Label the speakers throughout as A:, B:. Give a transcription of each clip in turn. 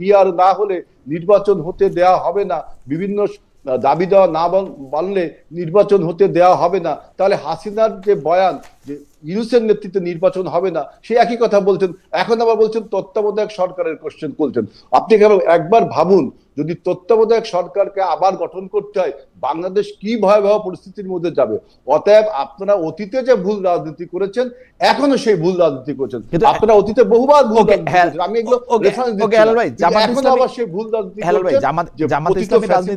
A: PR না হলে নির্বাচন হতে দেয়া হবে না, বিভিন্ন দাবি দেওয়া না মানলে নির্বাচন হতে দেওয়া হবে না, তাহলে হাসিনার যে বয়ান যে ইউনূসের নেতৃত্বে নির্বাচন হবে না, সে একই কথা বলছেন। এখন আবার বলছেন তত্ত্বাবধায়ক সরকারের কোশ্চেন করছেন। আপনি কেন একবার ভাবুন, যদি তত্ত্বাবধায়ক সরকারকে আবার গঠন করতে হয়, বাংলাদেশ কি ভয়াবহ পরিস্থিতির মধ্যে যাবে। অতএব আপনারা অতীতে যে ভুল রাজনীতি করেছেন, এখনো সেই ভুল রাজনীতি করছেন। আপনারা অতীতে বহুবার ভুল রাজনীতি করেছেন, আমি এগুলো রেফারেন্স দিচ্ছি না, এখন আবার সেই ভুল রাজনীতি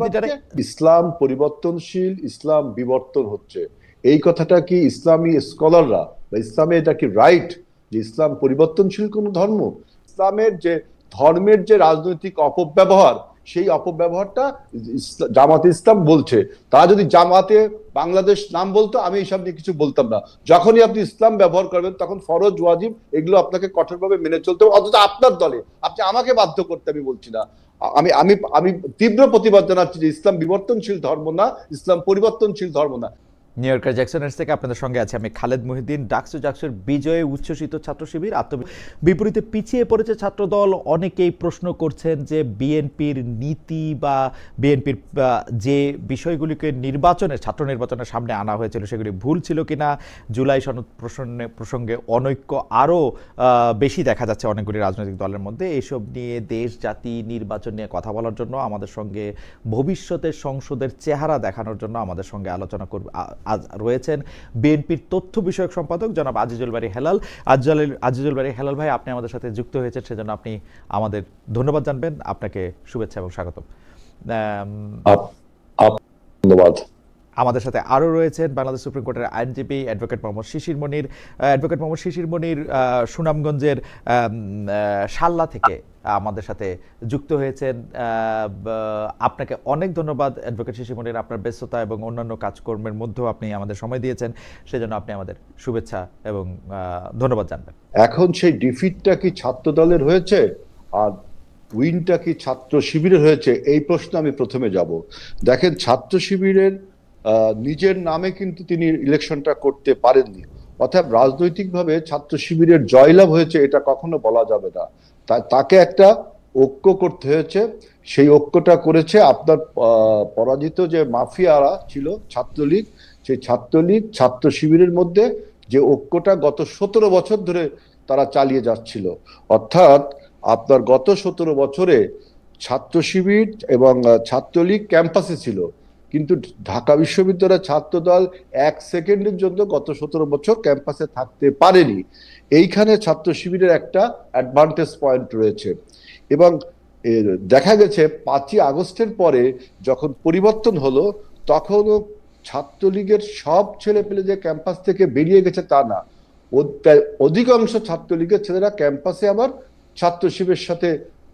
A: করছেন। ইসলাম পরিবর্তনশীল, ইসলাম বিবর্তন হচ্ছে, এই কথাটা কি ইসলামী স্কলাররা বা ইসলামে এটা কি রাইট যে ইসলাম পরিবর্তনশীল কোন ধর্ম? ইসলামের যে ধর্মের যে রাজনৈতিক অপব্যবহার, সেই অপব্যবহারটা জামাতে ইসলাম বলছে। তারা যদি জামাতে বাংলাদেশ নাম বলতো, আমি এইসব নিয়ে কিছু বলতাম না। যখনই আপনি ইসলাম ব্যবহার করবেন, তখন ফরজ ওয়াজিব এগুলো আপনাকে কঠোরভাবে মেনে চলতে হবে, অথচ আপনার দলে। আপনি আমাকে বাধ্য করতে আমি বলছি না। আমি আমি আমি তীব্র প্রতিবাদ জানাচ্ছি যে ইসলাম বিবর্তনশীল ধর্ম না, ইসলাম পরিবর্তনশীল ধর্ম না।
B: নিউ ইয়র্কের জ্যাকসনের থেকে আপনাদের সঙ্গে আছে আমি খালেদ মহিউদ্দিন। ডাকসুর বিজয়ে উচ্ছ্বসিত ছাত্র শিবির, বিপরীতে পিছিয়ে পড়েছে ছাত্রদল। অনেকেই প্রশ্ন করছেন যে বিএনপির নীতি বা বিএনপির যে বিষয়গুলিকে ছাত্র নির্বাচনের সামনে আনা হয়েছিল সেগুলি ভুল ছিল কিনা। জুলাই সনদ প্রসঙ্গে অনৈক্য আরও বেশি দেখা যাচ্ছে অনেকগুলি রাজনৈতিক দলের মধ্যে। এইসব নিয়ে দেশ জাতি নির্বাচন নিয়ে কথা বলার জন্য আমাদের সঙ্গে ভবিষ্যতের সংসদের চেহারা দেখানোর জন্য আমাদের সঙ্গে আলোচনা করবে রয়েছেন বিএনপির তথ্য বিষয়ক সম্পাদক জনাব আজিজুল বারী হেলাল। আজিজুল বারী হেলাল ভাই, আপনি আমাদের সাথে যুক্ত হয়েছেন, সেজন্য আপনি আমাদের ধন্যবাদ জানবেন। আপনাকে শুভেচ্ছা এবং স্বাগত।
A: ধন্যবাদ।
B: আমাদের সাথে আরও রয়েছেন বাংলাদেশ সুপ্রিম কোর্টের আইনজীবী অ্যাডভোকেট মোহাম্মদ শিশির মনির। অ্যাডভোকেট মোহাম্মদ শিশির মনির সুনামগঞ্জের শাল্লা থেকে আমাদের সাথে যুক্ত হয়েছেন। আপনাকে অনেক ধন্যবাদ অ্যাডভোকেট শিশির মনির, আপনার ব্যস্ততা এবং অন্যান্য কাজকর্মের মধ্যেও আপনি আমাদের সময় দিয়েছেন, সেজন্য আপনি আমাদের শুভেচ্ছা এবং ধন্যবাদ জানবেন।
A: এখন সেই ডিফিটটা কি ছাত্র দলের হয়েছে আর উইনটা কি ছাত্র শিবিরের হয়েছে, এই প্রশ্ন আমি প্রথমে যাব। দেখেন, ছাত্র শিবিরের নিজের নামে কিন্তু তিনি ইলেকশনটা করতে পারেননি, অর্থাৎ রাজনৈতিকভাবে ছাত্র শিবিরের জয়লাভ হয়েছে এটা কখনো বলা যাবে না। তাকে একটা ঐক্য করতে হয়েছে, সেই ঐক্যটা করেছে আপনার পরাজিত যে মাফিয়ারা ছিল ছাত্রলীগ, সেই ছাত্রলীগ ছাত্র শিবিরের মধ্যে যে ঐক্যটা গত 17 বছর ধরে তারা চালিয়ে যাচ্ছিল। অর্থাৎ আপনার গত 17 বছরে ছাত্র শিবির এবং ছাত্রলীগ ক্যাম্পাসে ছিল, কিন্তু ঢাকা বিশ্ববিদ্যালয়ের ছাত্রদল 1 সেকেন্ডের জন্য গত 17 বছর ক্যাম্পাসে থাকতে পারেনি। এইখানে ছাত্র শিবিরের একটা অ্যাডভান্টেজ পয়েন্ট রয়েছে। এবং দেখা গেছে 5ই আগস্টের পরে যখন পরিবর্তন হলো, তখনও ছাত্রলীগের সব ছেলে পেলে যে ক্যাম্পাস থেকে বেরিয়ে গেছে তা না, অধিকাংশ ছাত্রলীগের ছেলেরা ক্যাম্পাসে আবার ছাত্র শিবিরের সাথে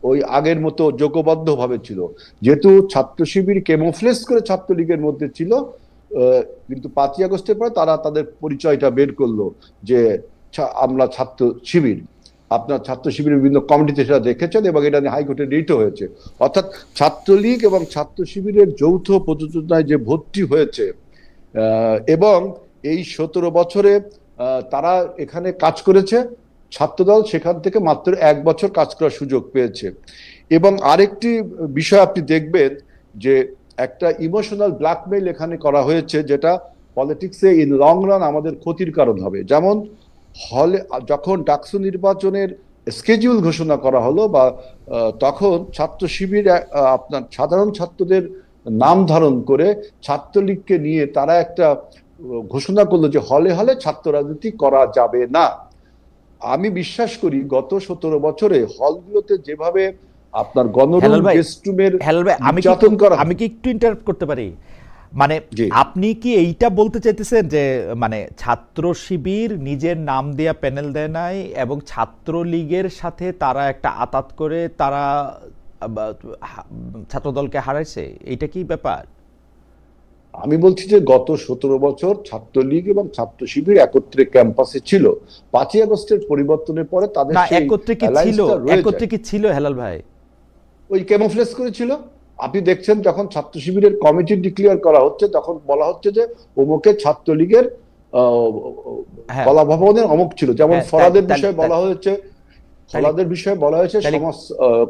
A: ওই আগের মতো যোগবদ্ধ ভাবে ছিল। যেহেতু ছাত্র শিবির ক্যামোফ্লেজ করে ছাত্রলীগের মধ্যে ছিল, কিন্তু 5ই আগস্টের পরে তারা তাদের পরিচয়টা বের করলো যে আমরা ছাত্র শিবির। আপনার ছাত্র শিবিরের বিভিন্ন কমিটিতে সেটা দেখেছেন এবং এটা নিয়ে হাইকোর্টে রিটও হয়েছে। অর্থাৎ ছাত্রলীগ এবং ছাত্র শিবিরের যৌথ প্রযোজনায় যে ভর্তি হয়েছে, এবং এই 17 বছরে তারা এখানে কাজ করেছে, ছাত্রদল সেখান থেকে মাত্র 1 বছর কাজ করার সুযোগ পেয়েছে। এবং আরেকটি বিষয় আপনি দেখবেন যে একটা ইমোশনাল ব্ল্যাকমেইল এখানে করা হয়েছে, যেটা পলিটিক্সে ইন লং রান আমাদের ক্ষতির কারণ হবে। যেমন হলে যখন ডাকসু নির্বাচনের স্কেডিউল ঘোষণা করা হলো, বা তখন ছাত্র শিবির আপনার সাধারণ ছাত্রদের নাম ধারণ করে ছাত্রলীগকে নিয়ে তারা একটা ঘোষণা করলো যে হলে হলে ছাত্র রাজনীতি করা যাবে না। আমি বিশ্বাস করি গত 17 বছরে হলগুলোতে যেভাবে আপনার গণরুম গেস্টরুমের নির্যাতন করা।
B: আমি কি একটু ইন্টারাপ্ট করতে পারি? মানে আপনি কি এইটা বলতে চাইতেছেন যে মানে ছাত্র শিবির নিজের নাম দেয়া প্যানেল দেয় নাই এবং ছাত্রলীগের সাথে তারা একটা আতাত করে তারা ছাত্রদলকে হারাইছে, এইটা কি ব্যাপার?
A: আমি বলছি যে গত 17 বছর ছাত্রলীগ এবং ছাত্র শিবির একত্রে ক্যাম্পাসে ছিল। 5ই আগস্টের পরিবর্তনের পরে তাদের
B: একত্রে কি ছিল হেলাল ভাই?
A: ওই ক্যামোফ্লেজ করেছিল। আপনি দেখছেন যখন ছাত্র শিবিরের কমিটি ডিক্লেয়ার করা হচ্ছে, তখন বলা হচ্ছে যে অমুকে ছাত্রলীগের কলা ভবনের অমুক ছিল। যেমন ফরাদের বিষয়ে বলা হয়েছে হলাদের বিষয়ে বলা হয়েছে সমাজ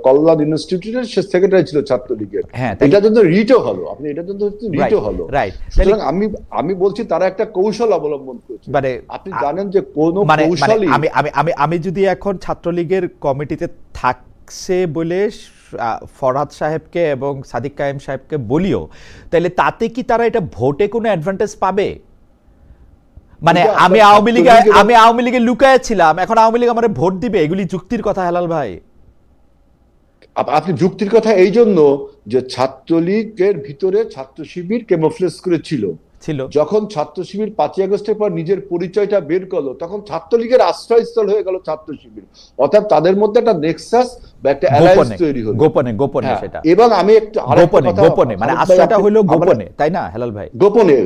A: কল্যাণ ইনস্টিটিউটের সে সেক্রেটারি ছিল ছাত্রলীগের। এটার জন্য রিটও হলো, আপনি এটার জন্য রিটও হলো। সুতরাং আমি বলছি তারা একটা কৌশল অবলম্বন করছে। আপনি জানেন যে কোন কৌশলই
B: আমি যদি এখন ছাত্রলীগের কমিটিতে থাকছে বলে ফরহাদ সাহেবকে এবং সাদিক কায়েম সাহেবকে বলিও, তাহলে তাতে কি তারা এটা ভোটে কোনো অ্যাডভান্টেজ পাবে? মানে আমি আওয়ামী লীগে লুকায় ছিলাম, এখন আওয়ামী লীগ আমার ভোট দিবে, এগুলি যুক্তির কথা হেলাল ভাই?
A: আপনি যুক্তির কথা এই জন্য যে ছাত্রলীগের ভিতরে ছাত্র শিবির ক্যামোফ্লেজ করে ছিল। যখন ছাত্র শিবির ৫ই আগস্টের পর নিজের পরিচয়টা বের করলো, তখন ছাত্রলীগের আশ্রয়স্থল হয়ে গেল ছাত্র শিবির। অর্থাৎ তাদের মধ্যে একটা নেক্সাস বা একটা অ্যালায়েন্স তৈরি হলো গোপনে সেটা। এবং আমি একটু
B: গোপনে মানে আশ্রয়টা হলো গোপনে, তাই না হেলাল ভাই?
A: গোপনে।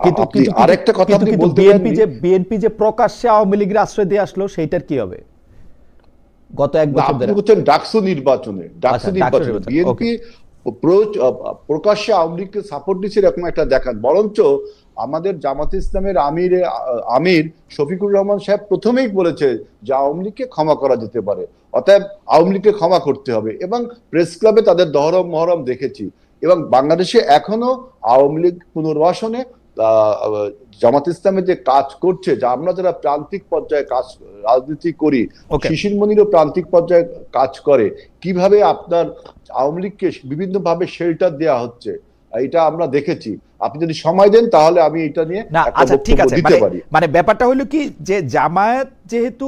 A: কিন্তু আরেকটা কথা আপনি বলতে পারেন,
B: বিএনপি যে প্রকাশ্যে আওয়ামী লীগের আশ্রয় দিয়ে আসলো, সেইটার কি হবে? গত এক বছর ধরে
A: আপনি ডাকসু নির্বাচনে বিএনপি প্রকাশ্যে আওয়ামী লীগকে সাপোর্ট দিচ্ছে এরকম একটা দেখান। বরঞ্চ আমাদের জামাত ইসলামের আমির শফিকুর রহমান সাহেব প্রথমেই বলেছে যে আওয়ামী লীগকে ক্ষমা করা যেতে পারে, অতএব আওয়ামী লীগকে ক্ষমা করতে হবে। এবং প্রেস ক্লাবে তাদের দহরম মহরম দেখেছি। এবং বাংলাদেশে এখনো আওয়ামী লীগ পুনর্বাসনে জামাত ইসলামের যে কাজ করছে, যা আমরা যারা প্রান্তিক পর্যায়ে কাজ রাজনীতি করি, শিশির মনিরও প্রান্তিক পর্যায়ে কাজ করে, কিভাবে আপনার আওয়ামী লীগকে বিভিন্ন ভাবে শেল্টার দেওয়া হচ্ছে, এটা আমরা দেখেছি। আপনি যদি সময় দেন তাহলে আমি এটা নিয়ে দিতে পারি।
B: মানে ব্যাপারটা হলো কি যে জামায়াত যেহেতু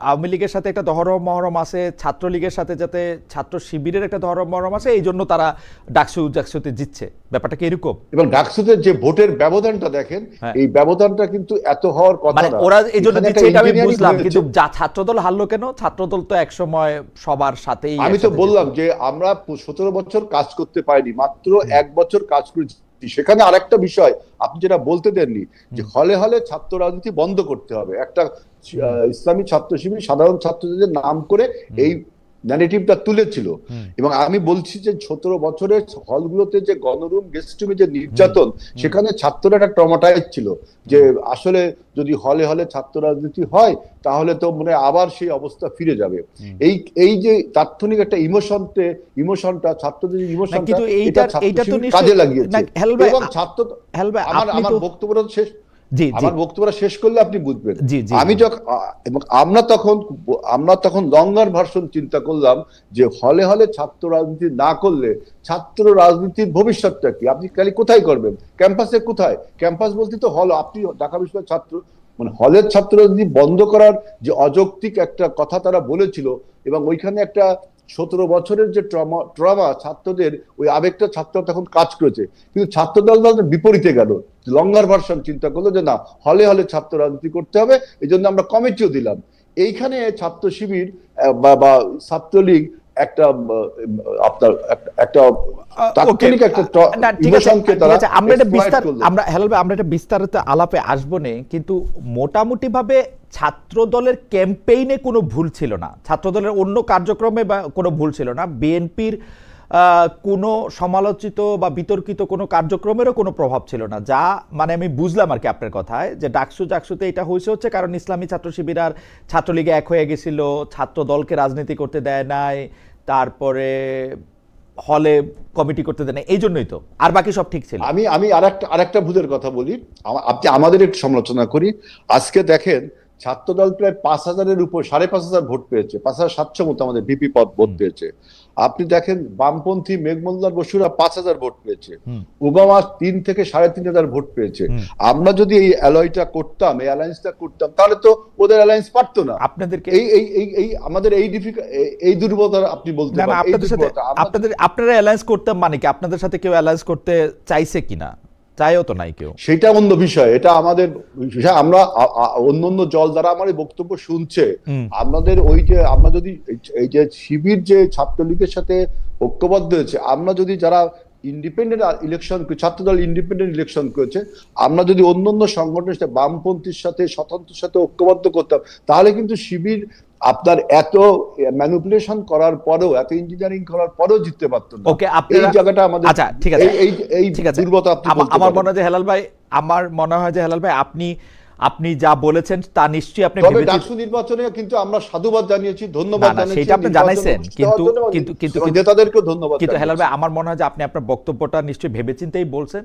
B: আওয়ামী লীগের সাথে একটা দহরম মহরম আছে, ছাত্রলীগের সাথে যাতে ছাত্র শিবিরের একটা দহরম মহরম আছে, এই জন্য তারা ডাকসুতে জিতছে, ব্যাপারটা কি এরকম?
A: এবং ডাকসুতে যে ভোটের ব্যবধানটা দেখেন, এই ব্যবধানটা কিন্তু এত হওয়ার কথা না।
B: ওরা এই জন্য জিতছে এটা আমি বুঝলাম, কিন্তু ছাত্রদল হারলো কেন? ছাত্রদল তো একসময় সবার সাথেই।
A: আমি তো বললাম যে আমরা 17 বছর কাজ করতে পারিনি, মাত্র 1 বছর কাজ করেছি। সেখানে আরেকটা বিষয় আপনি যেটা বলতে দেননি, যে হলে হলে ছাত্র রাজনীতি বন্ধ করতে হবে। একটা ইসলামী ছাত্র শিবির সাধারণ ছাত্রদের নাম করে এই ন্যারেটিভটা তুলেছিল। এবং আমি বলছি যে 17 বছরের হলগুলোতে যে গণরুম গেস্ট রুমে যে নির্যাতন, সেখানে ছাত্ররা একটা ট্রমাটাইজ ছিল যে আসলে যদি হলে হলে ছাত্র রাজনীতি হয় তাহলে তো মনে আবার সেই অবস্থা ফিরে যাবে। এই যে তাৎক্ষণিক একটা ইমোশনটা ছাত্রদের ইমোশনটা কাজে লাগিয়েছে। এবং ছাত্র আমার বক্তব্যটা শেষ শেষ করলে আপনি বুঝবেন। আমরা তখন লঙ্গার ভার্সন চিন্তা করলাম যে হলে হলে ছাত্র রাজনীতি না করলে ছাত্র রাজনীতির ভবিষ্যৎটা কি, আপনি খালি কোথায় করবেন, ক্যাম্পাসে কোথায়? ক্যাম্পাস বলতে তো হল, আপনি ঢাকা বিশ্ববিদ্যালয়ের ছাত্র, মানে হলের ছাত্র রাজনীতি বন্ধ করার যে অযৌক্তিক একটা কথা তারা বলেছিল, এবং ওইখানে একটা 17 বছরের যে ট্রমা ছাত্রদের, ওই আবেগটা ছাত্র তখন কাজ করেছে। কিন্তু ছাত্রদল বিপরীতে গেল, লঙ্গার ভার্সন চিন্তা করলো যে না, হলে হলে ছাত্র রাজনীতি করতে হবে, এই জন্য আমরা কমিটিও দিলাম। এইখানে ছাত্র শিবির বা ছাত্রলীগ একটা আপনার একটা তাৎক্ষণিক একটা ইমোশনকে তারা
B: আমরা এটা বিস্তারিত আলাপে আসবো না, কিন্তু মোটামুটি ভাবে ছাত্র দলের ক্যাম্পেইনে কোনো ভুল ছিল না, ছাত্র দলের অন্য কার্যক্রমে বা কোনো ভুল ছিল না, বিএনপির কোনো সমালোচিত বা বিতর্কিত কোনো কার্যক্রমেরও কোনো প্রভাব ছিল না, যা মানে আমি বুঝলাম আর কি আপনার কথায়, যে ডাকসুতে এটা হচ্ছে কারণ ইসলামী ছাত্র শিবির আর ছাত্রলীগে এক হয়ে গেছিল, ছাত্র দলকে রাজনীতি করতে দেয় নাই, তারপরে হলে কমিটি করতে দেয় না, এই জন্যই তো, আর বাকি সব ঠিক ছিল।
A: আমি আরেকটা ভুলের কথা বলি, আপনি আমাদের একটু সমালোচনা করি। আজকে দেখেন ছাত্রদল প্রায় 5,000-এর উপর 5,500 ভোট পেয়েছে, 5,700 মতো আমাদের ভিপি পদ ভোট পেয়েছে। আপনি দেখেন বামপন্থী মেঘমল্লার বসুরা 5,000 ভোট পেয়েছে, ওবামা 3 থেকে 3,500 ভোট পেয়েছে। আমরা যদি এই অ্যালয়টা করতাম, এই অ্যালায়েন্সটা করতাম, তাহলে তো ওদের অ্যালায়েন্স পারতো না।
B: আপনাদেরকে
A: এই আমাদের এই দুর্বলতা আপনি বলতে পারেন।
B: আপনারা অ্যালায়েন্স করতাম মানে কি, আপনাদের সাথে কেউ অ্যালায়েন্স করতে চাইছে কিনা? চাইও তো নাই কেউ,
A: সেটা অন্য বিষয়, এটা আমাদের বিষয়। আমরা অন্য জল দ্বারা আমার এই বক্তব্য শুনছে, আমাদের ওই যে আমরা যদি এই যে শিবির যে ছাত্রলীগের সাথে ঐক্যবদ্ধ হয়েছে, আমরা যদি যারা ইন্ডিপেন্ডেন্ট ইলেকশন, ছাত্রদল ইন্ডিপেন্ডেন্ট ইলেকশন করেছে, আমরা যদি অন্য সংগঠনের সাথে বামপন্থীর সাথে স্বতন্ত্রের সাথে ঐক্যবদ্ধ করতাম, তাহলে কিন্তু শিবির আপনার এত ম্যানিপুলেশন করার পরেও, এত ইঞ্জিনিয়ারিং করার পরেও জিততে পারতো না। এই জায়গাটা আমাদের,
B: আচ্ছা ঠিক আছে,
A: এই দুর্বলতা আপনি
B: আমার মনে হয় যে হেলাল ভাই আপনি আপনি যা বলেছেন তা নিশ্চয়ই আপনি
A: তবে ডাকসু নির্বাচনে কিন্তু আমরা সাধুবাদ জানিয়েছি, ধন্যবাদ জানিয়েছি,
B: সেটা আপনি জানাইছেন, কিন্তু
A: নেতাদেরকেও ধন্যবাদ।
B: কিন্তু হেলাল ভাই, আমার মনে হয় যে আপনি আপনার বক্তব্যটা নিশ্চয়ই ভেবেচিন্তেই বলছেন,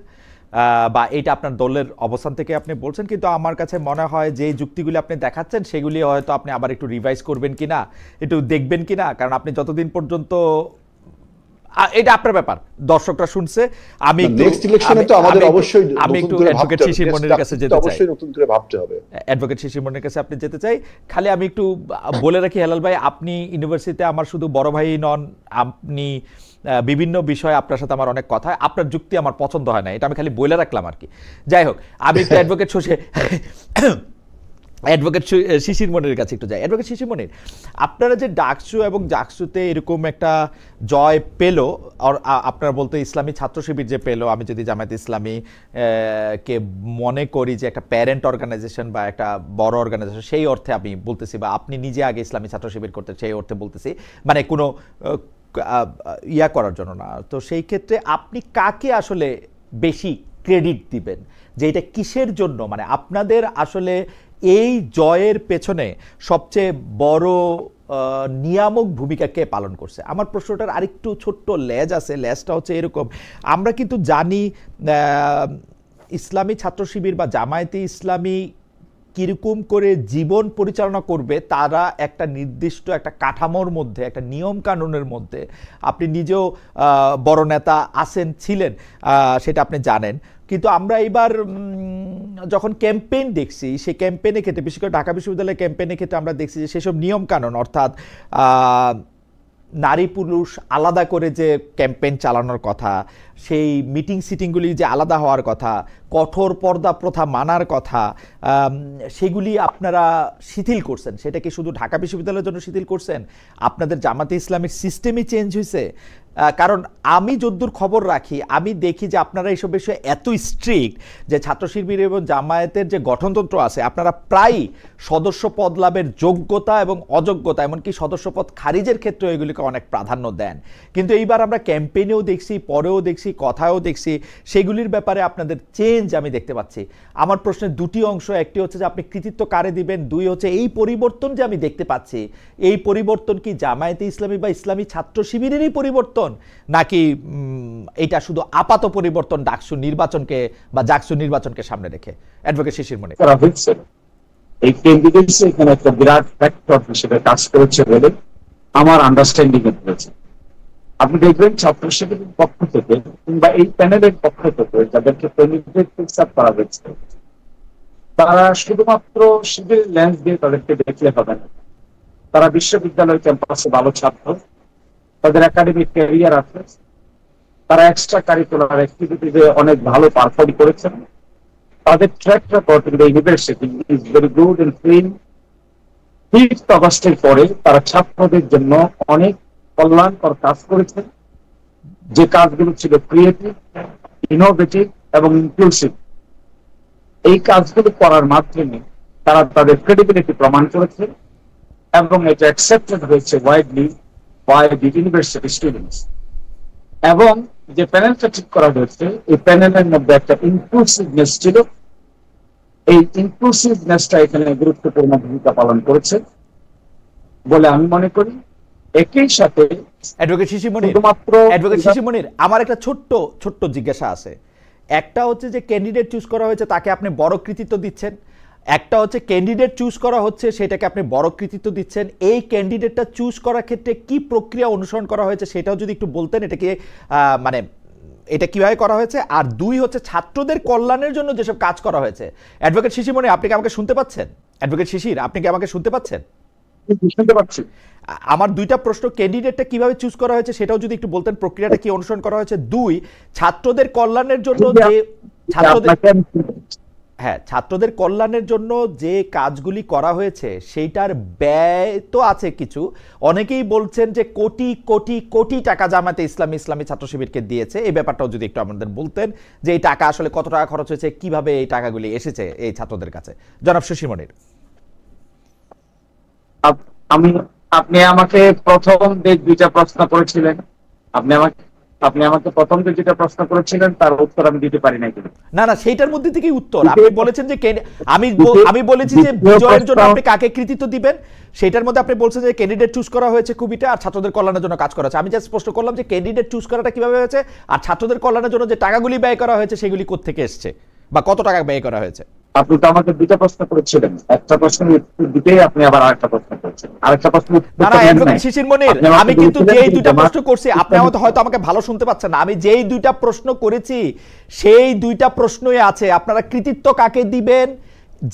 B: বা এটা আপনার দলের অবস্থান থেকে আপনি বলছেন, কিন্তু আমার কাছে মনে হয় যে যুক্তিগুলি আপনি দেখাচ্ছেন সেগুলি হয়তো আপনি আবার একটু রিভাইজ করবেন কিনা, একটু দেখবেন কিনা, কারণ আপনি যতদিন পর্যন্ত, এটা আপনার ব্যাপার, দর্শকরা শুনছে। আমি
A: নেক্সট ইলেকশনে তো আমাদের অবশ্যই
B: আমি একটু অ্যাডভোকেট শিশির মনিরের কাছে যেতে চাই,
A: অবশ্যই নতুন করে ভাবতে হবে।
B: অ্যাডভোকেট শিশির মনিরের কাছে আপনি যেতে চাই। খালি আমি একটু বলে রাখি হেলাল ভাই, আপনি ইউনিভার্সিটিতে আমার শুধু বড় ভাই নন, আপনি বিভিন্ন বিষয়ে আপনার সাথে আমার অনেক কথা, আপনার যুক্তি আমার পছন্দ হয় না, এটা আমি খালি বলে রাখলাম আর কি। যাই হোক, আমি একটু অ্যাডভোকেট শিশির মনিরের কাছে একটু যাই। অ্যাডভোকেট শিশির মনির, আপনারা যে ডাকসু এবং জাকসুতে এরকম একটা জয় পেল, আর আপনারা বলতে ইসলামী ছাত্র শিবির যে পেল, আমি যদি জামায়াত ইসলামী কে মনে করি যে একটা প্যারেন্ট অর্গানাইজেশন বা একটা বড় অর্গানাইজেশন, সেই অর্থে আমি বলতেছি, বা আপনি নিজে আগে ইসলামী ছাত্র শিবির করতে, সেই অর্থে বলতেছি, মানে কোনো ইয়া করার জন্য না। তো সেই ক্ষেত্রে আপনি কাকে আসলে বেশি ক্রেডিট দিবেন, যে এটা কিসের জন্য, মানে আপনাদের আসলে এই জয়ের পেছনে সবচেয়ে বড় নিয়ামক ভূমিকা কে পালন করছে? আমার প্রশ্নটার আরেকটু ছোট্ট লেজ আছে, লেজটা হচ্ছে এরকম, আমরা কিন্তু জানি ইসলামী ছাত্র শিবির বা জামায়াতে ইসলামী কিরকম করে জীবন পরিচালনা করবে, তারা একটা নির্দিষ্ট একটা কাঠামোর মধ্যে, একটা নিয়ম কানুনের মধ্যে, আপনি নিজেও বড় নেতা আছেন, ছিলেন, সেটা আপনি জানেন। কিন্তু আমরা এবার যখন ক্যাম্পেইন দেখছি, সেই ক্যাম্পেইনের ক্ষেত্রে, বিশেষ করে ঢাকা বিশ্ববিদ্যালয়ের ক্যাম্পেইনের ক্ষেত্রে আমরা দেখছি যে সেসব নিয়ম কানুন, অর্থাৎ নারী পুরুষ আলাদা করে যে ক্যাম্পেইন চালানোর কথা, সেই মিটিং সিটিংগুলি যে আলাদা হওয়ার কথা, কঠোর পর্দা প্রথা মানার কথা, সেগুলি আপনারা শিথিল করছেন। সেটা কি শুধু ঢাকা বিশ্ববিদ্যালয়ের জন্য শিথিল করছেন? আপনাদের জামাতে ইসলামের সিস্টেমই চেঞ্জ হয়েছে? কারণ আমি যদ্দূর খবর রাখি, আমি দেখি যে আপনারা এইসব বিষয়ে এত স্ট্রিক্ট যে ছাত্র শিবির এবং জামায়াতের যে গঠনতন্ত্র আছে, আপনারা প্রায়ই সদস্য পদ লাভের যোগ্যতা এবং অযোগ্যতা, এমনকি সদস্য পদ খারিজের ক্ষেত্রে এগুলিকে অনেক প্রাধান্য দেন। কিন্তু এইবার আমরা ক্যাম্পেইনেও দেখছি, পরেও দেখছি, কথায়ও দেখছি, সেগুলির ব্যাপারে আপনাদের চেঞ্জ আমি দেখতে পাচ্ছি। আমার প্রশ্নের দুটি অংশ, একটি হচ্ছে যে আপনি কৃতিত্ব কারে দিবেন, দুই হচ্ছে এই পরিবর্তন যে আমি দেখতে পাচ্ছি, এই পরিবর্তন কি জামায়াতে ইসলামী বা ইসলামী ছাত্র শিবিরেরই পরিবর্তন, নাকি এটা শুধু আপাত পরিবর্তন ডাকসু নির্বাচনকে বা জাকসু নির্বাচনকে সামনে রেখে? অ্যাডভোকেট শিশির মনির।
C: এই ক্যান্ডিডেটস এখানে একটা বিরাট ফ্যাক্টর হিসেবে কাজ করেছে বলে আমার আন্ডারস্ট্যান্ডিং হয়েছে। আপনি দেখবেন ছাত্র শিবিরের পক্ষ থেকে কিংবা এই প্যানেলের পক্ষ থেকে যাদেরকে ক্যান্ডিডেট ফিক্স আপ করা হয়েছে, তারা শুধুমাত্র শিবির লেন্স দিয়ে তাদেরকে দেখলে হবে না। তারা বিশ্ববিদ্যালয় ক্যাম্পাসে ভালো ছাত্র, তাদের একাডেমিক ক্যারিয়ার আছে, তারা এক্সট্রা কারিকুলার অ্যাক্টিভিটিতে অনেক ভালো পারফর্ম করেছেন, তাদের track record in the university is very good and clean. 5th অগস্টের পরে তারা ছাত্রদের জন্য অনেক কল্যাণকর কাজ করেছেন, যে কাজগুলো ছিল ক্রিয়েটিভ, ইনোভেটিভ এবং ইনক্লুসিভ। এই কাজগুলো করার মাধ্যমে তারা তাদের ক্রেডিবিলিটি প্রমাণ করেছে এবং এটা অ্যাকসেপ্টেড হয়েছে widely by the university students. এবং যে প্যানেলটা ঠিক করা হয়েছে, এই প্যানেলের মধ্যে একটা ইনক্লুসিভনেস ছিল। এই ইনক্লুসিভনেসটা এখানে গুরুত্বপূর্ণ ভূমিকা পালন করেছে বলে আমি মনে করি। একই সাথে
B: অ্যাডভোকেট শিশির মনির, আমার একটা ছোট্ট জিজ্ঞাসা আছে। একটা হচ্ছে যে ক্যান্ডিডেট চুজ করা হয়েছে, তাকে আপনি বড় কৃতিত্ব দিচ্ছেন। একটা হচ্ছে ক্যান্ডিডেট চুজ করা হচ্ছে, সেটাকে আপনি বড় কৃতিত্ব দিচ্ছেন। এই ক্যান্ডিডেটটা চুজ করার ক্ষেত্রে কি প্রক্রিয়া অনুসরণ করা হয়েছে সেটাও যদি একটু বলতেন, এটাকে মানে এটা কিভাবে করা হয়েছে। আর দুই হচ্ছে ছাত্রদের কল্যাণের জন্য যেসব কাজ করা হয়েছে। অ্যাডভোকেট শিশির মনির, আপনি কি আমাকে শুনতে পাচ্ছেন? অ্যাডভোকেট শিশির, আপনি কি আমাকে শুনতে পাচ্ছেন?
C: শুনতে পাচ্ছি।
B: আমার দুইটা প্রশ্ন, ক্যান্ডিডেটটা কিভাবে চুজ করা হয়েছে সেটাও যদি একটু বলতেন, প্রক্রিয়াটা কি অনুসরণ করা হয়েছে। দুই, ছাত্রদের কল্যাণের জন্য ছাত্রদের কল্যাণের জন্য যে কাজগুলি করা হয়েছে সেইটার ব্যয় তো আছে কিছু। অনেকেই বলছেন যে কোটি কোটি কোটি টাকা জামায়াতে ইসলামী ছাত্র শিবিরকে দিয়েছে। এই ব্যাপারটাও যদি একটু আমাদের বলতেন যে এই টাকা আসলে কত টাকা খরচ হয়েছে, কিভাবে এই টাকাগুলি এসেছে এই ছাত্রদের কাছে। জনাব শিশির মনির।
C: আপনি আমাকে প্রথম দুইটা প্রশ্ন করেছিলেন, আপনি আমাকে আপনি আমাকে প্রথম যে যেটা প্রশ্ন করেছিলেন তার উত্তর আমি দিতে পারি নাই।
B: না না, সেইটার মধ্যে থেকেই উত্তর। আপনি বলেছেন যে আমি বলেছি যে বিজয়ের জন্য আপনি কাকে কৃতিত্ব দিবেন, সেটার মধ্যে আপনি বলছেন যে ক্যান্ডিডেট চুজ করা হয়েছে খুবইটা, আর ছাত্রদের কল্যাণের জন্য কাজ করা হয়েছে। আমি জাস্ট স্পষ্ট করলাম যে ক্যান্ডিডেট চুজ করাটা কিভাবে হয়েছে, আর ছাত্রদের কল্যাণের জন্য যে টাকাগুলি ব্যয় করা হয়েছে সেগুলি কোত্থেকে এসছে বা কত টাকা ব্যয় করা হয়েছে।
C: আপনি তো আমাকে দুইটা প্রশ্ন করেছিলেন, একটা প্রশ্নের উত্তর দিতেই আপনি আবার আরেকটা প্রশ্ন করেছেন, আরেকটা প্রশ্ন।
B: না না অ্যাডভোকেট শিশির মনির, আমি কিন্তু যেই দুইটা প্রশ্ন করছি, আপনি হয়তো আমাকে ভালো শুনতে পাচ্ছেন না, আমি যেই দুইটা প্রশ্ন করেছি সেই দুইটা প্রশ্নই আছে। আপনারা কৃতিত্ব কাকে দিবেন,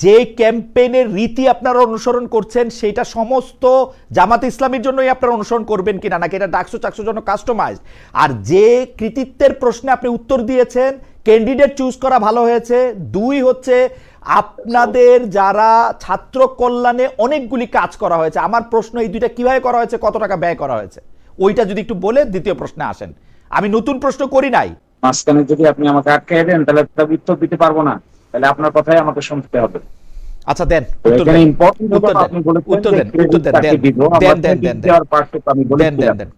B: যে ক্যাম্পেইনের রীতি আপনারা অনুসরণ করছেন সেটা সমস্ত জামাত ইসলামীর জন্যই আপনারা অনুসরণ করবেন কিনা, নাকি এটা ডাকসু চাকসুর জন্য কাস্টমাইজড। আর যে কৃতিত্বের প্রশ্নে আপনি উত্তর দিয়েছেন ক্যান্ডিডেট চুজ করা ভালো হয়েছে, দুই হচ্ছে আপনাদের যারা ছাত্র কল্যাণে অনেকগুলি কাজ করা হয়েছে। আমার প্রশ্ন এই দুইটা কিভাবে করা হয়েছে, কত টাকা ব্যয় করা হয়েছে, ওইটা যদি একটু বলে দ্বিতীয় প্রশ্নে আসেন। আমি নতুন প্রশ্ন করি নাই।
C: মাঝখানে যদি আপনি আমাকে আটকে দেন তাহলে উত্তর দিতে পারবো না, তাহলে আপনার কথাই আমাকে শুনতে হবে।
B: আচ্ছা দেন উত্তর দেন,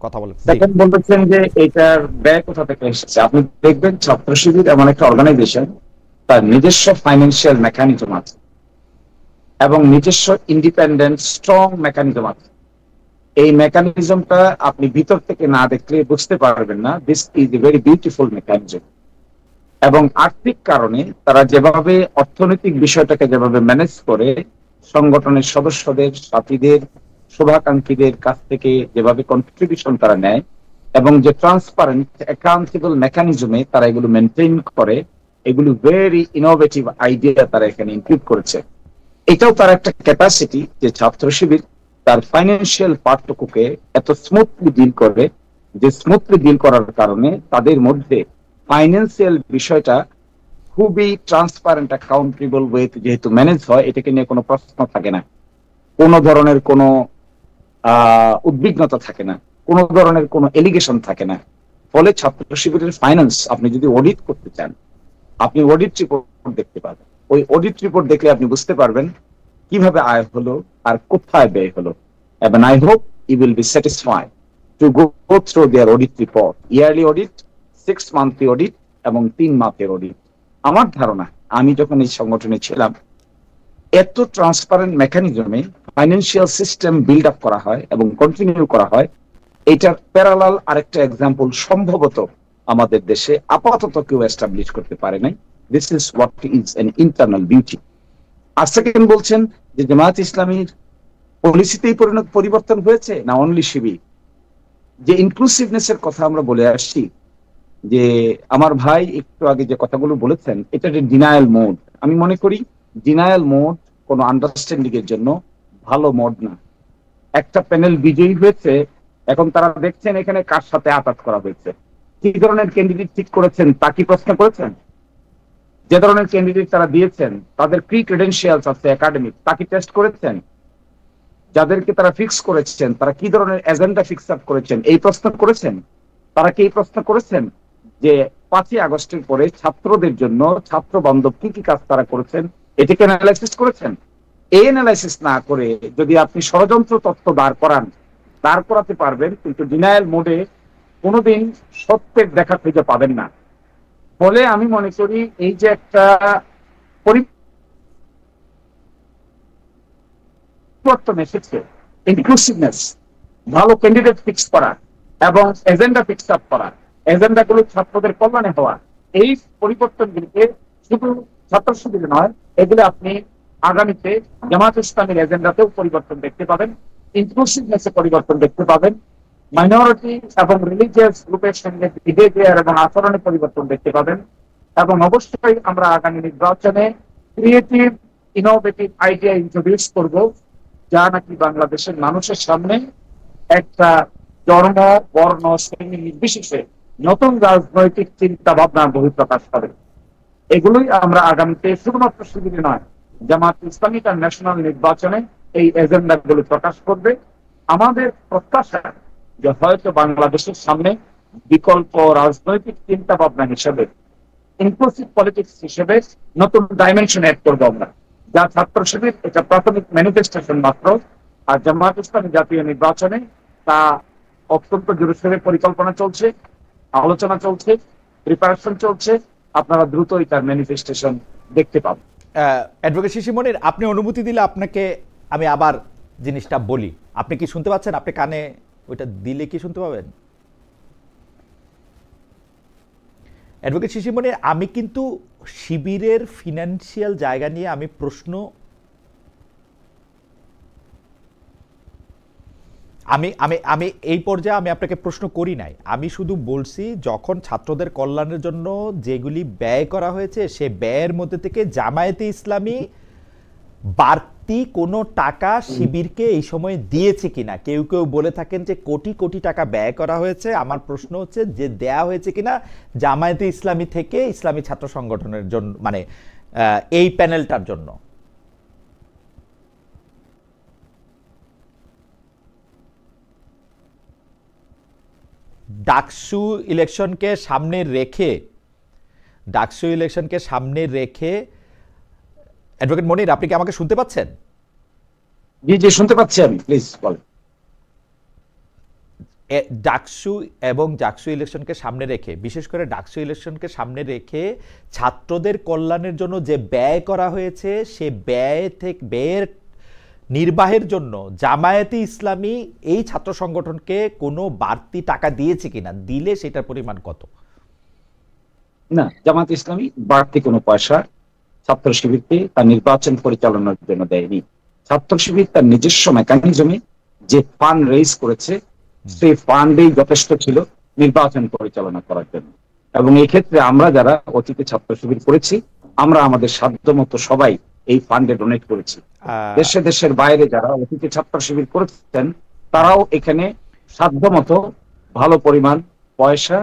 B: কথা বলেন।
C: সেকেন্ড বলতেছেন যে এটার ব্যয় কোথা থেকে এসেছে। আপনি দেখবেন ছাত্র শিবির এমন একটা অর্গানাইজেশন, তার নিজস্ব ফাইন্যান্সিয়াল মেকানিজম আছে এবং নিজস্ব ইন্ডিপেন্ডেন্ট স্ট্রং মেকানিজম আছে। এই মেকানিজমটা আপনি ভিতর থেকে না দেখলে বুঝতে পারবেন না। This is a very beautiful mechanism. এবং আর্থিক কারণে তারা যেভাবে অর্থনৈতিক বিষয়টাকে যেভাবে ম্যানেজ করে, সংগঠনের সদস্যদের, সাথীদের, শুভাকাঙ্ক্ষীদের কাছ থেকে যেভাবে কন্ট্রিবিউশন তারা নেয় এবং যে ট্রান্সপারেন্ট অ্যাকাউন্টেবল মেকানিজমে তারা এগুলো মেনটেন করে, এগুলো ভেরি ইনোভেটিভ আইডিয়া তারা এখানে ইনক্লুড করেছে। এটাও তার একটা ক্যাপাসিটি যে ছাত্র শিবির তার ফাইন্যান্সিয়াল পার্টটুকুকে এত স্মুথলি ডিল করে, যে স্মুথলি ডিল করার কারণে তাদের মধ্যে ফাইন্যান্সিয়াল বিষয়টা খুবই ট্রান্সপারেন্ট অ্যাকাউন্টেবল ওয়েতে যেহেতু ম্যানেজ হয়, এটাকে নিয়ে কোনো প্রশ্ন থাকে না, কোনো ধরনের কোনো উদ্বিগ্নতা থাকে না, কোনো ধরনের কোনো এলিগেশন থাকে না। ফলে ছাত্র শিবিরের ফাইন্যান্স আপনি যদি অডিট করতে চান, আপনি অডিট রিপোর্ট দেখতে পাবেন। ওই অডিট রিপোর্ট দেখলে আপনি বুঝতে পারবেন কিভাবে আয় হলো আর কোথায় ব্যয় হলো। এবং I hope you will be satisfied to go through their audit report, yearly audit, 6 monthly audit এবং 3 মাসের অডিট। আমার ধারণা, আমি যখন এই সংগঠনে ছিলাম, এত ট্রান্সপারেন্ট মেকানিজমে ফাইন্যান্সিয়াল সিস্টেম বিল্ড আপ করা হয় এবং কন্টিনিউ করা হয়, এটার প্যারালাল আরেকটা এক্সাম্পল সম্ভবত আমাদের দেশে আপাতত কেউ এস্টাবলিশ করতে পারে নাই। This is what is an internal beauty. আর সেকেন্ড বলছেন যে জামায়াত ইসলামীর পলিসিতেই পরিবর্তন হয়েছে না অনলি শিবির। যে ইনক্লুসিভনেস এর কথা আমরা বলে আসছি, যে আমার ভাই একটু আগে যে কথাগুলো বলেছেন, এটা যে ডিনায়াল মোড, আমি মনে করি ডিনায়াল মোড কোনো আন্ডারস্ট্যান্ডিং এর জন্য ভালো মোড না। একটা প্যানেল বিজয়ী হয়েছে, এখন তারা দেখছেন এখানে কার সাথে আঘাত করা হয়েছে, কি ধরনের ক্যান্ডিডেট ঠিক করেছেন তা কি প্রশ্ন করেছেন? যে ধরনের ক্যান্ডিডেট তারা দিয়েছেন তাদের প্রি ক্রেডেন্সিয়ালস আছে একাডেমিক, তা কি টেস্ট করেছেন? যাদেরকে তারা ফিক্স করেছেন তারা কি ধরনের এজেন্ডা ফিক্স আপ করেছেন, এই প্রশ্ন করেছেন? তারা কি এই প্রশ্ন করেছেন যে 5ই আগস্টের পরে ছাত্রদের জন্য ছাত্র বান্ধব কি কি কাজ তারা করেছেন, এটাকে অ্যানালাইসিস করেছেন? এই অ্যানালাইসিস না করে যদি আপনি ষড়যন্ত্র তত্ত্ব দাঁড় করাতে পারবেন, কিন্তু ডিনায়াল মোডে কোনোদিন সত্যের দেখা খুঁজে পাবেন না। ফলে আমি মনে করি এই যে একটা পরিবর্তন এসেছে, ইনক্লুসিভনেস, ভালো ক্যান্ডিডেট ফিক্স করা এবং এজেন্ডা ফিক্স আপ করা, এজেন্ডাগুলো ছাত্রদের কল্যাণে হওয়া, এই পরিবর্তনগুলিকে শুধু ছাত্র শিবিরে নয়, এগুলো আপনি আগামীতে জামাত ইসলামের এজেন্ডাতেও পরিবর্তন দেখতে পাবেন, ইনক্লুসিভনেসে পরিবর্তন দেখতে পাবেন, মাইনরিটি এবং রিলিজিয়াস গ্রুপের সঙ্গে বিহেভিয়ার এবং আচরণে পরিবর্তন দেখতে পাবেন। এবং অবশ্যই আমরা আগামী নির্বাচনে ক্রিয়েটিভ ইনোভেটিভ আইডিয়া ইন্ট্রোডিউস করব, যা নাকি বাংলাদেশের মানুষের সামনে একটা ধর্ম, বর্ণ, শ্রেণী নির্বিশেষে নতুন রাজনৈতিক চিন্তা ভাবনার বহিঃপ্রকাশ হবে। এগুলোই আমরা আগামীতে শুধুমাত্র শিবিরে নয়, জামাত ইসলামী তার ন্যাশনাল নির্বাচনে এই এজেন্ডা গুলো প্রকাশ করবে। আমাদের প্রত্যাশা যে হয়তো বাংলাদেশের সামনে বিকল্প রাজনৈতিক চিন্তা ভাবনা হিসেবে, ইনক্লুসিভ পলিটিক্স হিসেবে নতুন ডাইমেনশন অ্যাড করবো আমরা, যা ছাত্র শিবির এটা প্রাথমিক ম্যানিফেস্টেশন মাত্র। আর জামাত ইসলামী জাতীয় নির্বাচনে তা অত্যন্ত জোরসোরে পরিকল্পনা চলছে। আলোচনা চলছে, প্রিপারেশন চলছে, আপনারা দ্রুতই তার ম্যানিফেস্টেশন দেখতে পাবেন।
B: অ্যাডভোকেট শিশির মনির, আপনি অনুমতি দিলে আপনাকে আমি আবার জিনিসটা বলি। আপনি কি শুনতে পাচ্ছেন? আপনি কানে ওইটা দিলে কি শুনতে পাবেন? অ্যাডভোকেট শিশির মনির, আমি কিন্তু শিবিরের ফিনান্সিয়াল জায়গা নিয়ে আমি প্রশ্ন আমি আমি আমি এই পর্যায়ে আমি আপনাকে প্রশ্ন করি নাই। আমি শুধু বলছি যখন ছাত্রদের কল্যাণের জন্য যেগুলি ব্যয় করা হয়েছে সে ব্যয়ের মধ্যে থেকে জামায়াতে ইসলামী বাড়তি কোনো টাকা শিবিরকে এই সময় দিয়েছে কিনা। কেউ কেউ বলে থাকেন যে কোটি কোটি টাকা ব্যয় করা হয়েছে। আমার প্রশ্ন হচ্ছে যে দেয়া হয়েছে কিনা জামায়াতে ইসলামী থেকে ইসলামী ছাত্র সংগঠনের জন্য, মানে এই প্যানেলটার জন্য। ডাকসু ইলেকশনকে সামনে রেখে অ্যাডভোকেট মনির, আপনি কি আমাকে শুনতে পাচ্ছেন?
C: জি জি, শুনতে পাচ্ছি আমি, প্লিজ বলেন।
B: ডাকসু এবং জাকসু ইলেকশনকে সামনে রেখে, বিশেষ করে ডাকসু ইলেকশনকে সামনে রেখে ছাত্রদের কল্যাণের জন্য যে ব্যয় করা হয়েছে সে ব্যয়ের নির্বাহের জন্য জামায়াতে ইসলামী এই ছাত্র সংগঠনকে কোনো বাড়তি টাকা দিয়েছে কিনা, দিলে সেটার পরিমাণ কত?
C: না, জামায়াতে ইসলামী বাড়তি কোনো পয়সা ছাত্র শিবিরকে তার নির্বাচন পরিচালনার জন্য দেয়নি। ছাত্র শিবির তার নিজস্ব মেকানিজমে যে ফান্ড রেইজ করেছে সেই ফান্ডেই যথেষ্ট ছিল নির্বাচন পরিচালনা করার জন্য। এবং এই ক্ষেত্রে আমরা যারা অতীতে ছাত্র শিবির করেছি, আমরা আমাদের সাধ্যমতো সবাই এই ফান্ডে ডোনেট করেছি। দেশের বাইরে যারা অতীতে ছাত্র শিবির করেছেন তারাও এখানে সাধ্যমতো ভালো পরিমাণ পয়সা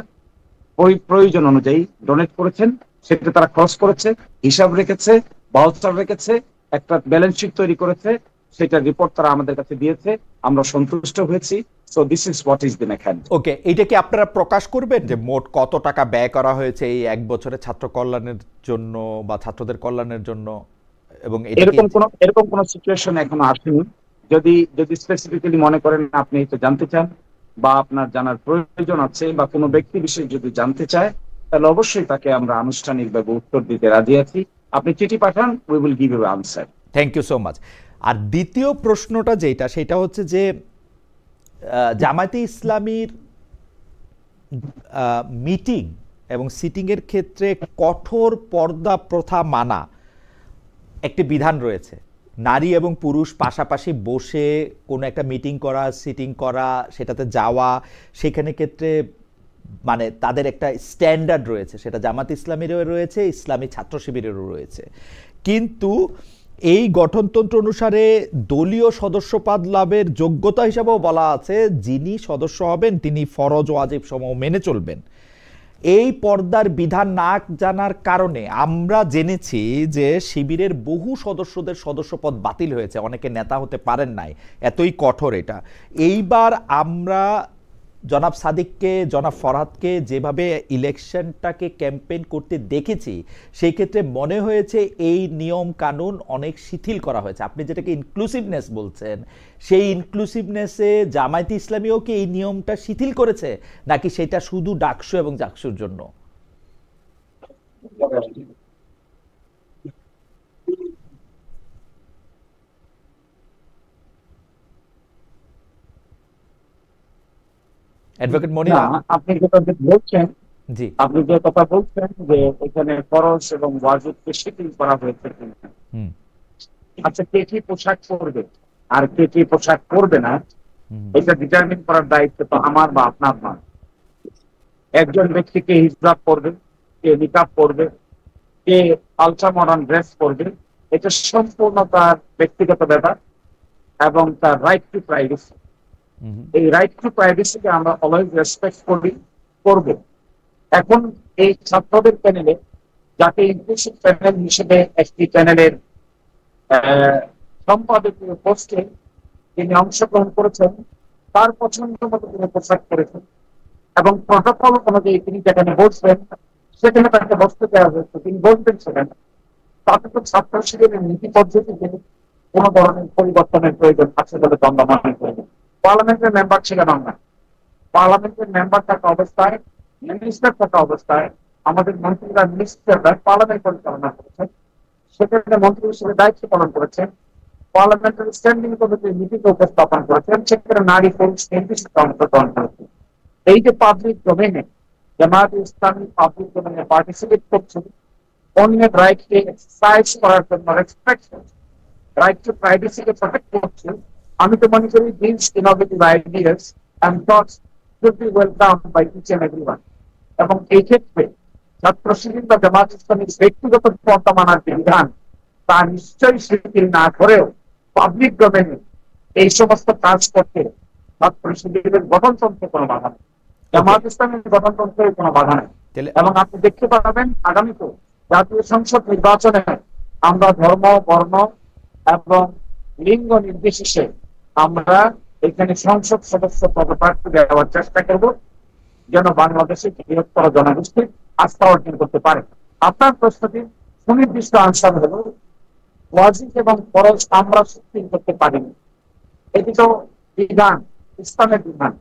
C: প্রয়োজন অনুযায়ী ডোনেট করেছেন। সেটা তারা খরচ করেছে, হিসাব রেখেছে, বাউচার রেখেছে, একটা ব্যালেন্স শিট তৈরি করেছে, সেটা রিপোর্ট তারা আমাদের কাছে দিয়েছে, আমরা সন্তুষ্ট হয়েছি। So this is what is the mechanism.
B: Okay, এটা কি আপনারা প্রকাশ করবেন যে মোট কত টাকা ব্যয় করা হয়েছে এই এক বছরে ছাত্র কল্যাণের জন্য বা ছাত্রদের কল্যাণের জন্য? এবং
C: এরকম কোন সিচুয়েশন এখনো আসেনি। যদি স্পেসিফিক্যালি মনে করেন আপনি এটা জানতে চান বা আপনার জানার প্রয়োজন আছে বা কোনো ব্যক্তি বিশেষ যদি জানতে চায়, তাহলে অবশ্যই তাকে আমরা আনুষ্ঠানিকভাবে উত্তর দিতে রাজি আছি। আপনি চিঠি পাঠান, we will give you answer.
B: Thank you so much. আর দ্বিতীয় প্রশ্নটা যেটা, সেটা হচ্ছে যে জামায়াতে ইসলামীর মিটিং এবং সিটিংয়ের ক্ষেত্রে কঠোর পর্দা প্রথা মানা একটি বিধান রয়েছে। নারী এবং পুরুষ পাশাপাশি বসে কোনো একটা মিটিং করা, সিটিং করা, সেটাতে যাওয়া, সেখানে ক্ষেত্রে মানে তাদের একটা স্ট্যান্ডার্ড রয়েছে, সেটা জামাত ইসলামীরও রয়েছে, ইসলামী ছাত্র শিবিরেরও রয়েছে। কিন্তু এই গঠনতন্ত্র অনুসারে দলীয় সদস্যপদ লাভের যোগ্যতা হিসাবেও বলা আছে যিনি সদস্য হবেন তিনি ফরজ ওয়াজিব সমূহ মেনে চলবেন। এই পর্দার বিধান না জানার কারণে আমরা জেনেছি যে শিবিরের বহু সদস্যদের সদস্যপদ বাতিল হয়েছে, অনেকে নেতা হতে পারেন নাই, এতই কঠোর এটা। এইবার আমরা জনাব সাদিককে, জনাব ফরহাদকে যেভাবে ইলেকশনটাকে ক্যাম্পেইন করতে দেখেছি, সেই ক্ষেত্রে মনে হয়েছে এই নিয়ম কানুন অনেক শিথিল করা হয়েছে। আপনি যেটাকে ইনক্লুসিভনেস বলছেন, সেই ইনক্লুসিভনেসে জামায়াতে ইসলামীও কি এই নিয়মটা শিথিল করেছে, নাকি সেটা শুধু ডাকসু এবং জাকসুর জন্য? অ্যাডভোকেট মনির,
C: আপনি যেটা বলছেন,
B: জি,
C: আপনি যে কথা বলছেন যে এখানে ফরজ এবং ওয়াজিবকে শিথিল করা হয়েছে, আচ্ছা কে কি পোশাক পরবে আর কে কি পোশাক পরবে না এটা ডিটারমিন করার দায়িত্ব তো আমার বা আপনার নয়। একজন ব্যক্তিকে হিজাব পরবে, কে নিকাব পরবে, কে আলট্রা মডার্ন ড্রেস পরবে, এটা সম্পূর্ণ তার ব্যক্তিগত ব্যাপার এবং তার রাইট টু প্রাইভেসি। এই রাইট টু প্রাইভেসিকে আমরা অলওয়েজ রেসপেক্ট করব। এখন এই ছাত্রদের প্যানেলে যাকে ইনক্লুসিভ প্যানেল হিসেবে একটি প্যানেলের সম্পাদকীয় পোস্টে তিনি অংশগ্রহণ করেছেন, তার পছন্দ মতো তিনি পোশাক করেছেন এবং প্রটোকল অনুযায়ী তিনি যেখানে বসবেন সেখানে তাকে বসতে দেওয়া হয়েছে, তিনি বসবেন সেখানে। তাতে তো ছাত্র শিবিরের নীতি পদ্ধতিতে কোনো ধরনের পরিবর্তনের প্রয়োজন আছে বলে দণ্ডমানের প্রয়োজন। পার্লামেন্টের মেম্বার ছিলেন আমরা, পার্লামেন্টের মেম্বার থাকা অবস্থায় মিনিস্টার থাকা অবস্থায় আমাদের মন্ত্রীরা মিনিস্টাররা পার্লামেন্ট পরিচালনা করেছেন, সেখানে মন্ত্রী হিসেবে দায়িত্ব পালন করেছেন, পার্লামেন্টারি স্ট্যান্ডিং কমিটির মিটিংয়ে উপস্থাপন করেছেন, সেখানে নারী পুরুষ নির্দিষ্ট অংশগ্রহণ করেছেন। এই যে পাবলিক ডোমেনে জামায়াত ইসলামী পাবলিক ডোমেনে পার্টিসিপেট করছে, অন্যের রাইটকে এক্সারসাইজ করার জন্য রেসপেক্ট করছে, রাইট টু প্রাইভেসিকে প্রোটেক্ট করছে, আমি তো মনে করি this innovative ideas and thoughts should be welcome by each and everyone. এবং এই ক্ষেত্রে ছাত্র শিবির বা জামাত ইসলামীর ব্যক্তিগত পন্থা মানার যে বিধান, তা নিশ্চয়ই শিথিল না করেও পাবলিক ডোমেনে এই সমস্ত কাজ করতে ছাত্র শিবিরের গঠনতন্ত্রে কোনো বাধা নেই, জামাত ইসলামের গঠনতন্ত্রের কোনো বাধা নেই। এবং আপনি দেখতে পাবেন আগামীতে জাতীয় সংসদ নির্বাচনে আমরা ধর্ম, বর্ণ এবং লিঙ্গ নির্বিশেষে আমরা এখানে সংসদ সদস্য পদপ্রার্থী দেওয়ার চেষ্টা করব, যেন বাংলাদেশের বৃহত্তর জনগোষ্ঠীর আস্থা অর্জন করতে পারে। আপনার প্রশ্নটি সুনির্দিষ্ট আনসার হলো, ওয়াজিব এবং ফরজ আমরা চুক্তি করতে পারিনি, এটি তো বিধান, ইসলামের বিধান।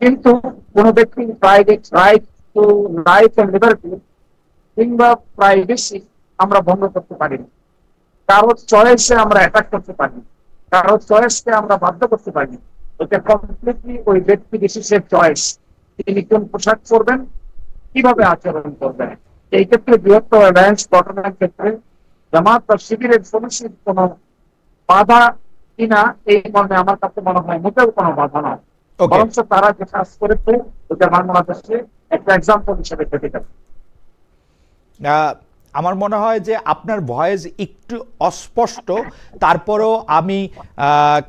C: কিন্তু কোন ব্যক্তির private right to life and liberty কিংবা প্রাইভেসি আমরা ভঙ্গ করতে পারিনি, কারোর চয়েসে আমরা অ্যাটাক করতে পারিনি, কারোর চয়েসকে আমরা বাধ্য করতে পারিনি। এটা কমপ্লিটলি ওই ব্যক্তি বিশেষের চয়েস, তিনি কোন পোশাক পরবেন, কিভাবে আচরণ করবেন। এই ক্ষেত্রে বৃহত্তর অ্যালায়েন্স গঠনের ক্ষেত্রে জামাত বা শিবিরের সুনিশ্চিত কোন বাধা কিনা এই মর্মে আমার কাছে মনে হয় মোটেও কোনো বাধা নয়, বরঞ্চ তারা যে কাজ করেছে ওটা বাংলাদেশে একটা এক্সাম্পল হিসেবে থেকে যাবে।
B: আমার মনে হয় যে আপনার ভয়েস একটু অস্পষ্ট, তারপরও আমি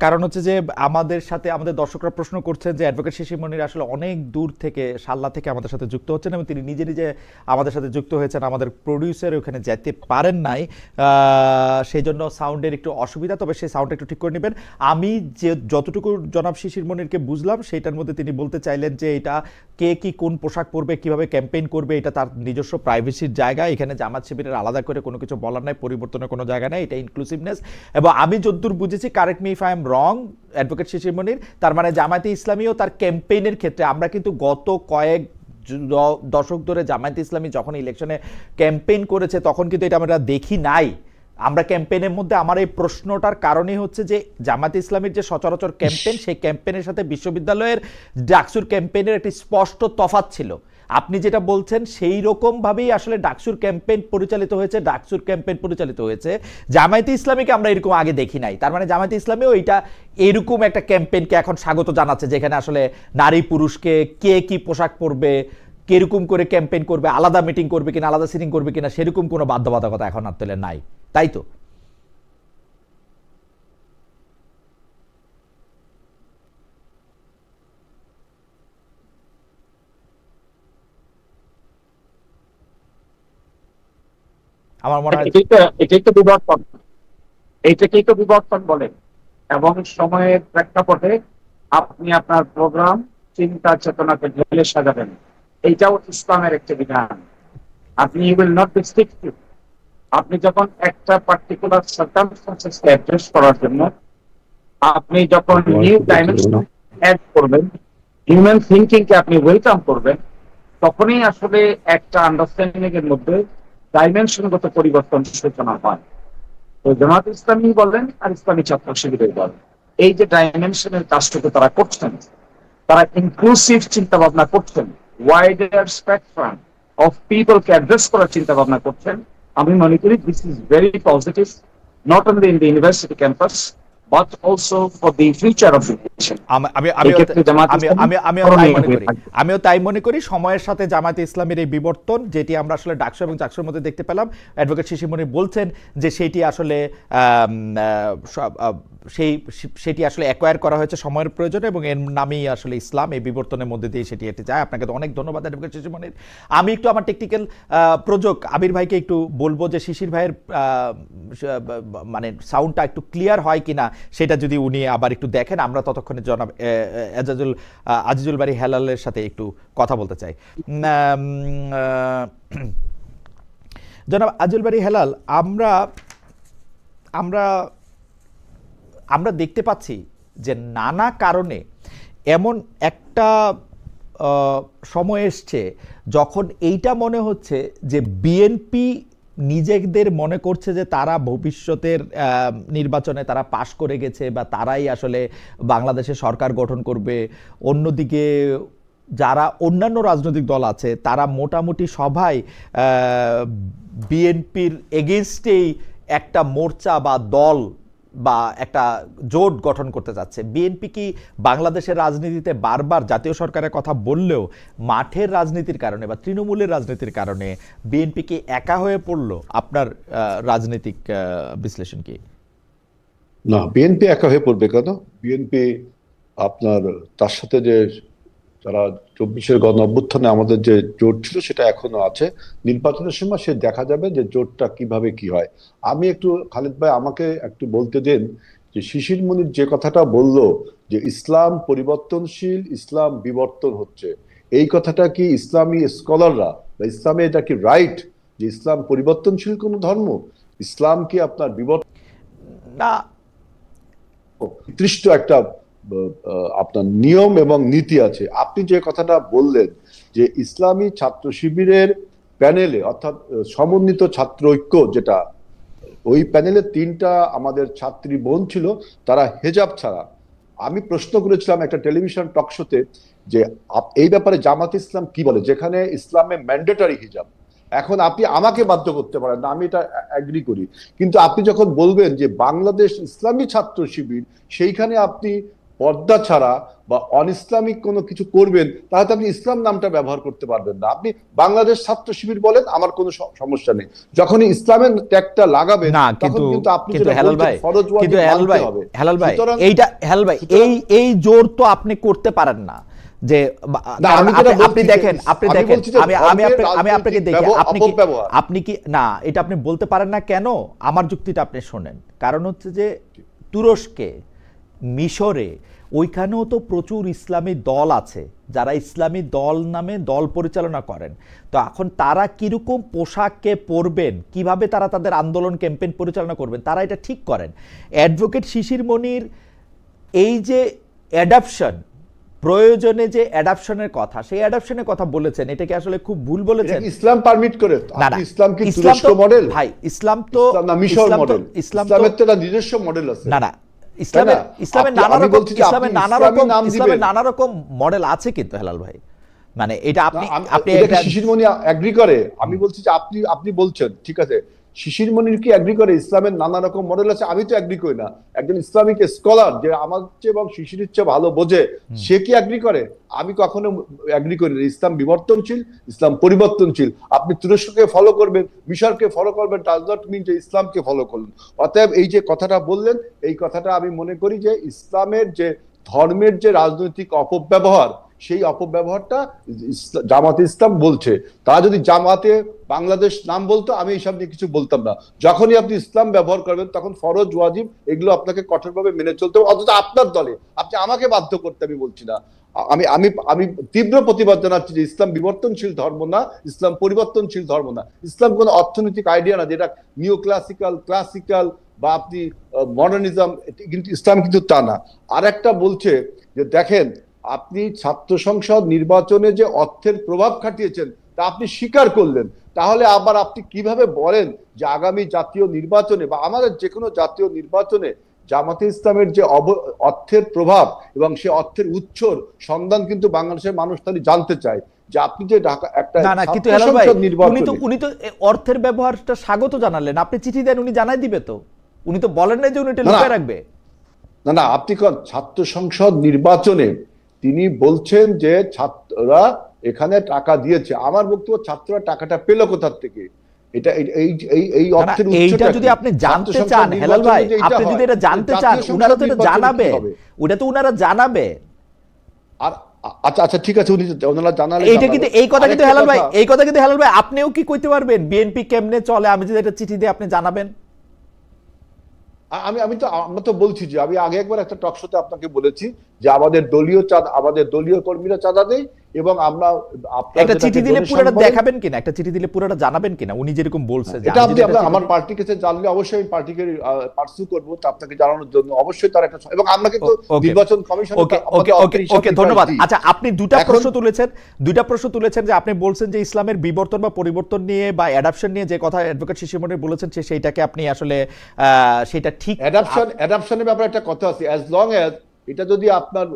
B: কারণ হচ্ছে যে আমাদের সাথে আমাদের দর্শকরা প্রশ্ন করছেন যে অ্যাডভোকেট শিশির মনির আসলে অনেক দূর থেকে সাল্লা থেকে আমাদের সাথে যুক্ত হচ্ছেন এবং তিনি নিজে নিজে আমাদের সাথে যুক্ত হয়েছেন, আমাদের প্রডিউসার ওখানে যেতে পারেন নাই, সেই জন্য সাউন্ডের একটু অসুবিধা, তবে সেই সাউন্ডটা একটু ঠিক করে নেবেন। আমি যে যতটুকু জনাব শিশির মনিরকে বুঝলাম সেটার মধ্যে তিনি বলতে চাইলেন যে এটা কে কি কোন পোশাক পরবে, কিভাবে ক্যাম্পেইন করবে, এটা তার নিজস্ব প্রাইভেসির জায়গা, এখানে জামাত শিবিরের আলাদা করে কোনো কিছু বলার নাই, পরিবর্তনের কোনো জায়গা নাই, এটা ইনক্লুসিভনেস। এবং আমি যতদূর বুঝেছি, correct me if I am wrong advocate Shishir Monir, তার মানে জামায়াতে ইসলামী ও তার ক্যাম্পেইনের ক্ষেত্রে আমরা কিন্তু গত কয়েক দশক ধরে জামায়াতে ইসলামী যখন ইলেকশনে ক্যাম্পেইন করেছে তখন কিন্তু এটা আমরা দেখি নাই। আমরা ক্যাম্পেইনের মধ্যে আমার এই প্রশ্নটার কারণই হচ্ছে যে জামায়াতে ইসলামীর যে সচরাচর ক্যাম্পেইন, সেই ক্যাম্পেইনের সাথে বিশ্ববিদ্যালয়ের ডাকসুর ক্যাম্পেইনের একটি স্পষ্ট তফাৎ ছিল। আপনি যেটা বলছেন সেই রকম ভাবেই আসলে ডাকসুর ক্যাম্পেইন পরিচালিত হয়েছে, জামায়াতে ইসলামীকে আমরা এরকম আগে দেখি নাই। তার মানে জামায়াতে ইসলামীও এইটা এরকম একটা ক্যাম্পেইনকে এখন স্বাগত জানাচ্ছে, যেখানে আসলে নারী পুরুষকে কে কি পোশাক পরবে, কিরকম করে ক্যাম্পেইন করবে, আলাদা মিটিং করবে কিনা, আলাদা সিটিং করবে কিনা, সেরকম কোনো বাধ্যবাধকতা এখন আর তেলে নাই, তাই তো? আমার মনে হয়
C: এটাই তো বিবর্তন, এইটাকেই তো বিবর্তন বলে। এবং সময়ের প্রেক্ষাপটে আপনি আপনার প্রোগ্রাম, চিন্তা চেতনাকে ঢেলে সাজাবেন, এইটাও ইসলামের একটি বিধান। আপনি উইল নট বি স্ট্রিক্টিভ। আপনি যখন একটা পার্টিকুলার সার্কামস্টেন্সেসকে অ্যাড্রেস করার জন্য আপনি যখন নিউ ডাইমেনশন অ্যাড করবেন, হিউম্যান থিঙ্কিংকে আপনি ওয়েলকাম করবেন, তখনই আসলে একটা আন্ডারস্ট্যান্ডিং এর মধ্যে ডাইমেনশনগত পরিবর্তন সূচনা হয়। তো জামাত ইসলামী বলেন আর ইসলামী ছাত্র শিবিরের বলেন, এই যে ডাইমেনশনের কাজটুকু তারা করছেন, তারা ইনক্লুসিভ চিন্তা ভাবনা করছেন, ওয়াইডার স্পেকট্রাম অফ পিপলকে অ্যাড্রেস করার চিন্তা ভাবনা করছেন। আমি মনে করি this is very positive, not only in the university campus but also for the future of the nation.
B: আমিও তাই মনে করি সময়ের সাথে জামায়াতে ইসলামীর এই বিবর্তন, যেটি আমরা আসলে ডাকসু এবং চাকসুর মধ্যে দেখতে পেলাম, অ্যাডভোকেট শিশির মনির বলছেন যে সেটি আসলে সেটি আসলে অ্যাকোয়ার করা হয়েছে সময়ের প্রয়োজনে এবং এর নামেই আসলে ইসলাম, এই বিবর্তনের মধ্যে দিয়ে সেটি এটি যায়। আপনাকে তো অনেক ধন্যবাদ অ্যাডভোকেট শিশির মনির। আমি একটু আমার টেকনিক্যাল প্রযোজক আবির ভাইকে একটু বলবো যে শিশির ভাইয়ের মানে সাউন্ডটা একটু ক্লিয়ার হয় কিনা সেটা যদি উনি আবার একটু দেখেন। আমরা ততক্ষণে জনাব আজিজুল বারী হেলালের সাথে একটু কথা বলতে চাই। জনাব আজিজুল বারী হেলাল, আমরা দেখতে পাচ্ছি যে নানা কারণে এমন একটা সময় এসছে যখন এইটা মনে হচ্ছে যে বিএনপি নিজেদের মনে করছে যে তারা ভবিষ্যতের নির্বাচনে তারা পাশ করে গেছে বা তারাই আসলে বাংলাদেশে সরকার গঠন করবে। অন্যদিকে যারা অন্যান্য রাজনৈতিক দল আছে তারা মোটামুটি সবাই বিএনপির এগেনস্টেই একটা মোর্চা বা দল বা একটা জোট গঠন করতে যাচ্ছে। বিএনপি কি বাংলাদেশের রাজনীতিতে বারবার জাতীয় সরকারের কথা বললেও মাঠের রাজনীতির কারণে বা তৃণমূলের রাজনীতির কারণে বিএনপি কি একা হয়ে পড়লো? আপনার রাজনৈতিক বিশ্লেষণ কি?
A: না, বিএনপি একা হয়ে পড়বে কেন? বিএনপি আপনার তার সাথে যে যারা 24-এর গণ অভ্যুত্থানে আমাদের যে জোট ছিল সেটা এখনো আছে। নির্বাচনের সময় সে দেখা যাবে যে জোটটা কিভাবে কি হয়। আমি একটু খালেদ ভাই আমাকে একটু বলতে দেন যে শিশির মনির যে কথাটা বললো যে ইসলাম পরিবর্তনশীল, ইসলাম বিবর্তন হচ্ছে, এই কথাটা কি ইসলামী স্কলাররা বা ইসলামে এটা কি রাইট যে ইসলাম পরিবর্তনশীল কোন ধর্ম? ইসলাম কি আপনার বিবর্তন
B: না,
A: নির্দিষ্ট একটা আপনার নিয়ম এবং নীতি আছে। আপনি যে কথাটা বললেন যে ইসলামী ছাত্র শিবিরের প্যানেলে অর্থাৎ সমন্বিত ছাত্র ঐক্য, যেটা ওই প্যানেলে 3টা আমাদের ছাত্রী বোন ছিল, তারা হেজাব ছাড়া। আমি প্রশ্ন করেছিলাম একটা টেলিভিশন টক শোতে যে এই ব্যাপারে জামাত ইসলাম কি বলে, যেখানে ইসলামে ম্যান্ডেটরি হিজাব। এখন আপনি আমাকে বাধ্য করতে পারেন না, আমি এটা অ্যাগ্রি করি, কিন্তু আপনি যখন বলবেন যে বাংলাদেশ ইসলামী ছাত্র শিবির, সেইখানে আপনি পর্দা ছাড়া বা অন ইসলামিক কোনো কিছু করবেন, তাহলে আপনি ইসলাম নামটা ব্যবহার করতে পারবেন না। আপনি বাংলাদেশ ছাত্র শিবির বলেন, আমার কোনো সমস্যা নেই। যখনই ইসলামের ট্যাগটা লাগাবেন
B: না,
A: তখন কিন্তু আপনি
B: কিন্তু হেলাল ভাই,
A: কিন্তু
B: হেলাল ভাই এইটা হেলাল ভাই এই জোর তো আপনি করতে পারেন না যে আপনি দেখেন আমি আপনাকে দেখি আপনি কি না, এটা আপনি বলতে পারেন না কেন? আমার যুক্তিটা আপনি শোনেন। কারণ হচ্ছে যে তুরস্কে, মিশরে, ওইখানেও তো প্রচুর ইসলামী দল আছে যারা ইসলামী দল নামে দল পরিচালনা করেন। তো এখন তারা কিরকম পোশাককে পরবেন, কিভাবে তারা তাদের আন্দোলন ক্যাম্পেইন পরিচালনা করবেন, তারা এটা ঠিক করেন। অ্যাডভোকেট শিশির মনির এই যে অ্যাডাপশন, প্রয়োজনে যে অ্যাডাপশনের কথা, সেই অ্যাডাপশনের কথা বলেছেন, এটা কি আসলে খুব ভুল বলেছেন?
A: ইসলাম পারমিট করে?
B: না না,
A: ইসলাম কি তুরস্ক মডেল?
B: ভাই ইসলাম তো
A: না, মিশর মডেল। ইসলামের তো নিজস্ব মডেল আছে।
B: না না, ইসলামের নানা রকম মডেল আছে কিন্তু হেলাল ভাই, মানে এটা আপনি
A: শিশির মনি এগ্রি করে? আমি বলছি যে আপনি বলছেন ঠিক আছে, শিশির মনির কি এগ্রি করে ইসলামের নানা রকম মডেল আছে? আমি তো এগ্রি করি না। একজন ইসলামিক স্কলার যে আমার চেয়ে এবং শিশিরের চেয়ে ভালো বোঝে, সে কি এগ্রি করে? আমি কখনো এগ্রি করি না। ইসলাম বিবর্তনশীল, ইসলাম পরিবর্তনশীল। আপনি তুরস্ককে ফলো করবেন, মিশরকে ফলো করবেন, ডাজ নট মিন যে ইসলামকে ফলো করলেন। অতএব এই যে কথাটা বললেন, এই কথাটা আমি মনে করি যে ইসলামের যে ধর্মের যে রাজনৈতিক অপব্যবহার, সেই অপব্যবহারটা জামাতে ইসলাম বলছে। তা যদি জামাতে বাংলাদেশ নাম বলতো, আমি এইসব নিয়ে কিছু বলতাম না। যখনই আপনি ইসলাম ব্যবহার করবেন, তখন ফরজ ওয়াজিব এগুলো আপনাকে কঠোরভাবে মেনে চলতে হবে। অথচ আপনার দলে আপনি আমাকে বাধ্য করতে, আমি বলছি না। আমি আমি আমি তীব্র প্রতিবাদ জানাচ্ছি যে ইসলাম বিবর্তনশীল ধর্ম না, ইসলাম পরিবর্তনশীল ধর্ম না। ইসলাম কোনো অর্থনৈতিক আইডিয়া না যেটা নিও ক্লাসিক্যাল বা আপনি মডার্নিজম, কিন্তু ইসলাম কিন্তু তা না। আর একটা বলছে যে দেখেন, আপনি ছাত্র সংসদ নির্বাচনে যে অর্থের প্রভাব খাটিয়েছেন তা আপনি স্বীকার করলেন, তাহলে আবার আপনি কিভাবে বলেন যে আগামী জাতীয় নির্বাচনে বা আমাদের যে কোনো জাতীয় নির্বাচনে জামাতে ইসলামের যে অর্থের প্রভাব এবং সে অর্থের উৎসর সন্ধান কিন্তু বাংলাদেশের মানুষ তাহলে জানতে চায় যে আপনি যে ঢাকা একটা
B: উনি তো অর্থের ব্যবহারটা স্বাগত জানালেন। আপনি চিঠি দেন, উনি জানাই দিবে তো? উনি তো বলেন না যে উনি এটা লুকিয়ে রাখবে।
A: না, আপনি কোন ছাত্র সংসদ নির্বাচনে তিনি বলছেন যে ছাত্ররা এখানে টাকা দিয়েছে। আমার বক্তব্য, ছাত্ররা টাকাটা পেল কোথার থেকে? এটা এই অর্থের
B: উৎসটা যদি আপনি জানতে চান হেলাল ভাই, আপনি যদি এটা জানতে চান, উনারা তো এটা জানাবে, ওটা তো উনারা জানাবে।
A: আর আচ্ছা ঠিক আছে, ওনারা জানালে
B: এইটা কিন্তু এই কথা কিন্তু হেলাল ভাই আপনিও কি কইতে পারবেন বিএনপি কেমনে চলে? আমি যদি এটা চিঠি দিয়ে আপনি জানাবেন।
A: আমরা তো বলছি যে আমি আগে একবার একটা টক শোতে আপনাকে বলেছি যে আমাদের দলীয় কর্মীরা চাঁদা দেয় এবং আমরা
B: একটা চিঠি দিলে পুরোটা দেখাবেন কিনা, একটা চিঠি দিলে পুরোটা জানাবেন কিনা, উনি যেরকম বলছে
A: এটা আপনি আমার পার্টির কাছে জানলে অবশ্যই আমি পার্টিকে পার্সু করব, তা আপনাকে জানানোর জন্য অবশ্যই তার একটা, এবং আমরা কিন্তু নির্বাচন কমিশন।
B: ওকে ধন্যবাদ। আচ্ছা, আপনি দুটা প্রশ্ন তুলেছেন যে আপনি বলছেন যে ইসলামের বিবর্তন বা পরিবর্তন নিয়ে বা অ্যাডাপশন নিয়ে যে কথা অ্যাডভোকেট শিশির মনির বলেছেন সেইটাকে আপনি আসলে সেটা ঠিক
A: অ্যাডাপশনের ব্যাপারে একটা কথা আছে, অ্যাজ লং অ্যাজ এটা যদি আপনার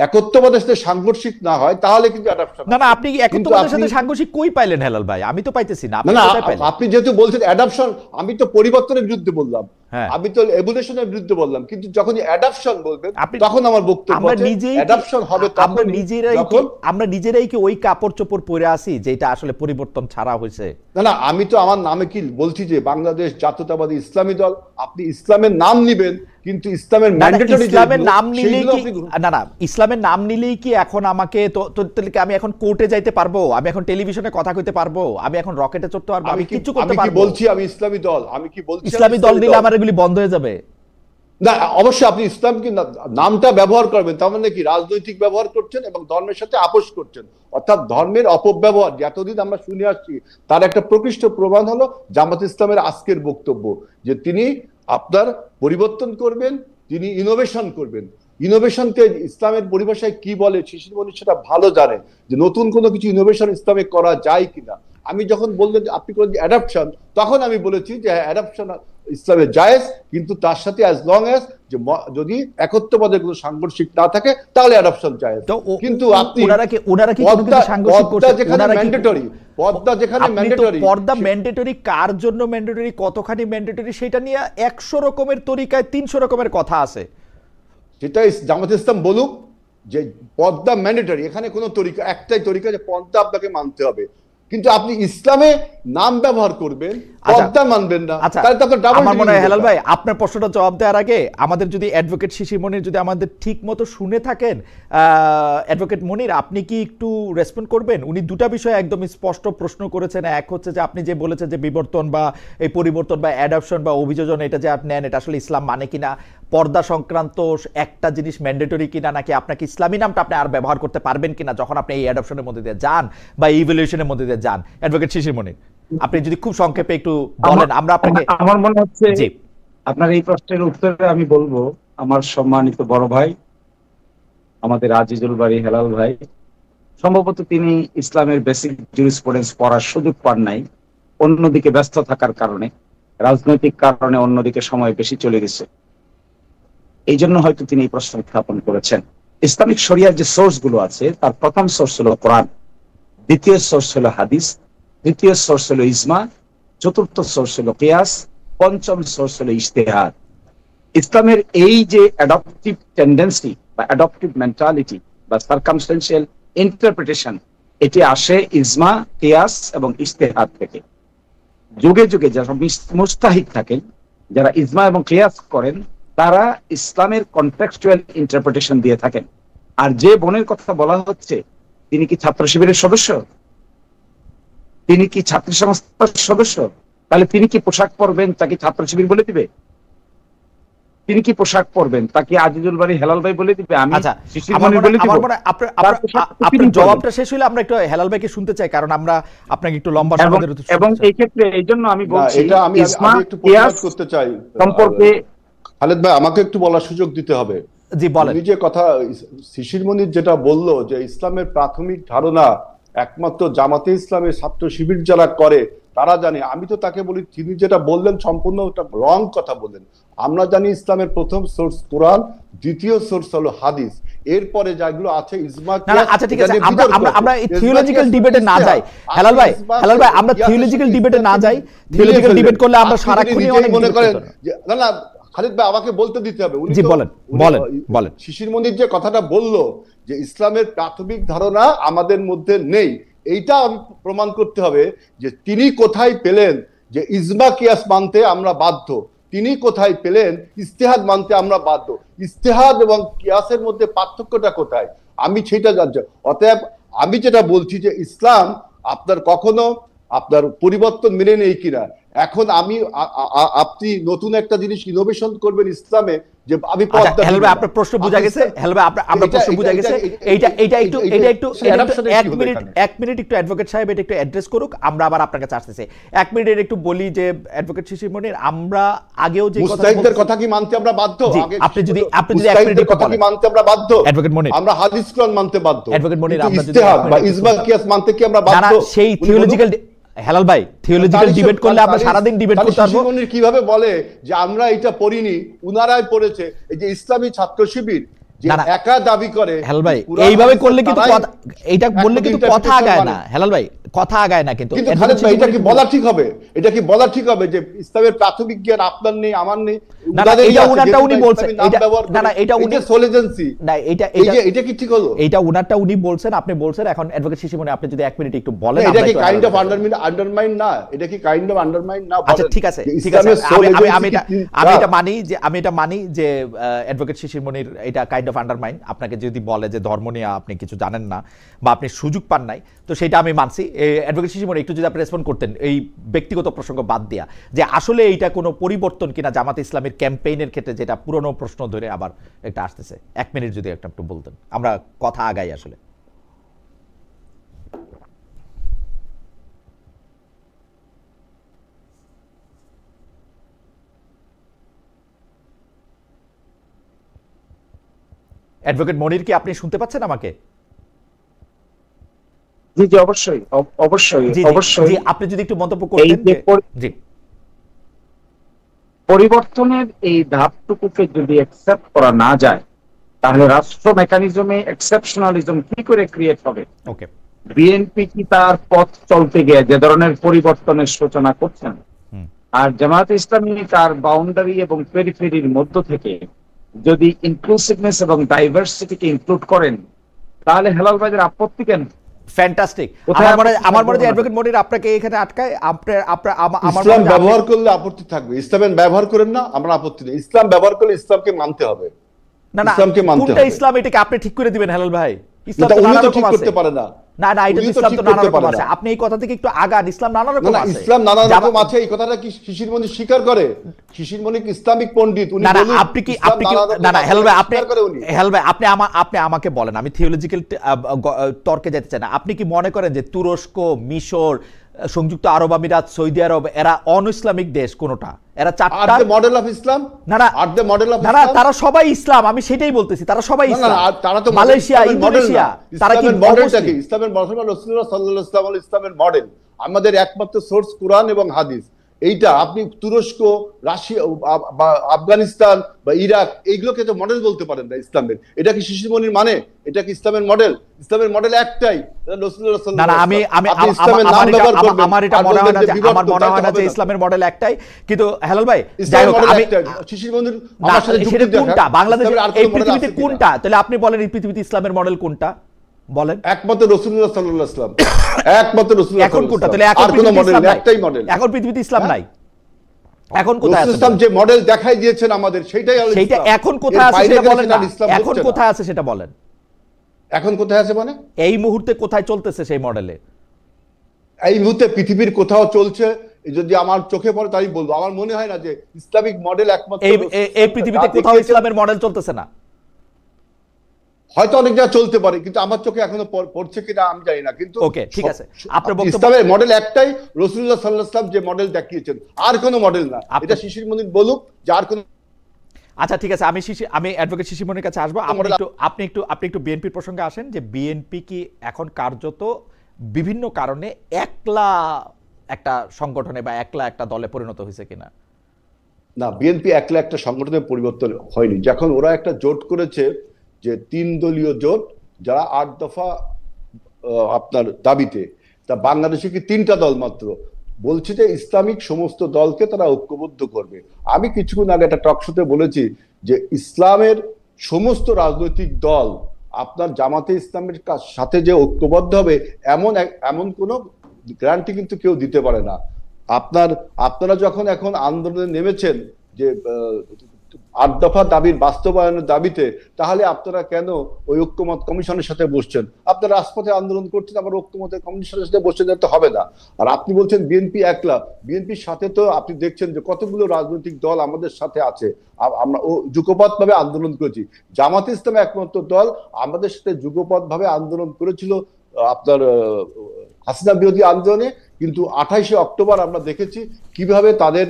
A: একত্ববাদের সাথে সাংঘর্ষিক না হয় তাহলে কিন্তু অ্যাডাপশন।
B: না, আপনি একত্ববাদের সাথে সাংঘর্ষিক কই পাইলেন হেলাল ভাই? আমি তো পাইতেছি না।
A: আপনি যেহেতু বলছেন অ্যাডাপশন, আমি তো পরিবর্তনের বিরুদ্ধে বললাম, আমি তো এভলিউশনের বিরুদ্ধে বললাম, কিন্তু যখন অ্যাডাপশন বলবেন তখন আমার বক্তব্য অ্যাডাপশন হবে।
B: আমরা নিজেরাই কি ওই কাপড় চোপড় পরে আসি যেটা আসলে পরিবর্তন ছাড়া হয়েছে?
A: না, আমি তো আমার নামে কি বলছি যে বাংলাদেশ জাতীয়তাবাদী ইসলামী দল, আপনি ইসলামের নাম নিবেন কিন্তু ইসলামের ম্যান্ডেটরি
B: ইসলামের নাম নিলেই কি ইসলামের নাম নিলেই কি এখন আমাকে আমি এখন কোর্টে যাইতে পারবো? আমি এখন টেলিভিশনে কথা কইতে পারবো? আমি এখন রকেটে চড়তে পারবো? আমি কিছু করতে পারবো?
A: আমি কি বলছি আমি ইসলামী দল? আমি কি বলছি
B: ইসলামী দল দিলে আমার এগুলি বন্ধ হয়ে যাবে?
A: না, অবশ্যই আপনি ইসলামকে নামটা ব্যবহার করবেন, তার মানে কি রাজনৈতিক ব্যবহার করছেন এবং ধর্মের সাথে আপোষ করছেন, অর্থাৎ ধর্মের অপব্যবহার যতদিন আমরা শুনে আসছি তার একটা প্রকৃষ্ট প্রমাণ হলো জামাত ইসলামের আজকের বক্তব্য যে তিনি আপনার পরিবর্তন করবেন, তিনি ইনোভেশন করবেন। ইনোভেশনকে ইসলামের পরিভাষায় কি বলে শিশির মনির সেটা ভালো জানে, যে নতুন কোনো কিছু ইনোভেশন ইসলামে করা যায় কিনা। আমি যখন বললেন যে আপনি করেন অ্যাডাপশন, তখন আমি বলেছি যে অ্যাডাপশন ইসলামে জায়েজ, কিন্তু তার সাথে অ্যাজ লং অ্যাজ যে যদি একত্ববাদের কোনো সাংঘর্ষিক না থাকে তাহলে অ্যাডাপশন জায়েজ। কিন্তু আপনি
B: পর্দা ম্যান্ডেটরি কার জন্য ম্যান্ডেটরি, কতখানি ম্যান্ডেটরি, সেটা নিয়ে 100 রকমের তরিকায় 300 রকমের কথা আছে।
A: সেটাই জামাত ইসলাম বলুক যে পর্দা ম্যান্ডেটরি, এখানে কোনো তরিকা একটাই তরিকা যে পর্দা আপনাকে মানতে হবে, কিন্তু আপনি ইসলামে নাম ব্যবহার করবেন, পর্দা মানবেন না। তাহলে তো আপনার ডাবল।
B: আমার মনে হয় হেলাল ভাই আপনার প্রশ্নটা জবাব দেওয়ার আগে আমাদের যদি অ্যাডভোকেট শিশির মনির যদি আমাদের ঠিক মতো শুনে থাকেন, অ্যাডভোকেট মনির আপনি কি একটু রেসপন্ড করবেন? উনি দুটা বিষয় একদম স্পষ্ট প্রশ্ন করেছেন। এক হচ্ছে যে আপনি যে বলেছেন যে বিবর্তন বা এই পরিবর্তন বা অ্যাডাপশন বা অভিযোজন এটা যে আপনি নেন এটা আসলে ইসলাম মানে কিনা, পর্দা সংক্রান্ত একটা জিনিস ম্যান্ডেটরি কিনা, নাকি আপনাকে ইসলামী নামটা আপনি আর ব্যবহার করতে পারবেন কিনা যখন আপনি এই অ্যাডাপশনের মধ্যে দিয়ে যান বা ইভলিউশনের মধ্যে দিয়ে যান। অ্যাডভোকেট শিশির মনির আপনি যদি খুব সংক্ষেপে একটু বলেন। আমরা আপনাকে,
C: আমার মনে হচ্ছে আপনার এই প্রশ্নের উত্তরে আমি বলবো, আমার সম্মানিত বড় ভাই আমাদের আজিজুল বারী হেলাল ভাই, সম্ভবত তিনি ইসলামের বেসিক জুরিসপ্রুডেন্স পড়ার সুযোগ পান নাই, অন্যদিকে ব্যস্ত থাকার কারণে, রাজনৈতিক কারণে অন্যদিকে সময় বেশি চলে গেছে, এই জন্য হয়তো তিনি এই প্রশ্ন উত্থাপন করেছেন। ইসলামিক শরিয়ার যে সোর্স গুলো আছে তার প্রথম সোর্স হলো কোরআন, দ্বিতীয় সোর্স হলো হাদিস, তৃতীয় সোর্স হলো ইজমা, চতুর্থ সোর্স হলো কিয়াস, পঞ্চম সোর্স হলো ইজতিহাদ। ইসলামের এই যে অ্যাডপটিভ টেন্ডেন্সি বা অ্যাডপটিভ মেন্টালিটি বা সার্কামস্টেন্সিয়াল ইন্টারপ্রিটেশন, এটি আসে ইজমা, কিয়াস এবং ইজতিহাদ থেকে। যুগে যুগে যারা মুস্তাহিদ থাকেন, যারা ইজমা এবং কিয়াস করেন, তারা ইসলামের কনটেক্সচুয়াল ইন্টারপ্রিটেশন দিয়ে থাকেন। আর যে বোনের কথা বলা হচ্ছে তিনি কি ছাত্র শিবিরের সদস্য? তিনি কি ছাত্র সংস্থার সদস্য? তাহলে তিনি কি পোশাক পরবেন তাকে ছাত্র শিবির বলে দিবে? তিনি কি পোশাক পরবেন তাকে আজিজুল বারী হেলাল ভাই বলে দিবে? আমি শিশির মনির বলে দিব?
B: আপনার জবাবটা শেষ হইলে আমরা একটু হেলাল ভাইকে শুনতে চাই, কারণ আমরা আপনাকে একটু লম্বা সময় ধরে
C: এবং এই ক্ষেত্রে এই জন্য আমি বলছি
A: এটা আমি একটু প্রশ্ন করতে চাই
C: সম্পর্কে।
A: খালেদ ভাই আমাকে একটু বলার সুযোগ দিতে হবে।
B: জি বলেন।
A: যে কথা শিশির মনির যেটা বললো যে ইসলামের প্রাথমিক ধারণা একমাত্র জামাতে ইসলামের ছাত্র শিবির যারা করে তারা জানে, আমি তো তাকে বলি তিনি যেটা বললেন সম্পূর্ণ রং কথা বললেন। আমরা জানি ইসলামের প্রথম সোর্স কোরআন, দ্বিতীয় সোর্স হলো হাদিস, এরপরে যেগুলো আছে ইজমা।
B: আচ্ছা ঠিক আছে, আমরা থিওলজিক্যাল ডিবেটে না যাই হেলাল ভাই, আমরা থিওলজিক্যাল ডিবেটে না যাই। থিওলজিক্যাল ডিবেট করলে আমরা সারাক্ষণই অনেক মনে করেন
A: না খালিদ ভাই আমাকে বলতে দিতে হবে।
B: জি বলেন।
A: শিশির মনির যে কথাটা বললো যে ইসলামের প্রাথমিক ধারণা আমাদের মধ্যে নেই, এইটা আমি প্রমাণ করতে হবে যে তিনি কোথায় পেলেন যে ইজমা কিয়াস মানতে আমরা বাধ্য, তিনি কোথায় পেলেন ইজতিহাদ মানতে আমরা বাধ্য, ইজতিহাদ এবং কিয়াসের মধ্যে পার্থক্যটা কোথায় আমি সেটা জানছি। অতএব আমি যেটা বলছি যে ইসলাম আপনার কখনো আপনার পরিবর্তন মেনে নেই কিনা, এখন আপনি নতুন একটা জিনিস ইনোভেশন করবেন ইসলামে, যে আমি
B: হেলবে আপনার প্রশ্ন বুঝা গেছে, হেলবে আপনার প্রশ্ন বুঝা গেছে। এইটা একটু 1 মিনিট একটু অ্যাডভোকেট সাহেব এটা একটু অ্যাড্রেস করুক, আমরা আবার আপনার কাছে আসতেছি। 1 মিনিটের একটু বলি যে অ্যাডভোকেট শিশির মনির, আমরা আগেও যে
A: মুস্তাহিদদের কথা কি মানতে আমরা বাধ্য?
B: আপনি যদি 1 মিনিটের
A: কথা কি মানতে আমরা বাধ্য?
B: অ্যাডভোকেট মনির,
A: আমরা হাদিস কোরআন মানতে বাধ্য।
B: অ্যাডভোকেট মনির, আমরা যদি
A: ইজতিহাদ বা ইজমা কিয়াস মানতে কি আমরা বাধ্য?
B: না, সেই থিওলজিক্যাল হেলাল ভাই, থিওলজিক্যাল ডিবেট করলে আমরা সারা দিন ডিবেট করতে পারবো।
A: শিশির মনির কিভাবে বলে যে আমরা এটা পড়িনি, উনারাই পড়েছে? এই যে ইসলামী ছাত্র শিবির যে একা দাবি করে,
B: হেলাল ভাই এইভাবে করলে কিন্তু এইটা বললে কিন্তু কথা আগায় না। হেলাল ভাই কথা আগায় না। কিন্তু
A: খালেদ ভাই এটা কি বলা ঠিক হবে? এটা কি বলা ঠিক হবে যে ইসলামের প্রাথমিক জ্ঞান আপনার নেই, আমার নেই?
B: না না, এটা উনারটা উনি বলছেন। না না, এটা উনি
A: সোলেজেন্সি না, এটা কি ঠিক হলো?
B: এটা উনারটা উনি বলছেন, আপনি বলছেন। এখন অ্যাডভোকেট শিশির মনির, আপনি যদি 1 মিনিট একটু বলেন।
A: এটা কি কাইন্ড অফ আন্ডারমাইন না? এটা কি কাইন্ড অফ আন্ডারমাইন না?
B: আচ্ছা ঠিক আছে, ঠিক আছে, আমি এটা মানি যে অ্যাডভোকেট শিশির মনির এটা কাইন্ড অফ আন্ডারমাইন। আপনাকে যদি বলে যে ধর্ম নিয়ে আপনি কিছু জানেন না বা আপনি সুযোগ পান নাই, তো সেটা আমি মানছি। অ্যাডভোকেট শিশির মনির একটু যদি আপনি রেসপন্ড করতেন এই ব্যক্তিগত প্রসঙ্গ বাদ দিয়া, যে আসলে এইটা কোনো পরিবর্তন কিনা জামাত ইসলামের ক্যাম্পেইনের ক্ষেত্রে, যেটা পুরনো প্রশ্ন ধরে আবার একটা আসতেছে। 1 মিনিট যদি একটু বলতেন, আমরা কথা আগাই আসলে। অ্যাডভোকেট মনির, কি আপনি শুনতে পাচ্ছেন আমাকে?
C: জি জি, অবশ্যই অবশ্যই অবশ্যই।
B: আপনি যদি একটু মন্তব্য করতেন। জি,
C: পরিবর্তনের এই ধাপটুকুকে যদি অ্যাকসেপ্ট করা না যায়, তাহলে রাষ্ট্র মেকানিজমে এক্সেপশনালিজম কি করে ক্রিয়েট হবে?
B: ওকে,
C: বিএনপি কি তার পথ চলতে গিয়ে যে ধরনের পরিবর্তনের সূচনা করছেন, আর জামায়াতে ইসলামী তার বাউন্ডারি এবং পেরিফেরির মধ্য থেকে যদি ইনক্লুসিভনেস এবং ডাইভার্সিটিকে ইনক্লুড করেন, তাহলে হেলাল ভাইদের আপত্তি কেন?
B: ফ্যান্টাস্টিক। আমার মনে হয় অ্যাডভোকেট মনির আপনাকে এখানে আটকায়।
A: ইসলাম ব্যবহার করলে আপত্তি থাকবে, ইসলামের ব্যবহার করেন না, আমরা আপত্তি নেই। ইসলাম ব্যবহার করলে ইসলামকে মানতে হবে।
B: না না,
A: ইসলামকে মানতে হবে।
B: কোনটা ইসলাম এটাকে আপনি ঠিক করে দিবেন হেলাল ভাই? ইসলাম তো
A: উনি তো ঠিক করতে পারে না।
B: না না, এটা ইসলাম তো নানা রকম আছে। আপনি এই কথা থেকে একটু আগান। ইসলাম নানা রকম আছে।
A: ইসলাম নানা রকম আছে, এই কথাটা কি শিশির মনির স্বীকার করে? শিশির মনির ইসলামিক পণ্ডিত, উনি বলেন
B: আপনি কি না না হেলাল ভাই, আপনি আমাকে বলেন, আমি থিওলজিক্যাল তর্কে যেতে চাই না। আপনি কি মনে করেন যে তুরস্ক, মিশর, সংযুক্ত আরব আমিরাত, সৌদি আরব এরা অন-ইসলামিক দেশ কোনটা? এরা চারটা
A: মডেল অফ ইসলাম।
B: না না, তারা সবাই ইসলাম, আমি সেটাই বলতেছি। তারা সবাই ইসলাম।
A: তারা তো
B: মালয়েশিয়া, ইন্দোনেশিয়া, তারা কি
A: মডেলটা কি? ইসলামের মডেল রাসূলুল্লাহ সাল্লাল্লাহু আলাইহি ওয়াসাল্লাম ইসলামের মডেল। আমাদের একমাত্র সোর্স কোরআন এবং হাদিস। এইটা আপনি তুরস্ক, রাশিয়া বা আফগানিস্তান বা ইরাক এইগুলোকে তো মডেল বলতে পারেন না ইসলামের। এটা কি শিশির মনির মানে? এটা কি ইসলামের মডেল? ইসলামের মডেল একটাই, রাসূলুল্লাহ সাল্লাল্লাহু আলাইহি ওয়াসাল্লাম।
B: আমার এটা মনে হয় না যে ইসলামের মডেল একটাই। কিন্তু হেলাল ভাই, যাই হোক,
A: শিশির মনির আমার সাথে যুক্তি
B: কোনটা বাংলাদেশের এই পৃথিবীতে কোনটা? তাহলে আপনি বলেন এই পৃথিবীতে ইসলামের মডেল কোনটা বলেন?
A: একমাত্র রাসূলুল্লাহ সাল্লাল্লাহু আলাইহি ওয়াসাল্লাম। একমাত্র রাসূলুল্লাহ।
B: এখন কোনটা? তাহলে এখন পৃথিবীতে ইসলাম একটাই মডেল। এখন পৃথিবীতে ইসলাম নাই। এখন কোথায় আছে?
A: ইসলাম যে মডেল দেখাই দিয়েছেন আমাদের, সেটাই হলো ইসলাম।
B: সেটা এখন কোথায় আছে সেটা বলেন না। এখন কোথায় আছে সেটা বলেন।
A: এখন কোথায় আছে মানে?
B: এই মুহূর্তে কোথায় চলতেছে সেই মডেলে?
A: এই মুহূর্তে পৃথিবীর কোথাও চলছে, যদি আমার চোখে পড়ে তাই বলবো। আমার মনে হয় না যে ইসলামিক মডেল একমাত্র
B: এই পৃথিবীতে কোথাও ইসলামের মডেল চলতেছে না।
A: হয়তো অনেক জায়গায় চলতে পারে, কিন্তু আমার চোখে এখনো পড়ছে কিনা আমি জানি না। কিন্তু
B: ওকে, ঠিক আছে, আপনার বক্তব্য।
A: ইসলামের মডেল একটাই, রাসূলুল্লাহ সাল্লাল্লাহু আলাইহি ওয়াসাল্লাম যে মডেল দেখিয়েছেন, আর কোনো মডেল না। এটা শিশির মনির বলুক যে আর কোনো।
B: আচ্ছা ঠিক আছে, আমি অ্যাডভোকেট শিশির মনির কাছে আসবো। আপনি একটু বিএনপির প্রসঙ্গে আসেন, যে বিএনপি কি এখন কার্যত বিভিন্ন কারণে একলা একটা সংগঠনে বা একলা একটা দলে পরিণত হয়েছে কিনা?
A: না, বিএনপি একলা একটা সংগঠনের পরিবর্তন হয়নি। যখন ওরা একটা জোট করেছে, যে 3 দলীয় জোট, যারা 8 দফা আপনার দাবিতে, তা বাংলাদেশে কি 3টা দল মাত্র বলছে যে ইসলামিক সমস্ত দলকে তারা ঐক্যবদ্ধ করবে। আমি কিছুক্ষণ আগে একটা টক শোতে বলেছি যে ইসলামের সমস্ত রাজনৈতিক দল আপনার জামাতে ইসলামের সাথে যে ঐক্যবদ্ধ হবে এমন কোনো গ্যারান্টি কিন্তু কেউ দিতে পারে না। আপনারা যখন এখন আন্দোলনে নেমেছেন, যে 8 দফা দাবির বাস্তবায়নের দাবিতে, তাহলে আপনারা কেন ওই ঐক্যমত কমিশনের সাথে বসছেন? আপনারা রাজপথে আন্দোলন করছেন, আবার ঐক্যমতের কমিশনের সাথে বসে যেতে হবে না। আর আপনি বলছেন বিএনপি একলা, বিএনপির সাথে তো আপনি দেখছেন যে কতগুলো রাজনৈতিক দল আমাদের সাথে আছে। আমরা যুগপৎভাবে আন্দোলন করেছি। জামাত ইসলাম একমাত্র দল আমাদের সাথে যুগপৎভাবে আন্দোলন করেছিল আপনার হাসিনা বিরোধী আন্দোলনে, কিন্তু 28শে অক্টোবর আমরা দেখেছি কিভাবে তাদের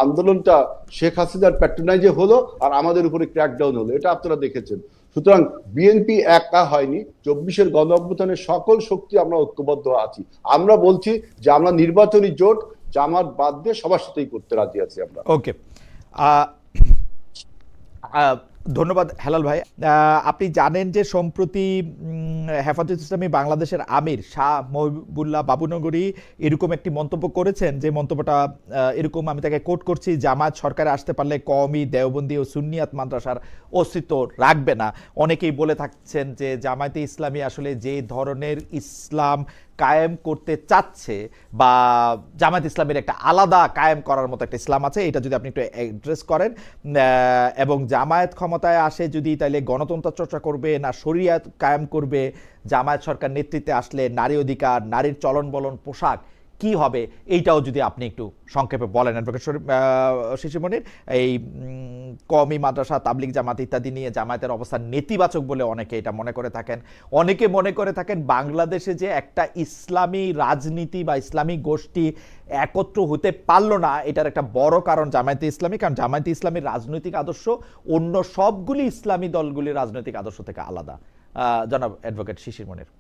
A: আন্দোলনটা শেখ হাসিনার প্যাট্রোনাইজে হলো আর আমাদের উপরে ক্র্যাকডাউন হলো, এটা আপনারা দেখেছেন। সুতরাং বিএনপি একা হয়নি, 24-এর গণ অভ্যুত্থানের সকল শক্তি আমরা ঐক্যবদ্ধ আছি। আমরা বলছি যে আমরা নির্বাচনী জোট জামাত বাদ দিয়ে সবার সাথেই করতে রাজি আছি আমরা।
B: ওকে, ধন্যবাদ হেলাল ভাই। আপনি জানেন যে সম্প্রতি হেফাজত ইসলামী বাংলাদেশের আমির শাহ মহিবুল্লাহ বাবুনগরী এরকম একটি মন্তব্য করেছেন, যে মন্তব্যটা এরকম, আমি তাকে কোট করছি: জামাত সরকারে আসতে পারলে কওমি, দেওবন্দি ও সুন্নিয়াত মাদ্রাসার অস্তিত্ব রাখবে না। অনেকেই বলে থাকছেন যে জামায়াতে ইসলামী আসলে যে ধরনের ইসলাম কায়েম করতে চাচ্ছে, বা জামায়াত ইসলামের একটা আলাদা কায়েম করার মতো একটা ইসলাম আছে, এটা যদি আপনি একটু অ্যাড্রেস করেন। এবং জামায়াত ক্ষমতায় আসে যদি, তাইলে গণতন্ত্র চর্চা করবে না শরিয়াত কায়েম করবে? জামায়াত সরকার নেতৃত্বে আসলে নারী অধিকার, নারীর চলন বলন, পোশাক কি হবে, এইটাও যদি আপনি একটু সংক্ষেপে বলেন অ্যাডভোকেট শিশির মনির। এই কওমি, মাদ্রাসা, তাবলিগ জামাত ইত্যাদি নিয়ে জামায়াতের অবস্থান নেতিবাচক বলে অনেকে এটা মনে করে থাকেন। অনেকে মনে করে থাকেন বাংলাদেশে যে একটা ইসলামী রাজনীতি বা ইসলামী গোষ্ঠী একত্র হতে পারলো না, এটার একটা বড় কারণ জামায়াতে ইসলামী। কারণ জামায়াতে ইসলামীর রাজনৈতিক আদর্শ অন্য সবগুলি ইসলামী দলগুলির রাজনৈতিক আদর্শ থেকে আলাদা। জনাব অ্যাডভোকেট শিশির মনির।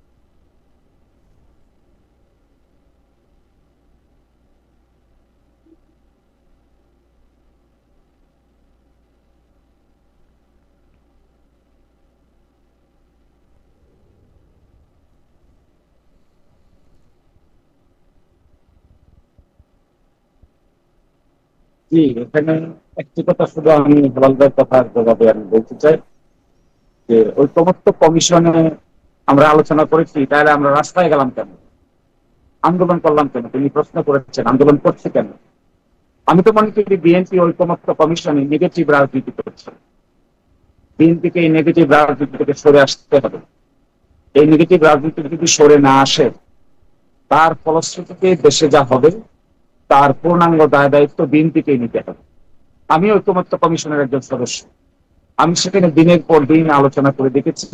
C: জি, এখানে একটি কথা শুধু আমি হেলালদার কথার জবাবে আমি বলতে চাই যে ঐকমত্য কমিশনে আমরা আলোচনা করেছি, তাহলে আমরা রাস্তায় গেলাম কেন, আন্দোলন করলাম কেন? তিনি প্রশ্ন করেছেন আন্দোলন করছে কেন। আমি তো মনে করি বিএনপি ঐকমত্য কমিশনে নেগেটিভ রাজনীতি করছে। বিএনপিকে এই নেগেটিভ রাজনীতি থেকে সরে আসতে হবে। এই নেগেটিভ রাজনীতি যদি সরে না আসে, তার ফলশ্রুতিতে দেশে যা হবে তার পূর্ণাঙ্গ দায় দায়িত্ব বিএনপিকে নিতে হবে। আমি ঐকমত্য কমিশনের একজন সদস্য, আমি সেখানে দিনের পর দিন আলোচনা করে দেখেছি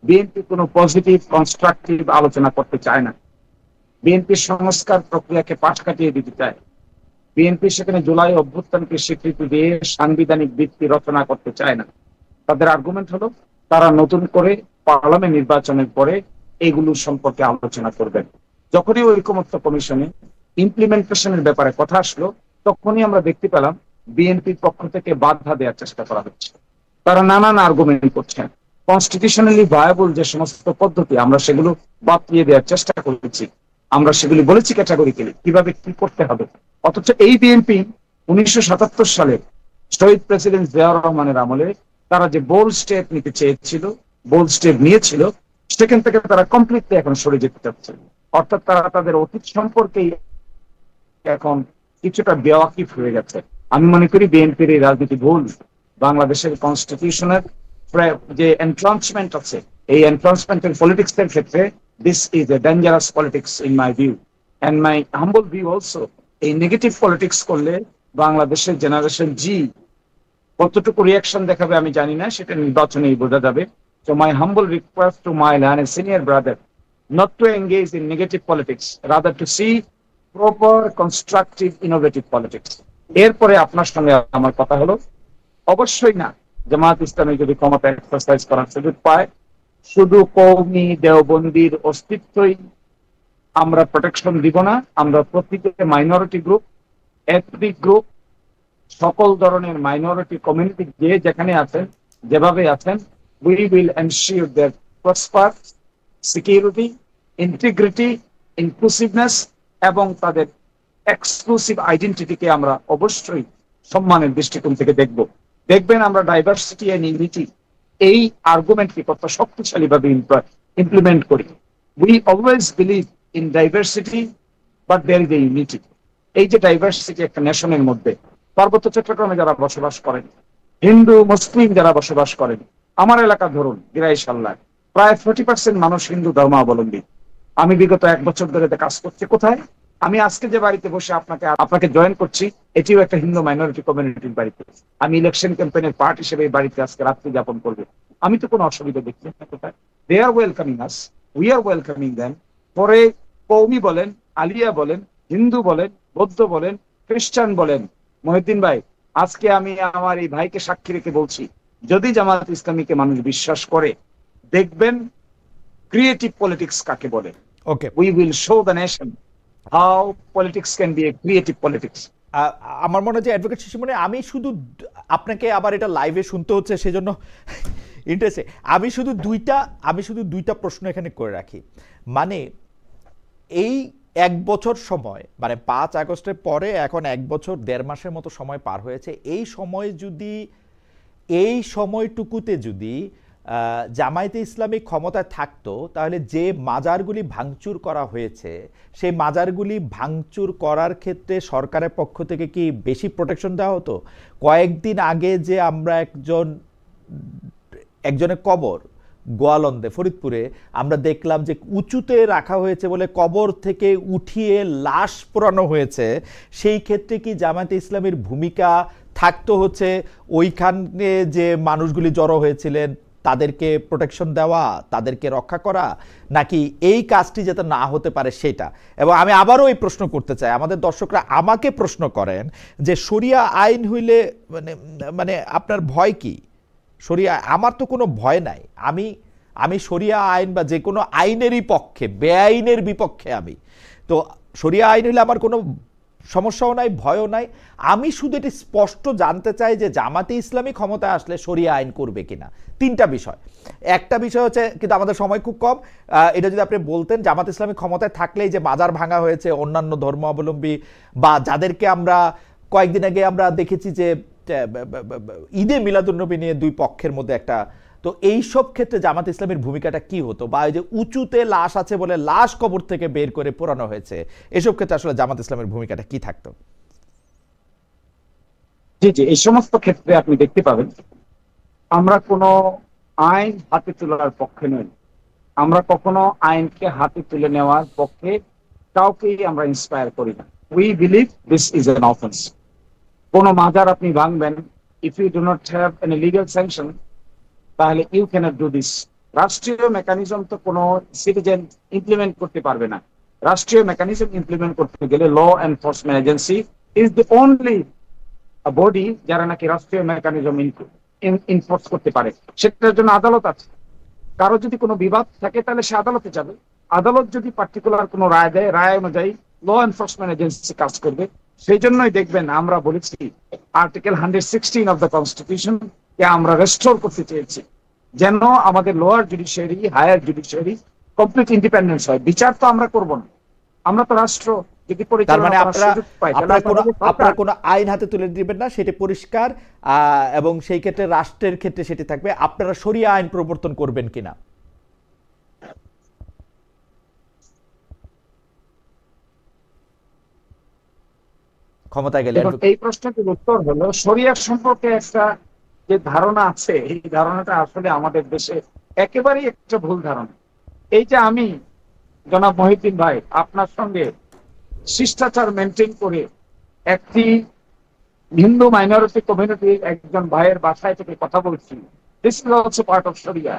C: বিএনপি কোনো পজিটিভ কনস্ট্রাকটিভ আলোচনা করতে চায় না। বিএনপি সংস্কার প্রক্রিয়াকে পাশ কাটিয়ে দিতে চায়। বিএনপি সেখানে জুলাই অভ্যুত্থানকে স্বীকৃতি দিয়ে সাংবিধানিক ভিত্তি রচনা করতে চায় না। তাদের আর্গুমেন্ট হলো তারা নতুন করে পার্লামেন্ট নির্বাচনের পরে এগুলো সম্পর্কে আলোচনা করবেন। যখনই ঐকমত্য কমিশনে ইমপ্লিমেন্টেশনের ব্যাপারে কথা আসলো, তখনই আমরা দেখতে পেলাম বিএনপির পক্ষ থেকে বাধা দেওয়ার চেষ্টা করা হচ্ছে। তারা নানান আর্গুমেন্ট করছেন। কনস্টিটিউশনালি ভায়াবল যে সমস্ত পদ্ধতি, আমরা সেগুলো বাতিয়ে দেওয়ার চেষ্টা করেছি। আমরা সেগুলি বলেছি ক্যাটাগরিক্যালি কিভাবে কি করতে হবে। অথচ এই বিএনপি 1977 সালে শহীদ প্রেসিডেন্ট জিয়াউর রহমানের আমলে তারা যে বোল্ড স্টেপ নিতে চেয়েছিল, বোল্ড স্টেপ নিয়েছিল, সেখান থেকে তারা কমপ্লিটলি এখন সরে যেতে চাচ্ছে। অর্থাৎ তারা তাদের অতীত সম্পর্কেই এখন কিছুটা বেওয়াকিফ হয়ে গেছে। আমি মনে করি বিএনপির এই রাজনীতি ভুল। বাংলাদেশের কনস্টিটিউশনের যে এনট্রান্সমেন্ট আছে, এই এনট্রান্সমেন্টের পলিটিক্স এর ক্ষেত্রে this is a dangerous politics in my view and my humble view also. এই নেগেটিভ পলিটিক্স করলে বাংলাদেশের জেনারেশন জি কতটুকু রিয়াকশন দেখাবে আমি জানি না, সেটা নির্বাচনেই বোঝা যাবে। So my humble request to my learned senior brother not to engage in negative politics, rather to see proper, constructive, innovative politics. এরপরে আপনার সঙ্গে আমার কথা হলো, অবশ্যই না জামাত ইসলামী যদি ক্ষমতা এক্সারসাইজ করার সুযোগ পায়, শুধু কওমি দেওবন্দির অস্তিত্বই আমরা প্রোটেকশন দিব না। আমরা প্রত্যেকটা মাইনরিটি গ্রুপ, এথনিক গ্রুপ, সকল ধরনের মাইনরিটি কমিউনিটি যে যেখানে আছেন, যেভাবে আছেন, we will ensure their prosper, security, integrity, inclusiveness এবং তাদের এক্সক্লুসিভ আইডেন্টিটিকে আমরা অবশ্যই সম্মানের দৃষ্টিকোণ থেকে দেখব। দেখবেন আমরা ডাইভার্সিটি এন্ড ইউনিটি এই আর্গুমেন্টকে কত শক্তিশালী ভাবে ইমপ্লিমেন্ট করি। We always believe in diversity but there is a unity. এই যে ডাইভার্সিটি একটা নেশনের মধ্যে, পার্বত্য চট্টগ্রামে যারা বসবাস করেন, হিন্দু মুসলিম যারা বসবাস করেন, আমার এলাকা ধরুন দিরাইশাল্লাহ প্রায় 40% মানুষ হিন্দু ধর্মাবলম্বী। আমি বিগত 1 বছর ধরে কাজ করছি কোথায়, আমি আজকে যে বাড়িতে বসে আপনাকে জয়েন করছি, এটিও একটা হিন্দু মাইনরিটি কমিউনিটির বাড়িতে। আমি ইলেকশন ক্যাম্পেইনের পার্ট হিসেবে এই বাড়িতে আজকে রাত্রি যাপন করবে। আমি তো কোনো অসুবিধা দেখছি না কোথায়। They are welcoming us, we are welcoming them. পরে কৌমি বলেন, আলিয়া বলেন, হিন্দু বলেন, বৌদ্ধ বলেন, খ্রিস্টান বলেন, মহিউদ্দিন ভাই আজকে আমি আমার এই ভাইকে সাক্ষী রেখে বলছি, যদি জামাত ইসলামীকে মানুষ বিশ্বাস করে, দেখবেন ক্রিয়েটিভ পলিটিক্স কাকে বলে।
B: Okay,
C: we will show the nation how politics can be a creative politics.
B: আমার মনে হয় যে অ্যাডভোকেট শিশিরমণি, আমি শুধু আপনাকে আবার এটা লাইভে শুনতে হচ্ছে সেজন্য ইন্টারেস্টে আমি শুধু দুইটা প্রশ্ন এখানে করে রাখি। মানে এই 1 বছর সময়, মানে 5 আগস্টের পরে এখন 1 বছর 1.5 মাসের মতো সময় পার হয়েছে। এই সময়টুকুতে যদি জামায়াতে ইসলামী ক্ষমতায় থাকতো, তাহলে যে মাজারগুলি ভাঙচুর করা হয়েছে সেই মাজারগুলি ভাঙচুর করার ক্ষেত্রে সরকারের পক্ষ থেকে কি বেশি প্রোটেকশন দেওয়া হতো? কয়েকদিন আগে যে আমরা একজনের কবর গোয়ালন্দে ফরিদপুরে আমরা দেখলাম যে উঁচুতে রাখা হয়েছে বলে কবর থেকে উঠিয়ে লাশ পোড়ানো হয়েছে, সেই ক্ষেত্রে কি জামায়াতে ইসলামীর ভূমিকা থাকতো হচ্ছে ওইখানে যে মানুষগুলি জড়ো হয়েছিলেন তাদেরকে প্রোটেকশন দেওয়া, তাদেরকে রক্ষা করা, নাকি এই কাজটি যাতে না হতে পারে সেটা? এবং আমি আবারও এই প্রশ্ন করতে চাই, আমাদের দর্শকরা আমাকে প্রশ্ন করেন যে শরিয়া আইন হইলে মানে আপনার ভয় কি? শরিয়া, আমার তো কোনো ভয় নাই। আমি শরিয়া আইন বা যে কোনো আইনেরই পক্ষে, বেআইনের বিপক্ষে আমি। তো শরিয়া আইন হইলে আমার কোনো সমস্যাও নাই, ভয়ও নাই। আমি শুধু এটি স্পষ্ট জানতে চাই যে জামাতে ইসলামী ক্ষমতায় আসলে শরিয়া আইন করবে কিনা। 3টা বিষয়। একটা বিষয় হচ্ছে, কিন্তু আমাদের সময় খুব কম, এটা যদি আপনি বলতেন, জামাত ইসলামী ক্ষমতায় থাকলেই যে মাজার ভাঙা হয়েছে অন্যান্য ধর্মাবলম্বী বা যাদেরকে আমরা কয়েকদিন আগে আমরা দেখেছি যে ঈদে মিলাদুন্নবী নিয়ে 2 পক্ষের মধ্যে একটা, তো এই সব ক্ষেত্রে জামাত ইসলামের ভূমিকাটা কি হতো? বা এই যে উঁচুতে লাশ আছে বলে লাশ কবর থেকে বের করে পোড়ানো হয়েছে, এসব ক্ষেত্রে আসলে জামাত ইসলামের ভূমিকাটা কি থাকতো?
C: জি জি, এই সমস্ত ক্ষেত্রে আপনি দেখতে পাবেন আমরা কোনো আইন হাতে তোলার পক্ষে নই। আমরা কখনো আইনকে হাতে তুলে নেওয়ার পক্ষে কাউকেই আমরা ইন্সপায়ার করি না। We believe this is an offence. কোনো মাজার আপনি ভাঙবেন, if you do not have any legal sanction, তাহলে ইউ ক্যানট ডু দিস। রাষ্ট্রীয় মেকানিজম তো কোনো সিটিজেন ইমপ্লিমেন্ট করতে পারবে না। রাষ্ট্রীয় মেকানিজম ইমপ্লিমেন্ট করতে গেলে law enforcement agency is the only body যারা নাকি রাষ্ট্রীয় মেকানিজম ইনফোর্স করতে পারে। সেটার জন্য আদালত আছে। কারো যদি কোনো বিবাদ থাকে তাহলে সে আদালতে যাবে। আদালত যদি পার্টিকুলার কোনো রায় দেয়, রায় অনুযায়ী ল এনফোর্সমেন্ট এজেন্সি কাজ করবে। সেই জন্যই দেখবেন আমরা বলেছি আর্টিকেল 116 অফ দ্য কনস্টিটিউশন কে আমরা রেস্টোর করতে চেয়েছি, যেন আমাদের lower judiciary, higher judiciary complete independence হয়। বিচার তো আমরা করব না, আমরা তো রাষ্ট্র। যদি পরিচালনা করার সুযোগ পাই,
B: আপনারা কোনো আইন হাতে তুলে দিবেন না, সেটা পরিষ্কার। এবং সেই ক্ষেত্রে রাষ্ট্রের ক্ষেত্রে সেটি থাকবে। আপনারা শরিয়া আইন প্রবর্তন করবেন কিনা? ক্ষমতায় গেলে
C: এই প্রশ্নটির উত্তর হলো, শরিয়া সম্পর্কে একটা যে ধারণা আছে, এই ধারণাটা আসলে আমাদের দেশে একেবারেই একটা ভুল ধারণা। এই যে আমি জনাব মহিউদ্দিন ভাই আপনার সঙ্গে শিষ্টাচার মেনটেন করে একটি হিন্দু মাইনরিটি কমিউনিটির একজন ভাইয়ের বাসায় থেকে কথা বলছি, this is also part of শরিয়া।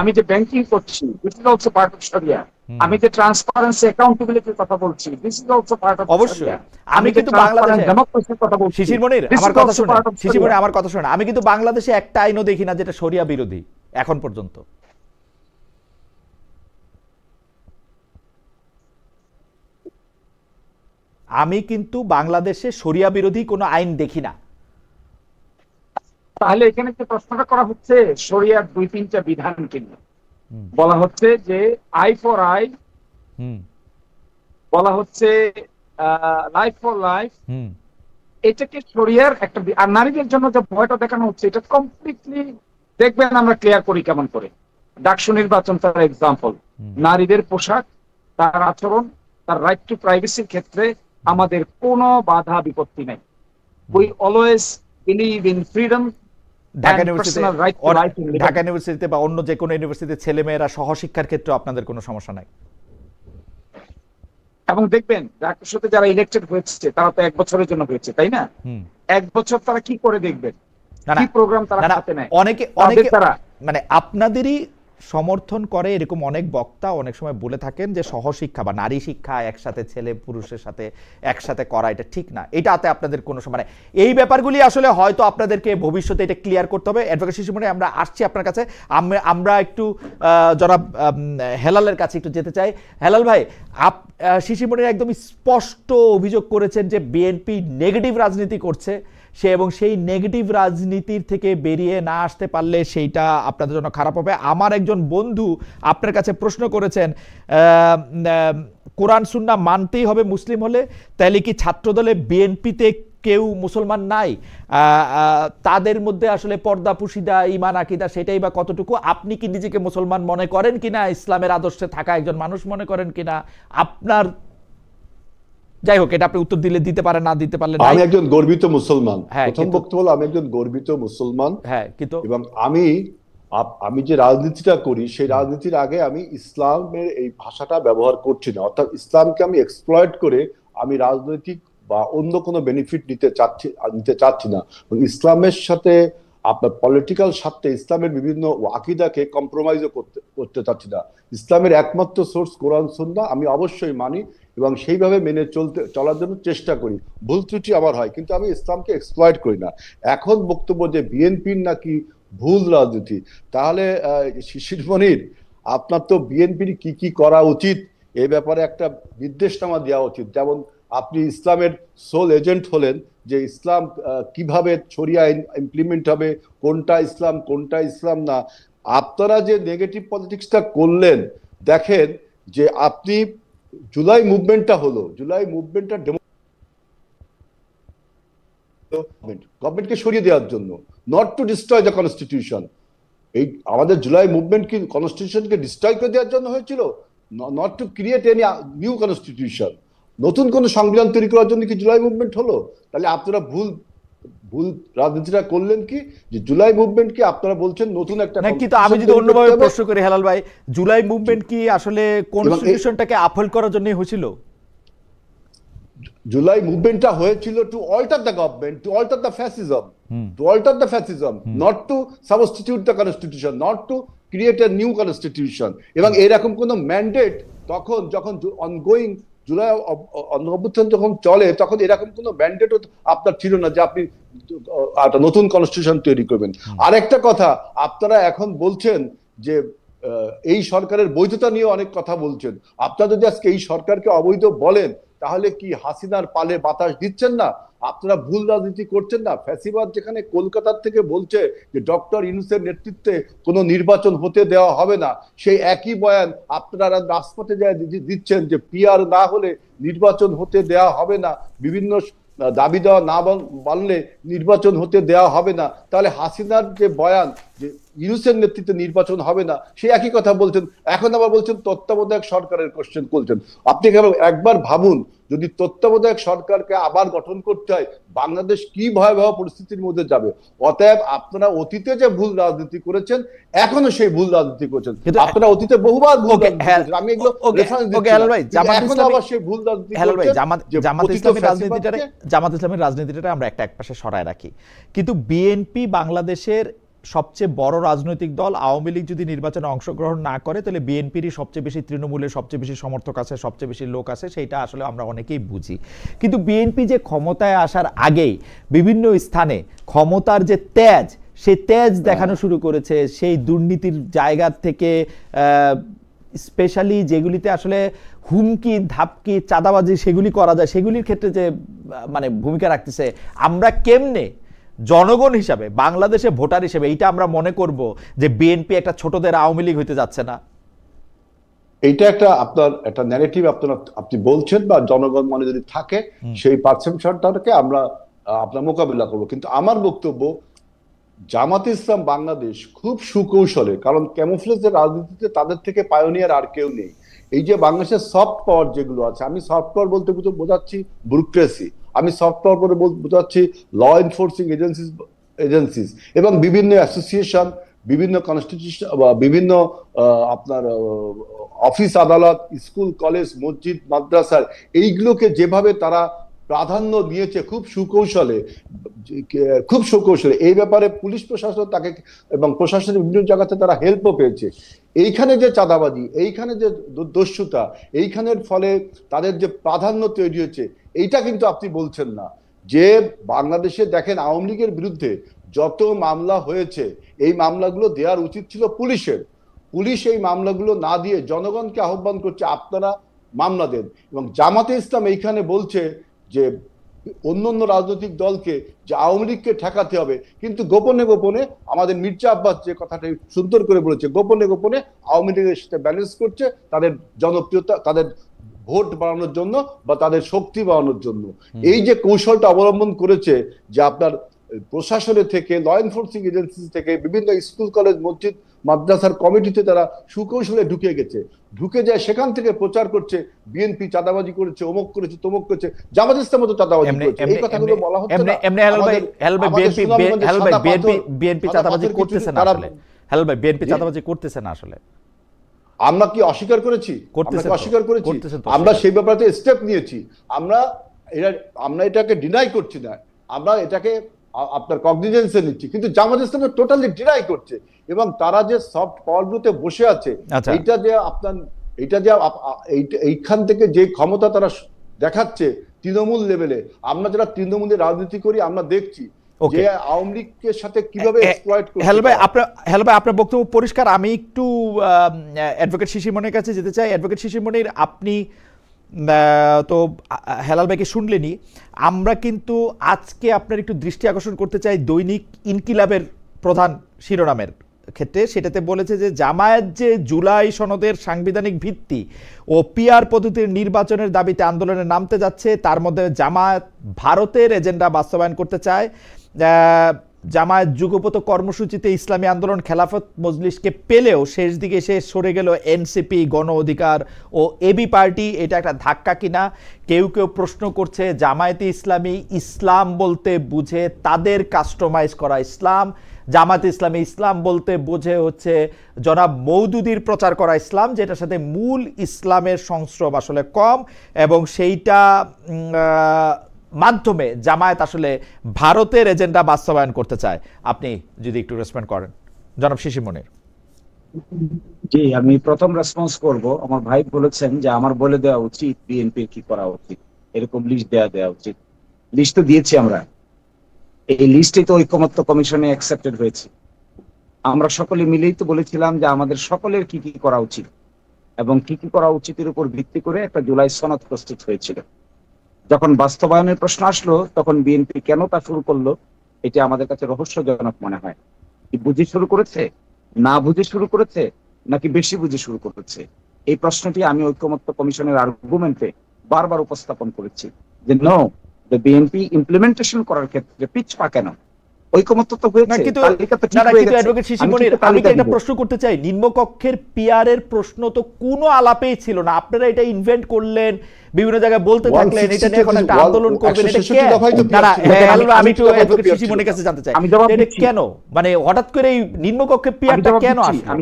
C: আমি যে ব্যাংকিং করছি, this is also part of শরিয়া। আমি যে ট্রান্সপারেন্সি অ্যাকাউন্টেবিলিটির কথা বলছি, this is also part of শরিয়া।
B: আমি কিন্তু বাংলাদেশে
C: ডেমোক্রেসির কথা বলছি।
B: শিশির মনির, আমার কথা শুনুন। আমি কিন্তু বাংলাদেশে একটা আইনও দেখি না যেটা শরিয়া বিরোধী এখন পর্যন্ত। আমি কিন্তু বাংলাদেশে শরিয়া বিরোধী কোনো আইন দেখি না।
C: তাহলে এখানে যে প্রশ্নটা করা হচ্ছে শরিয়ার 2-3টা বিধান কিনে বলা হচ্ছে যে আই ফর আই, বলা হচ্ছে লাইফ ফর লাইফ, এটাকে শরিয়ার একটা। আর নারীদের জন্য যে ভয়টা দেখানো হচ্ছে এটা কমপ্লিটলি দেখবেন আমরা ক্লিয়ার করি কেমন করে। ডাকসু নির্বাচন তার এক্সাম্পল। নারীদের পোশাক, তার আচরণ, তার রাইট টু প্রাইভেসির ক্ষেত্রে আমাদের কোনো বাধা বিপত্তি নাই। We always believe in freedom
B: Dhaka
C: and
B: ইউনিভার্সিটিতে
C: personal right to life and liberty.
B: Dhaka ইউনিভার্সিটিতে বা অন্য যে কোনো ইউনিভার্সিটিতে ছেলেমেয়েরা সহশিক্ষার ক্ষেত্রে আপনাদের কোনো সমস্যা নাই?
C: এবং দেখবেন ডাক্তার সাথে যারা ইলেক্টেড হয়েছে তারা তো 1 বছরের জন্য হয়েছে, তাই না? 1 বছর তারা কি করে দেখবেন, কি প্রোগ্রাম তারা হাতে নেয়?
B: অনেকে তারা মানে আপনাদেরই সমর্থন করে এরকম অনেক বক্তা অনেক সময় বলে থাকেন যে সহশিক্ষা বা নারী শিক্ষা একসাথে ছেলে পুরুষের সাথে একসাথে করা এটা ঠিক না। এটাতে আপনাদের কোনো মানে এই ব্যাপারগুলি আসলে হয়তো আপনাদেরকে ভবিষ্যতে এটা ক্লিয়ার করতে হবে। অ্যাডভোকেট শিশিরমণি, আমরা আসছি আপনার কাছে। আমরা একটু জনাব হেলালের কাছে একটু যেতে চাই। হেলাল ভাই, শিশিরমণির একদম স্পষ্ট অভিযোগ করেছেন যে বিএনপি নেগেটিভ রাজনীতি করছে এবং সেই নেগেটিভ রাজনীতির থেকে বেরিয়ে না আসতে পারলে সেইটা আপনাদের জন্য খারাপ হবে। আমার একজন বন্ধু আপনার কাছে প্রশ্ন করেছেন, কোরআন সুন্নাহ মানতেই হবে মুসলিম হলে, তাহলে কি ছাত্রদলে বিএনপিতে কেউ মুসলমান নাই? তাদের মধ্যে আসলে পর্দা পুশিদা ঈমান আকীদা সেটাই বা কতটুকু? আপনি কি নিজেকে মুসলমান মনে করেন কিনা, ইসলামের আদর্শে থাকা একজন মানুষ মনে করেন কিনা? আপনার, যাই হোক, এটা আপনি উত্তর দিলে দিতে পারেন, না দিতে পারলে
A: আমি একজন গর্বিত মুসলমান। প্রথম বক্তব্য হলো আমি একজন গর্বিত মুসলমান।
B: হ্যাঁ, কিন্তু
A: এবং আমি যে রাজনীতিটা করি সেই রাজনীতির আগে আমি ইসলামের এই ভাষাটা ব্যবহার করছি না। অর্থাৎ ইসলামকে আমি এক্সপ্লয়েট করে আমি রাজনৈতিক বা অন্য কোনো বেনিফিট নিতে চাচ্ছি না। ইসলামের সাথে আপনার পলিটিক্যাল স্বার্থে ইসলামের বিভিন্ন আকীদাকে কম্প্রোমাইজও করতে চাচ্ছি না। ইসলামের একমাত্র সোর্স কোরআন সুন্নাহ আমি অবশ্যই মানি এবং সেইভাবে মেনে চলার জন্য চেষ্টা করি। ভুল ত্রুটি আমার হয়, কিন্তু আমি ইসলামকে এক্সপ্লয়েট করি না। এখন বক্তব্য যে বিএনপির নাকি ভুল রাজনীতি, তাহলে শিশিরমণির আপনার তো বিএনপির কি কি করা উচিত এ ব্যাপারে একটা নির্দেশনামা দেওয়া উচিত। যেমন আপনি ইসলামের সোল এজেন্ট হলেন, যে ইসলাম কিভাবে শরিয়া ইমপ্লিমেন্ট হবে, কোনটা ইসলাম না। আপনারা যে নেগেটিভ পলিটিক্সটা করলেন, দেখেন যে আপনি জুলাই মুভমেন্টটা হলো, জুলাই মুভমেন্টটা গভর্নমেন্টকে সরিয়ে দেওয়ার জন্য, not to destroy the constitution. এই আমাদের জুলাই মুভমেন্ট কি কনস্টিটিউশনকে ডিস্ট্রয় করে দেওয়ার জন্য হয়েছিল? Not to create any new constitution. নতুন কোন সংবিধান তৈরি করার জন্য কি জুলাই মুভমেন্ট হলো? তাহলে আপনারা ভুল রাজনীতিটা করলেন কি, যে জুলাই মুভমেন্ট কি আপনারা বলছেন নতুন একটা।
B: কিন্তু আমি যদি অন্যভাবে প্রশ্ন করি হেলাল ভাই, জুলাই মুভমেন্ট কি আসলে কনস্টিটিউশনটাকে আপহোল্ড করার জন্য হয়েছিল?
A: জুলাই মুভমেন্টটা হয়েছিল to alter the government, to alter the fascism, not to substitute the constitution, not to create a new constitution. এবং এরকম কোন ম্যান্ডেট যখন অনগোয়িং জুলাই অভ্যুত্থান যখন চলে, তখন এরকম কোনো ম্যান্ডেটও আপনার ছিল না যে আপনি একটা নতুন কনস্টিটিউশন তৈরি করবেন। আরেকটা কথা, আপনারা এখন বলছেন যে এই সরকারের বৈধতা নিয়ে অনেক কথা বলছেন। আপনারা যদি আজকে এই সরকারকে অবৈধ বলেন, তাহলে কি হাসিনার পালে বাতাস দিচ্ছেন না? আপনারা ভুল রাজনীতি করছেন না? ফ্যাসিবাদ যেখানে কলকাতার থেকে বলছে যে ডক্টর ইউনূসের নেতৃত্বে কোনো নির্বাচন হতে দেওয়া হবে না, সেই একই বয়ান আপনারা রাজপথে যায় দিচ্ছেন যে পিআর না হলে নির্বাচন হতে দেওয়া হবে না, বিভিন্ন দাবি দেওয়া না মানলে নির্বাচন হতে দেওয়া হবে না। তাহলে হাসিনার যে বয়ান যে ইউনূসের নেতৃত্বে নির্বাচন হবে না, সেই একই কথা বলছেন। এখন আবার বলছেন তত্ত্বাবধায়ক সরকারের কোশ্চেন করছেন। আপনি একবার ভাবুন, যদি তত্ত্বাবধায়ক সরকারকে আবার গঠন করতে হয়, বাংলাদেশ কি ভয়াবহ পরিস্থিতির মধ্যে যাবে। অতএব আপনারা অতীতে যে ভুল রাজনীতি করেছেন, এখনো সেই ভুল রাজনীতি করছেন। আপনারা অতীতে বহুবার ভুল রাজনীতি করেছেন। আমি এগুলো রেফারেন্স দিচ্ছি, এখন আবার সেই ভুল রাজনীতি করছেন।
B: জামাত ইসলামের রাজনীতিটা আমরা এক পাশে সরায় রাখি, কিন্তু বিএনপি বাংলাদেশের সবচেয়ে বড় রাজনৈতিক দল। আওয়ামী লীগ যদি নির্বাচনে অংশগ্রহণ না করে, তাহলে বিএনপিরই সবচেয়ে বেশি, তৃণমূলের সবচেয়ে বেশি সমর্থক আছে, সবচেয়ে বেশি লোক আছে, সেইটা আসলে আমরা অনেকেই বুঝি। কিন্তু বিএনপি যে ক্ষমতায় আসার আগেই বিভিন্ন স্থানে ক্ষমতার যে তেজ, সেই তেজ দেখানো শুরু করেছে। সেই দুর্নীতির জায়গা থেকে স্পেশালি যেগুলিতে আসলে হুমকি ধাপকি চাঁদাবাজি সেগুলি করা যায়, সেগুলির ক্ষেত্রে যে মানে ভূমিকা রাখতেছে, আমরা কেমনে জনগণ হিসাবে, বাংলাদেশে ভোটার হিসেবে এইটা আমরা মনে করব যে বিএনপি একটা ছোটদের আওয়ামী লীগ হইতে যাচ্ছে না?
A: এইটা আপনার একটা ন্যারেটিভ আপনি বলছেন, বা জনগণ মনে যদি থাকে সেই পারসেপশনটাকে আমরা আপনার মোকাবিলা করব। কিন্তু আমার বক্তব্য, জামাতে ইসলাম বাংলাদেশ খুব সুকৌশলে, কারণ ক্যামোফ্লেজের রাজনীতিতে তাদের থেকে পায়োনিয়ার আর কেউ নেই। এই যে বাংলাদেশের সফট পাওয়ার যেগুলো আছে, আমি সফট পাওয়ার বলতে বোঝাচ্ছি ব্যুরোক্রেসি, আমি সফট পাওয়ার বলে বোঝাচ্ছি ল এনফোর্সিং এজেন্সিজ এজেন্সিস এবং বিভিন্ন অ্যাসোসিয়েশন, বিভিন্ন কনস্টিটিউশন বা বিভিন্ন আপনার অফিস আদালত, স্কুল কলেজ মসজিদ মাদ্রাসার এইগুলোকে যেভাবে তারা প্রাধান্য দিয়েছে খুব সুকৌশলে এই ব্যাপারে পুলিশ প্রশাসন তাকে এবং প্রশাসনের বিভিন্ন জায়গাতে তারা হেল্পও পেয়েছে। এইখানে যে চাঁদাবাজি, এইখানে যে দস্যুতা, এইখানের ফলে তাদের যে প্রাধান্য তৈরি হয়েছে, এইটা কিন্তু আপনি বলছেন না। যে বাংলাদেশে দেখেন আওয়ামী লীগের বিরুদ্ধে যত মামলা হয়েছে, এই মামলাগুলো দেওয়ার উচিত ছিল পুলিশের। পুলিশ এই মামলাগুলো না দিয়ে জনগণকে আহ্বান করছে আপনারা মামলা দেন। এবং জামাতে ইসলাম এইখানে বলছে যে অন্য রাজনৈতিক দলকে যে আওয়ামী লীগকে ঠেকাতে হবে, কিন্তু গোপনে গোপনে আমাদের মির্জা আব্বাস যে কথাটা সুন্দর করে বলেছে, গোপনে গোপনে আওয়ামী লীগের সাথে ব্যালেন্স করছে তাদের জনপ্রিয়তা, তাদের ভোট বাড়ানোর জন্য বা তাদের শক্তি বাড়ানোর জন্য। এই যে কৌশলটা অবলম্বন করেছে যে আপনার প্রশাসনের থেকে, ল এনফোর্সিং এজেন্সি থেকে, বিভিন্ন স্কুল কলেজ মসজিদ মাদ্রাসার কমিটিতে তারা সুকৌশলে ঢুকে যায়, সেখান থেকে প্রচার করছে বিএনপি চাঁদাবাজি করেছে, অমুক করেছে, তমুক করেছে, জামাত ইসলাম মতো চাঁদাবাজি করেছে। এই কথাগুলো বলা হচ্ছে না।
B: বিএনপি চাঁদাবাজি করতেছে না আসলে। হেলাল ভাই, বিএনপি চাঁদাবাজি করতেছে না আসলে।
A: আমরা কি অস্বীকার করেছি? আমরা সেই ব্যাপারে স্টেপ নিয়েছি। আমরা এটাকে ডিনাই করছি না, আমরা এটাকে আপনার কগনিজেন্সে নিচ্ছি, কিন্তু জামাত ইসলাম টোটালি ডিনাই করছে। এবং তারা যে সফট পাওয়ারগুলোতে বসে আছে, এইটা যে এইখান থেকে যে ক্ষমতা তারা দেখাচ্ছে তৃণমূল লেভেলে, আমরা যারা তৃণমূলের রাজনীতি করি আমরা দেখছি যে আওয়ামী লীগের সাথে কিভাবে এক্সপ্লয়েট করছে।
B: হেলাল ভাই, আপনার বক্তব্য পরিষ্কার। আমি একটু অ্যাডভোকেট শিশির মনির কাছে যেতে চাই। অ্যাডভোকেট শিশির মনির, আপনি তো হেলাল ভাইকে শুনলেনি। আমরা কিন্তু আজকে আপনার একটু দৃষ্টি আকর্ষণ করতে চাই দৈনিক ইনকিলাবের প্রধান শিরোনামের ক্ষেত্রে। সেটাতে বলেছে যে জামায়াত যে জুলাই সনদের সাংবিধানিক ভিত্তি ও পিআর পদ্ধতির নির্বাচনের দাবিতে আন্দোলনে নামতে যাচ্ছে, তার মধ্যে জামায়াত ভারতের এজেন্ডা বাস্তবায়ন করতে চায়। জামায়াত যুগপত কর্মসূচিতে ইসলামী আন্দোলন খেলাফত মজলিসকে পেলেও শেষ দিকে এসে সরে গেল এনসিপি, গণ অধিকার ও এবি পার্টি। এটা একটা ধাক্কা কিনা? কেউ কেউ প্রশ্ন করছে জামায়াতে ইসলামী ইসলাম বলতে বুঝে তাদের কাস্টমাইজ করা ইসলাম, জামায়াতে ইসলামী ইসলাম বলতে বোঝে হচ্ছে জনাব মওদুদির প্রচার করা ইসলাম, যেটার সাথে মূল ইসলামের সংস্রব আসলে কম, এবং সেইটা মাধ্যমে জামায়াত আসলে ভারতের এজেন্ডা বাস্তবায়ন করতে চায়। আপনি যদি একটু রেসপন্ড করেন জনাব শিশির মনির।
C: জি, আমি প্রথম রেসপন্স করব। আমার ভাই বলেছেন যে আমার বলে দেওয়া উচিত বিএনপির কি করা উচিত, এরকম লিস্ট দেওয়া উচিত। লিস্ট তো দিয়েছি আমরা, এই লিস্টে তো ঐকমত্য কমিশনে অ্যাকসেপ্টেড হয়েছে। আমরা সকলে মিলেই তো বলেছিলাম যে আমাদের সকলের কি কি করা উচিত এবং কি কি করা উচিতের উপর ভিত্তি করে একটা জুলাই সনদ প্রস্তুত হয়েছিল। যখন বাস্তবায়নের প্রশ্ন আসলো তখন বিএনপি কেন তা শুরু করলো, এটা আমাদের কাছে রহস্যজনক মনে হয়। কি বুঝে শুরু করেছে, না বুঝে শুরু করেছে, নাকি বেশি বুঝে শুরু করেছে? এই প্রশ্নটি আমি ঐকমত্য কমিশনের আর্গুমেন্টে বারবার উপস্থাপন করেছি যে নো, বিএনপি ইমপ্লিমেন্টেশন করার ক্ষেত্রে পিছপা কেন? ঐকমত্য তো হয়েছে, তালিকা তো ঠিক হয়ে গেছে।
B: অ্যাডভোকেট শিশির মনির, আমি একটা প্রশ্ন করতে চাই। নিম্নকক্ষের পিআর এর প্রশ্ন তো কোনো আলাপেই ছিল না, আপনারা এটা ইনভেন্ট করলেন, বিভিন্ন জায়গায় বলতে থাকলেন, এটা নিয়ে এখন একটা আন্দোলন করবেন। এটা কেন? আমি তো অ্যাডভোকেট শিশির মনির কাছে জানতে চাই এটা কেন, মানে হঠাৎ করে এই নিম্নকক্ষের পিআরটা কেন আসলো?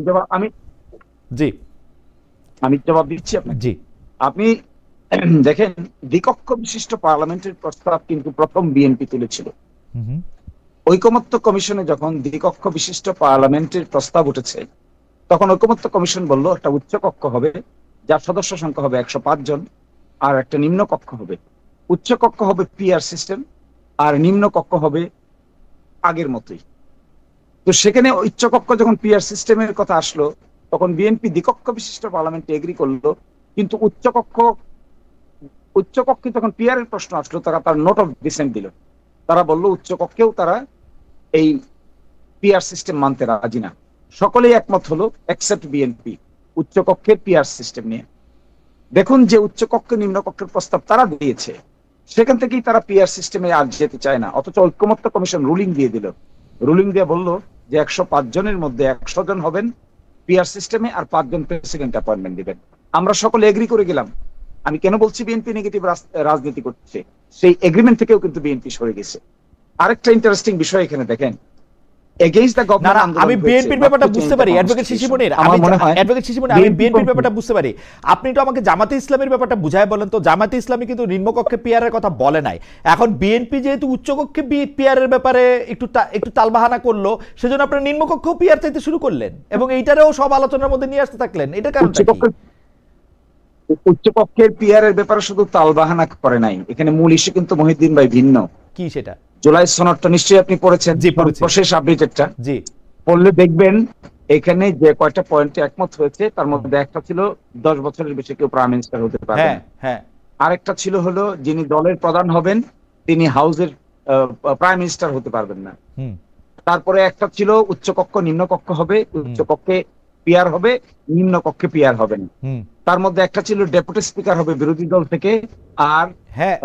C: আমি জবাব দিচ্ছি আপনাকে। জি, আপনি দেখেন, দ্বিকক্ষ বিশিষ্ট পার্লামেন্টের প্রস্তাব কিন্তু প্রথম বিএনপি তুলেছিল। ঐকমত্য কমিশনে যখন দ্বিকক্ষ বিশিষ্ট পার্লামেন্টের প্রস্তাব উঠেছে, তখন ঐকমত্য কমিশন বলল একটা উচ্চ কক্ষ হবে যার সদস্য সংখ্যা হবে 105 জন, আর একটা নিম্ন কক্ষ হবে। উচ্চ কক্ষ হবে পিআর সিস্টেম, আর নিম্ন কক্ষ হবে আগের মতোই। তো সেখানে উচ্চ কক্ষ যখন পিআর সিস্টেমের কথা আসলো, তখন বিএনপি দ্বিকক্ষ বিশিষ্ট পার্লামেন্টে এগ্রি করলো, কিন্তু উচ্চ কক্ষে যখন পিআর এর প্রশ্ন আসলো, তারা তার নোট অফ ডিসেন্ট দিল। তারা বললো উচ্চ কক্ষেও তারা এই পিআর সিস্টেম মানতে রাজি না। সকলেই একমত হলো এক্সেপ্ট বিএনপি উচ্চ কক্ষের পিআর সিস্টেম নিয়ে। দেখুন যে উচ্চ কক্ষ নিম্ন কক্ষের প্রস্তাব তারা দিয়েছে, সেখান থেকেই তারা পিআর সিস্টেমে আর যেতে চায় না। অথচ ঐকমত্য কমিশন রুলিং দিয়ে দিল, রুলিং দিয়ে বলল যে 105 জনের মধ্যে 100 জন হবেন পিআর সিস্টেমে, আর 5 জন প্রেসিডেন্ট অ্যাপয়েন্টমেন্ট দিবেন। আমরা সকলে এগ্রি করে গেলাম। আমি কেন বলছি বিএনপি নেগেটিভ রাজনীতি করছে, সেই এগ্রিমেন্ট থেকেও কিন্তু বিএনপি সরে গেছে। আরেকটা ইন্টারেস্টিং বিষয় এখানে দেখেন, এগেইনস্ট দ্য
B: না
C: গভর্নমেন্ট
B: না,
C: আন্দোলন
B: আমি
C: হয়েছে,
B: বিএনপির ব্যাপারটা বুঝতে পারি অ্যাডভোকেট শিশির মনির,
C: আমার মনে হয়
B: অ্যাডভোকেট শিশির মনির, আমি বিএনপির ব্যাপারটা বুঝতে পারি। আপনি তো আমাকে জামাতে ইসলামের ব্যাপারটা বুঝায় বলেন তো। জামাতে ইসলামী কিন্তু নিম্নকক্ষে পিআরের কথা বলে নাই। এখন বিএনপি যেহেতু উচ্চকক্ষে পিআরের ব্যাপারে একটু তালবাহানা করলো, সেজন্য আপনারা নিম্নকক্ষেও পিআর চাইতে শুরু করলেন এবং এইটারেও সব আলোচনার মধ্যে নিয়ে আসতে থাকলেন। এটা কারণটা কি?
C: উচ্চপক্ষের পিআর এর ব্যাপারে শুধু তালবাহানা করে নাই, এখানে মূল ইস্যু কিন্তু মহিউদ্দিন ভাই ভিন্ন।
B: কি সেটা?
C: জুলাই সনদটা নিশ্চয়ই আপনি পড়েছেন,
B: জি পড়েছি।
C: সর্বশেষ আপডেটেডটা
B: জি
C: পড়লে দেখবেন এখানে যে কয়টা পয়েন্টে একমত হয়েছে তার মধ্যে একটা ছিল 10 বছরের বেশি কেউ প্রাইম মিনিস্টার হতে পারবে
B: হ্যাঁ
C: না।
B: হ্যাঁ।
C: আরেকটা ছিল হলো যিনি দলের প্রধান হবেন তিনি হাউসের প্রাইম মিনিস্টার হতে পারবেন না।
B: হুম
C: তারপরে একটা ছিল উচ্চকক্ষ নিম্নকক্ষ হবে, উচ্চকক্ষে পিআর হবে, নিম্নকক্ষে পিআর হবে না।
B: হুম।
C: তার মধ্যে একটা ছিল ডেপুটি স্পিকার হবে বিরোধী দল থেকে, আর
B: হ্যাঁ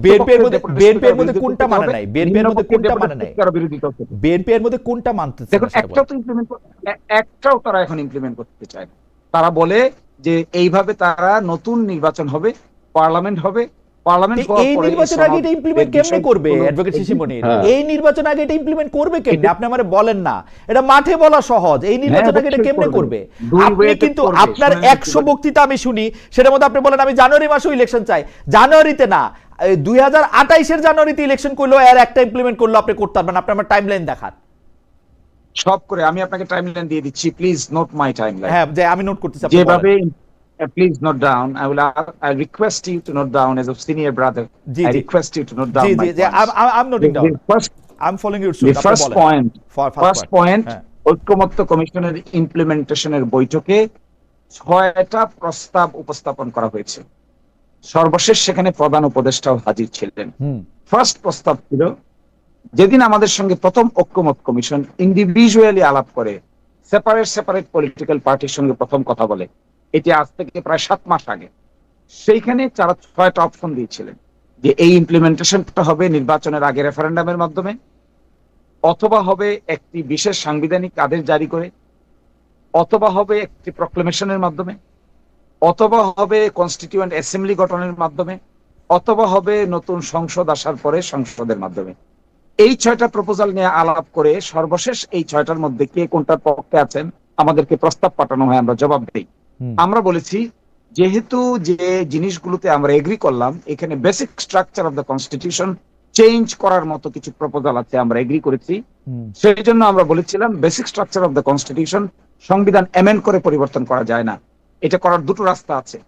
B: বিএনপির মধ্যে কোনটা মানে নাই? বিএনপির মধ্যে কোনটা মানে নাই?
C: বিরোধী দল থেকে
B: বিএনপির মধ্যে কোনটা মানতেছে?
C: দেখুন একটাও তারা এখন ইমপ্লিমেন্ট করতে চায় না। তারা বলে যে এইভাবে তারা নতুন নির্বাচন হবে, পার্লামেন্ট হবে,
B: এই নির্বাচন আগে এটা ইমপ্লিমেন্ট কেমনে করবে অ্যাডভোকেট শিশির মনির? এই নির্বাচন আগে এটা ইমপ্লিমেন্ট করবে কেমনে? আপনি আমারে বলেন না, এটা মাঠে বলা সহজ। এই নির্বাচন আগে এটা কেমনে করবে? আপনি কিন্তু আপনার 100 বক্তৃতা আমি শুনি, সেটার মধ্যে আপনি বলেন আমি জানুয়ারি মাসেও ইলেকশন চাই। জানুয়ারিতে না, 2028 এর জানুয়ারিতে ইলেকশন করলো, এর একটা ইমপ্লিমেন্ট করলো আপনি করতে পারবেন। আপনি আমার টাইমলাইন দেখান
C: সব করে। আমি আপনাকে টাইমলাইন দিয়ে দিচ্ছি, প্লিজ নোট মাই টাইমলাইন।
B: হ্যাঁ যে আমি নোট করতেছি,
C: যেভাবে please note down. I request you to note down as a senior brother. I request you to note down my points.
B: I'm noting down. I'm following your suit.
C: The first point, ঐক্যমত্য কমিশনের ইমপ্লিমেন্টেশনের বৈঠকে 6টা প্রস্তাব উপস্থাপন করা হয়েছে। সর্বশেষ সেখানে প্রধান উপদেষ্টাও হাজির ছিলেন। ফার্স্ট প্রস্তাব ছিল, যেদিন আমাদের সঙ্গে প্রথম ঐক্যমত্য কমিশন ইন্ডিভিজুয়ালি আলাপ করে, সেপারেট পলিটিক্যাল পার্টির সঙ্গে প্রথম কথা বলে, এটি আজ থেকে প্রায় 7 মাস আগে, সেইখানে তারা 6টা অপশন দিয়েছিলেন যে এই ইমপ্লিমেন্টেশনটা হবে নির্বাচনের আগে রেফারেন্ডামের মাধ্যমে, অথবা হবে একটি বিশেষ সাংবিধানিক আদেশ জারি করে, অথবা হবে একটি প্রক্লেমেশনের মাধ্যমে, অথবা হবে কনস্টিটিউয়েন্ট অ্যাসেম্বলি গঠনের মাধ্যমে, অথবা হবে নতুন সংসদ আসার পরে সংসদের মাধ্যমে। এই 6টা প্রপোজাল নিয়ে আলাপ করে সর্বশেষ এই 6টার মধ্যে কে কোনটার পক্ষে আছেন আমাদেরকে প্রস্তাব পাঠানো হয়, আমরা জবাব দেই। আমরা বলেছি যেহেতু যে জিনিসগুলোতে আমরা এগ্রি করলাম, এখানে basic structure of the constitution change করার মতো কিছু প্রপোজাল আছে, আমরা এগ্রি করেছি। সেই জন্য আমরা বলেছিলাম basic structure of the constitution সংবিধান অ্যামেন্ড করে পরিবর্তন করা যায় না। এটা করার দুটো রাস্তা আছে,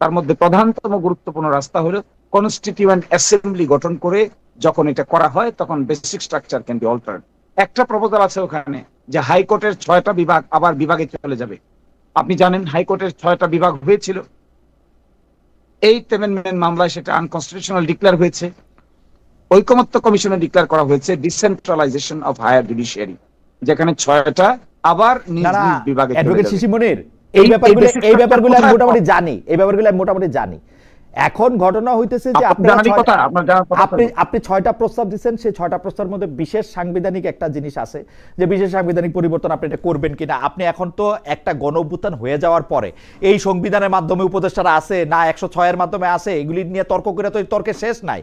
C: তার মধ্যে প্রধানতম গুরুত্বপূর্ণ রাস্তা হলো কনস্টিটিউয়েন্ট অ্যাসেম্বলি গঠন করে যখন এটা করা হয় তখন basic structure can be altered. একটা প্রপোজাল আছে ওখানে যে হাইকোর্টের 6টা বিভাগ আবার বিভাগে চলে যাবে। আপনি জানেন হাইকোর্টের 6টা বিভাগ হয়েছিল, 8th অ্যামেন্ডমেন্ট মামলায় সেটা আনকনস্টিটিউশনাল ডিক্লেয়ার হয়েছে। ঐকমত্য কমিশনে ডিক্লেয়ার করা হয়েছে ডিসেন্ট্রালাইজেশন অফ হায়ার জুডিশিয়ারি, যেখানে 6টা আবার নিজ নিজ বিভাগে চলে যাবে।
B: শিশির মনির, এই ব্যাপারগুলো আমি মোটামুটি জানি। এখন ঘটনা হইতেছে যে আপনি 6টা প্রস্তাব দিচ্ছেন, সেই 6টা প্রস্তাবের মধ্যে বিশেষ সাংবিধানিক একটা জিনিস আছে যে বিশেষ সাংবিধানিক পরিবর্তন আপনি এটা করবেন কিনা। আপনি এখন তো একটা গণ অভ্যুত্থান হয়ে যাওয়ার পরে এই সংবিধানের মাধ্যমে উপদেষ্টারা আছে না 106 এর মাধ্যমে আছে, এগুলি নিয়ে তর্ক করে তো তর্কের শেষ নাই।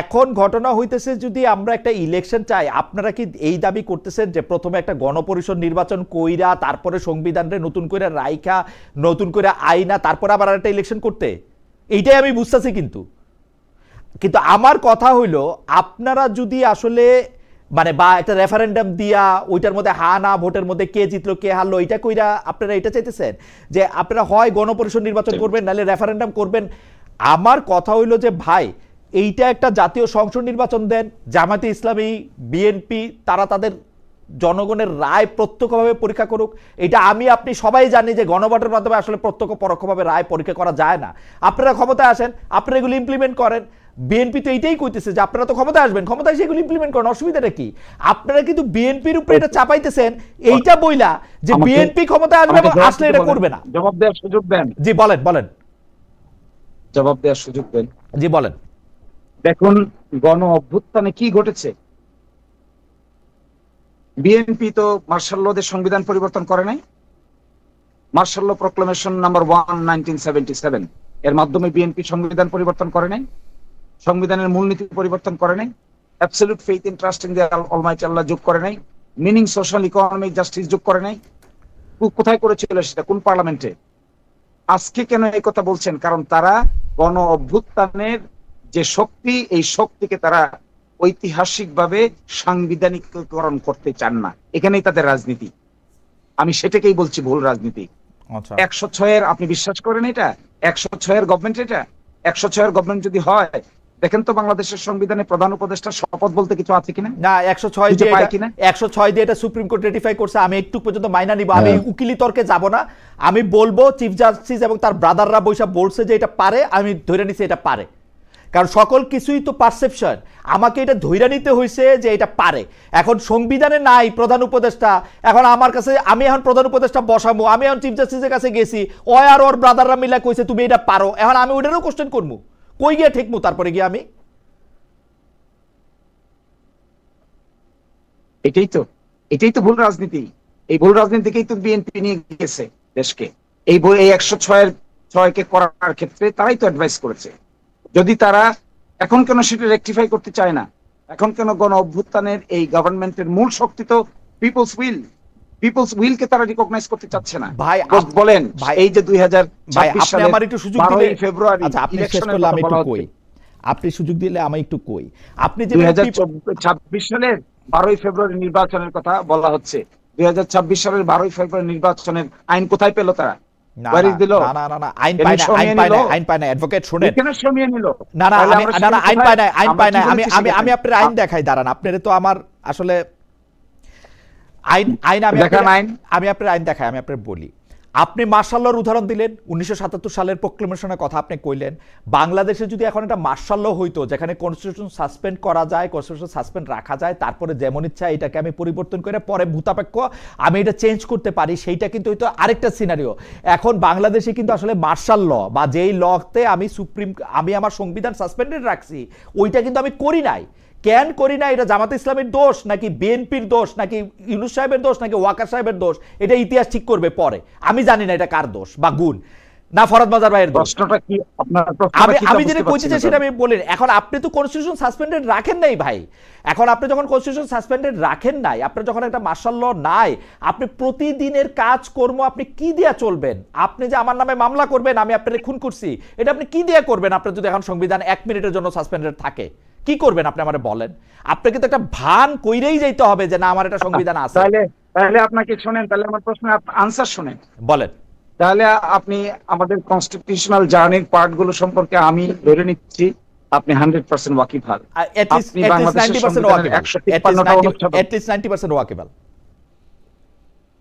B: এখন ঘটনা হইতেছে যদি আমরা একটা ইলেকশন চাই, আপনারা কি এই দাবি করতেছেন যে প্রথমে একটা গণপরিষদ নির্বাচন কইরা তারপরে সংবিধানরে নতুন করে রাইখা নতুন করে আইনা তারপরে আবার একটা ইলেকশন করতে? এইটাই আমি বুঝতেছি। কিন্তু আমার কথা হইলো আপনারা যদি আসলে মানে বা একটা রেফারেন্ডাম দিয়া ওইটার মধ্যে হা না ভোটের মধ্যে কে জিতলো কে হারলো এটা কইরা আপনারা এটা চাইতেছেন যে আপনারা হয় গণপরিষদ নির্বাচন করবেন নাহলে রেফারেন্ডাম করবেন। আমার কথা হইলো যে ভাই এইটা একটা জাতীয় সংসদ নির্বাচন দেন, জামাতে ইসলামী বিএনপি তারা তাদের জনগণের রায় প্রত্যক্ষভাবে পরীক্ষা করুক। এটা আমি আপনি সবাই জানি যে গণভোটের মাধ্যমে আসলে প্রত্যক্ষ পরোক্ষভাবে রায় পরীক্ষা করা যায় না। আপনারা ক্ষমতায় আসেন, আপনারা এগুলো ইমপ্লিমেন্ট করেন। বিএনপি তো এইটাই কইতেছে যে আপনারা তো ক্ষমতায় আসবেন, ক্ষমতায় সেগুলো ইমপ্লিমেন্ট করেন, অসুবিধাটা কি? আপনারা কিন্তু বিএনপির উপরে এটা চাপাইতেছেন এইটা বইলা যে বিএনপি ক্ষমতায় আসবে এবং আসলে এটা করবে না।
C: জবাব দেওয়ার সুযোগ দেন।
B: জি বলেন।
C: জবাব দেওয়ার সুযোগ দেন।
B: জি বলেন।
C: দেখুন গণ অভ্যুত্থানে কি ঘটেছে। বিএনপি তো মার্শাল লদের সংবিধান পরিবর্তন করে নাই। মার্শাল ল প্রক্লেমেশন নাম্বার 1 1977 এর মাধ্যমে বিএনপি সংবিধান পরিবর্তন করে নাই, সংবিধানের মূলনীতি পরিবর্তন করে নাই।
D: Absolute faith in trust in the almighty Allah যোগ করে নাই, মিনিং সোশ্যাল ইকোনমিক জাস্টিস যোগ করে নাই। কোথায় করেছিল সেটা? কোন পার্লামেন্টে? আজকে কেন এই কথা বলছেন? কারণ তারা গণ অভ্যুত্থানের যে শক্তি, এই শক্তিকে তারা ঐতিহাসিকভাবে সাংবিধানিকরণ করতে চান না। এখানেই তাদের রাজনীতি। আমি সেটাকেই বলছি ভুল রাজনীতি। 106-এর আপনি বিশ্বাস করেন এটা? 106-এর গভর্নমেন্ট এটা? 106-এর গভর্নমেন্ট যদি হয়, দেখেন তো বাংলাদেশের সংবিধানে প্রধান উপদেষ্টা শপথ বলতে কিছু আছে কিনা?
B: না, 106 দিয়ে এটা সুপ্রিম কোর্ট রেটিফাই করছে। আমি একটু পর্যন্ত মাইনা নিব, আমি উকিলি তর্কে যাব না। আমি বলবো চিফ জাস্টিস এবং তার ব্রাদাররা বৈশা বলছে যে এটা পারে, আমি ধরে নিছি এটা পারে। কারণ সকল কিছুই তো পারসেপশন। আমাকে এটা ধৈর্য নিতে হয়েছে যে এটা পারে। এখন সংবিধানে নাই প্রধান উপদেষ্টা, এখন আমার কাছে, আমি এখন প্রধান উপদেষ্টা বসাবো, আমি এখন চিফ জাস্টিসের কাছে গেছি, ও আর ওর ব্রাদাররা মিলা কইছে তুমি এটা পারো, এখন আমি ওইটারও কোশ্চেন করবো, কই গিয়ে ঠেকবো তারপরে গিয়ে আমি?
D: এটাই তো ভুল রাজনীতি। এই ভুল রাজনীতিকেই তো বিএনপি নিয়ে গেছে দেশকে। এই 106-কে করার ক্ষেত্রে তারাই তো অ্যাডভাইস করেছে। যদি তারা এখন কেন সেটা রেকটিফাই করতে চায় না? এখন কেন গণ অভ্যুত্থানের এই গভর্নমেন্টের মূল শক্তি তো পিপলস উইলকে তারা রিকগনাইজ করতে চাচ্ছে না।
B: ভাই
D: বলেন, এই যে 2026
B: সালে আমার একটু সুযোগ দিলে,
D: ফেব্রুয়ারি
B: আচ্ছা আপনি শেষ করলে আমি একটু কই, আপনি সুযোগ দিলে আমি একটু কই। আপনি যে
D: 2026 সালের 12ই ফেব্রুয়ারি নির্বাচনের কথা বলা হচ্ছে, 2026 সালের 12ই ফেব্রুয়ারি নির্বাচনের আইন কোথায় পেল তারা?
B: আইন পায় না অ্যাডভোকেট, শুনেন। আমি আপনার আইন দেখাই, দাঁড়ান। আপনার তো আমার আসলে আমি আপনার আইন দেখাই, আমি আপনার বলি। আপনি মার্শাল লর উদাহরণ দিলেন, 1977 সালের প্রক্লেমেশনের কথা আপনি কইলেন। বাংলাদেশে যদি এখন একটা মার্শাল ল হইতো, যেখানে কনস্টিটিউশন সাসপেন্ড করা যায়, কনস্টিটিউশন সাসপেন্ড রাখা যায়, তারপরে যেমন ইচ্ছা এটাকে আমি পরিবর্তন করে পরে ভূতাপেক্ষ আমি এটা চেঞ্জ করতে পারি, সেইটা কিন্তু হয়তো আরেকটা সিনারিও। এখন বাংলাদেশে কিন্তু আসলে মার্শাল ল বা যেই লতে আমি আমার সংবিধান সাসপেন্ডেড রাখছি, ওইটা কিন্তু আমি করি নাই। কেন করি না? এটা জামাতে ইসলামের দোষ নাকি বিএনপির দোষ নাকি ইউনূস সাহেবের দোষ নাকি ওয়াকার সাহেবের দোষ? এটা ইতিহাস ঠিক করবে পরে। আমি জানি না এটা কার দোষ বা গুণ, না ফরহাদ মাজার ভাইয়ের দোষ। আমি যেটা কইতে চাই সেটা আমি বলি। এখন আপনি তো কনস্টিটিউশন সাসপেন্ডেড রাখেন নাই ভাই। এখন আপনি যখন কনস্টিটিউশন সাসপেন্ডেড রাখেন নাই, আপনার যখন একটা মার্শাল ল নাই, আপনি প্রতিদিনের কাজকর্ম আপনি কি দিয়া চলবেন? আপনি যে আমার নামে মামলা করবেন আমি আপনার খুন করছি, এটা আপনি কি দিয়া করবেন? আপনার যদি এখন সংবিধান 1 মিনিটের জন্য সাসপেন্ডেড থাকে, কি করবেন আপনি আমারে বলেন? আপনাকে তো একটা ভান কইরেই যাইতে হবে যে না আমার এটা সংবিধান আছে।
D: তাহলে আপনাকে শুনেন, তাহলে আমার প্রশ্নের আনসার শুনেন,
B: বলেন।
D: তাহলে আপনি আমাদের কনস্টিটিউশনাল জার্নির পার্টগুলো সম্পর্কে আমি ধরে নিচ্ছি আপনি 100% ওয়াকিবহাল।
B: আপনি বাংলাদেশের সংবিধানের 153টা ওয়াকিবহাল।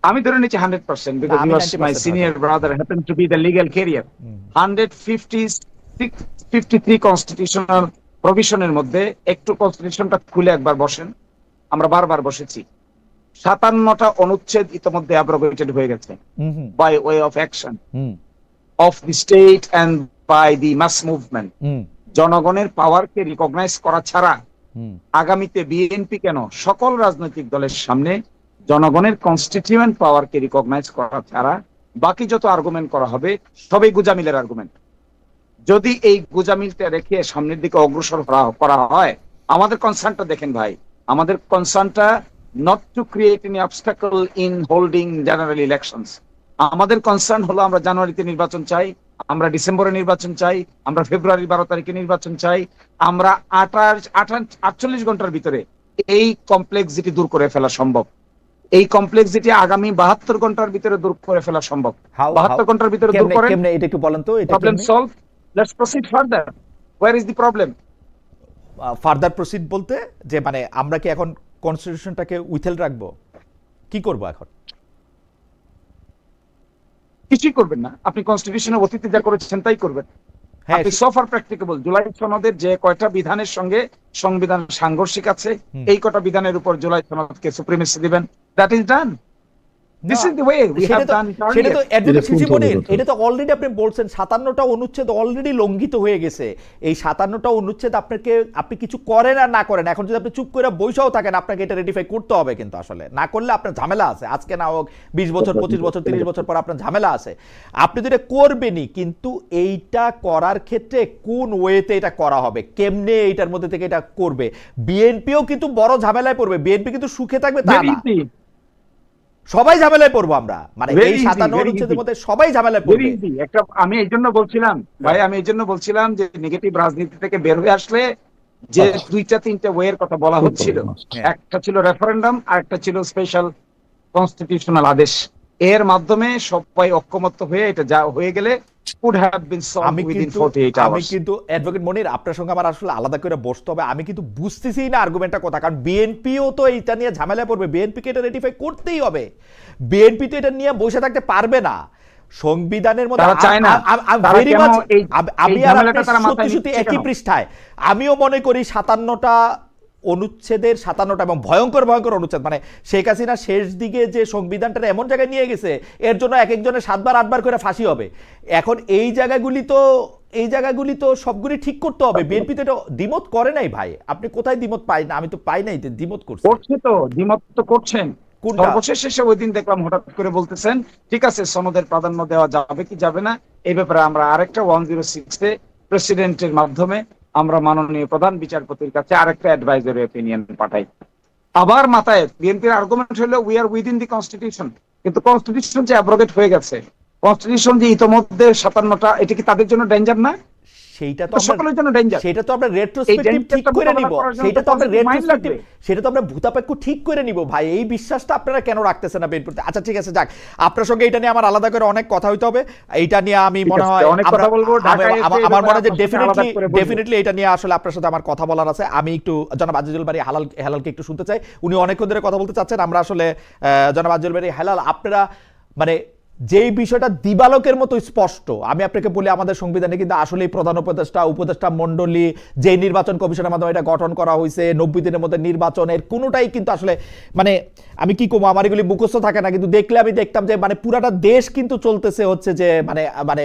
D: আমি ধরে নিচ্ছি 100% because you are my senior brother happen to be the legal career. 153 constitutional প্রভিশনের মধ্যে একটু কনস্টিটিউশনটা খুলে একবার বসেন, আমরা বারবার বসেছি। 57টা অনুচ্ছেদ ইতোমধ্যে অ্যাব্রোগেটেড হয়ে গেছে by way of action of the state and by the mass movement. জনগণের পাওয়ারকে রিকগনাইজ করা ছাড়া আগামীতে বিএনপি কেন সকল রাজনৈতিক দলের সামনে জনগণের কনস্টিটিউয়েন্ট পাওয়ারকে রিকগনাইজ করা ছাড়া বাকি যত আর্গুমেন্ট করা হবে সবই গুজামিলের আর্গুমেন্ট। যদি এই গুজামিলটা রেখে সামনের দিকে অগ্রসর করা হয়, আমাদের কনসার্নটা দেখেন ভাই, আমাদের কনসার্নটা not to create any obstacle in holding general elections. আমাদের কনসার্ন হলো আমরা জানুয়ারিতে নির্বাচন চাই, আমরা ডিসেম্বরে নির্বাচন চাই, আমরা ফেব্রুয়ারি 12 তারিখে নির্বাচন চাই, আমরা 48 ঘন্টার ভিতরে এই কমপ্লেক্সিটি দূর করে ফেলা সম্ভব। এই কমপ্লেক্সিটি আগামী 72 ঘন্টার ভিতরে দূর করে ফেলা সম্ভব। 72 ঘন্টার ভিতরে দূর করেন,
B: কেমনে এটা একটু বলেন তো। এটা
D: problem solve, let's proceed further. Where is the problem?
B: Further proceed বলতে যে মানে আমরা কি এখন কনস্টিটিউশনটাকে উইথেল রাখবো? কি করব এখন?
D: কিছুই করবেন না, আপনি কনস্টিটিউশনের অতীতে যা করেছেন তাই করবেন। আপনি সফার প্র্যাকটিকেবল জুলাই সনদের যে কয়টা বিধানের সঙ্গে সংবিধান সাংঘর্ষিক আছে, এই কয়টা বিধানের উপর জুলাই সনদকে সুপ্রিমেসি দিবেন, that is done. This is the way we have done it
B: সেটা তো
D: earlier.
B: অ্যাডভোকেট
A: এটা কোন
B: মনির,
A: ধরনের
B: এটা তো অলরেডি আপনি বলছেন 57টা অনুচ্ছেদ অলরেডি লঙ্ঘিত হয়ে গেছে। এই 57টা অনুচ্ছেদ আপনি কিছু করেন আর না করেন, এখন যদি আপনি চুপ করে বইসাও থাকেন, আপনাকে এটা রেটিফাই করতে হবে, কিন্তু আসলে না করলে আপনার ঝামেলা আছে, আজকে না হোক 20 বছর 25 বছর 30 বছর পর আপনার ঝামেলা আছে। আপনি তো এটা করবেনই, কিন্তু এইটা করার ক্ষেত্রে কোন ওয়েতে এটা করা হবে, কেমনে এইটার মধ্যে থেকে এটা করবে। বিএনপিও কিন্তু বড় ঝামেলায় পড়বে, বিএনপি কিন্তু সুখে থাকবে তা
D: Very
B: না,
D: easy.
B: সবাই ঝামেলায় পড়বো আমরা, মানে
D: Very
B: এই
D: easy,
B: 57
D: very
B: অনুচ্ছেদের
D: easy.
B: মধ্যে সবাই ঝামেলায়
D: Very
B: পড়বে।
D: easy. আমি এই জন্য বলছিলাম ভাই, আমি এই জন্য বলছিলাম যে নেগেটিভ রাজনীতি থেকে বের হয়ে আসলে যে দুইটা তিনটা ওয়ের কথা বলা হচ্ছিল, একটা ছিল রেফারেন্ডাম আর একটা ছিল স্পেশাল কনস্টিটিউশনাল আদেশ। এর মাধ্যমে সবাই ঐক্যমত্য হয়ে এটা যা হয়ে গেলে could have been solved
B: আমি
D: within
B: কিন্তু
D: 48 hours.
B: অ্যাডভোকেট মনির আপনার সঙ্গে আমার আসলে আলাদা করে বসতে হবে। আমি কিন্তু বুঝতেছি না আর্গুমেন্টটা কথা, কারণ বিএনপিও তো এটা নিয়ে ঝামেলায় পড়বে, বিএনপিকে এটা রেটিফাই করতেই হবে। বিএনপি তো এটা নিয়ে বসে থাকতে পারবে না। সংবিধানের মধ্যে
D: তারা চায় না। তারা কেন
B: আমি
D: এই
B: আর
D: ঝামেলাটা তারা মাথায়
B: সত্যি সত্যি
D: নিচ্ছে
B: একই
D: কেন?
B: পৃষ্ঠায়। আমিও মনে করি 57টা অনুচ্ছেদের 57টা এবং ভয়ঙ্কর ভয়ঙ্কর অনুচ্ছেদ, মানে শেখ হাসিনা শেষ দিকে যে সংবিধানটা এমন জায়গায় নিয়ে গেছে, এর জন্য এক একজনের 7বার 8বার করে ফাঁসি হবে। এখন এই জায়গাগুলি তো সবগুলি ঠিক করতে হবে। বিএনপি তো এটা দ্বিমত করে নাই ভাই, আপনি কোথায় দ্বিমত পাই না? আমি তো পাই নাই যে দ্বিমত করছে।
D: করছে তো, দ্বিমত তো করছেন।
B: কোনটা?
D: সর্বশেষ শেষে ওই দিন দেখলাম হঠাৎ করে বলতেছেন ঠিক আছে সনদের প্রাধান্য দেওয়া যাবে কি যাবে না, এই ব্যাপারে আমরা আরেকটা 106 প্রেসিডেন্টের মাধ্যমে আমরা মাননীয় প্রধান বিচারপতির কাছে আরেকটা অ্যাডভাইজারি অপিনিয়ন পাঠাই। আবার মাথায় বিএনপির আর্গুমেন্ট হলো we are within the constitution, কিন্তু কনস্টিটিউশন যে অ্যাব্রোগেট হয়ে গেছে, কনস্টিটিউশন যে ইতোমধ্যে 57টা, এটা কি তাদের জন্য ডেঞ্জার না?
B: সেইটা তো
D: সকলের জন্য ডেঞ্জার।
B: সেটা তো আমরা রেট্রোস্পেক্টিভ ঠিক করে নিব, সেটা তো আমরা রেট্রোস্পেক্টিভ, সেটা তো আমরা ভূতাপেক্ষ ঠিক করে নিব ভাই। এই বিশ্বাসটা আপনারা কেন রাখতেছেন না বিএনপিতে? আচ্ছা ঠিক আছে, যাক, আপনার সঙ্গে এটা নিয়ে আমার আলাদা করে অনেক কথা হইতে হবে। এইটা নিয়ে আমি মনে হয় আমার মনে হয় যে ডেফিনেটলি এটা নিয়ে আসলে আপনার সাথে আমার কথা বলার আছে। আমি একটু জনাব আজিজুল বারী হেলালকে একটু শুনতে চাই, উনি অনেকক্ষণ ধরে কথা বলতে চাচ্ছেন। আমরা আসলে জনাব আজিজুল বারী হেলাল, আপনারা মানে যেই বিষয়টা দিবালোকের মতো স্পষ্ট, আমি আপনাকে বলি আমাদের সংবিধানে কিন্তু আসলে প্রধান উপদেষ্টা মণ্ডলী যে নির্বাচন কমিশনের মাধ্যমে এটা গঠন করা হয়েছে, 90 দিনের মধ্যে নির্বাচনের কোনোটাই কিন্তু আসলে মানে আমি কি করবো, আমার এগুলি মুখস্থ থাকে না, কিন্তু দেখলে আমি দেখতাম যে মানে পুরাটা দেশ কিন্তু চলতেছে হচ্ছে যে মানে মানে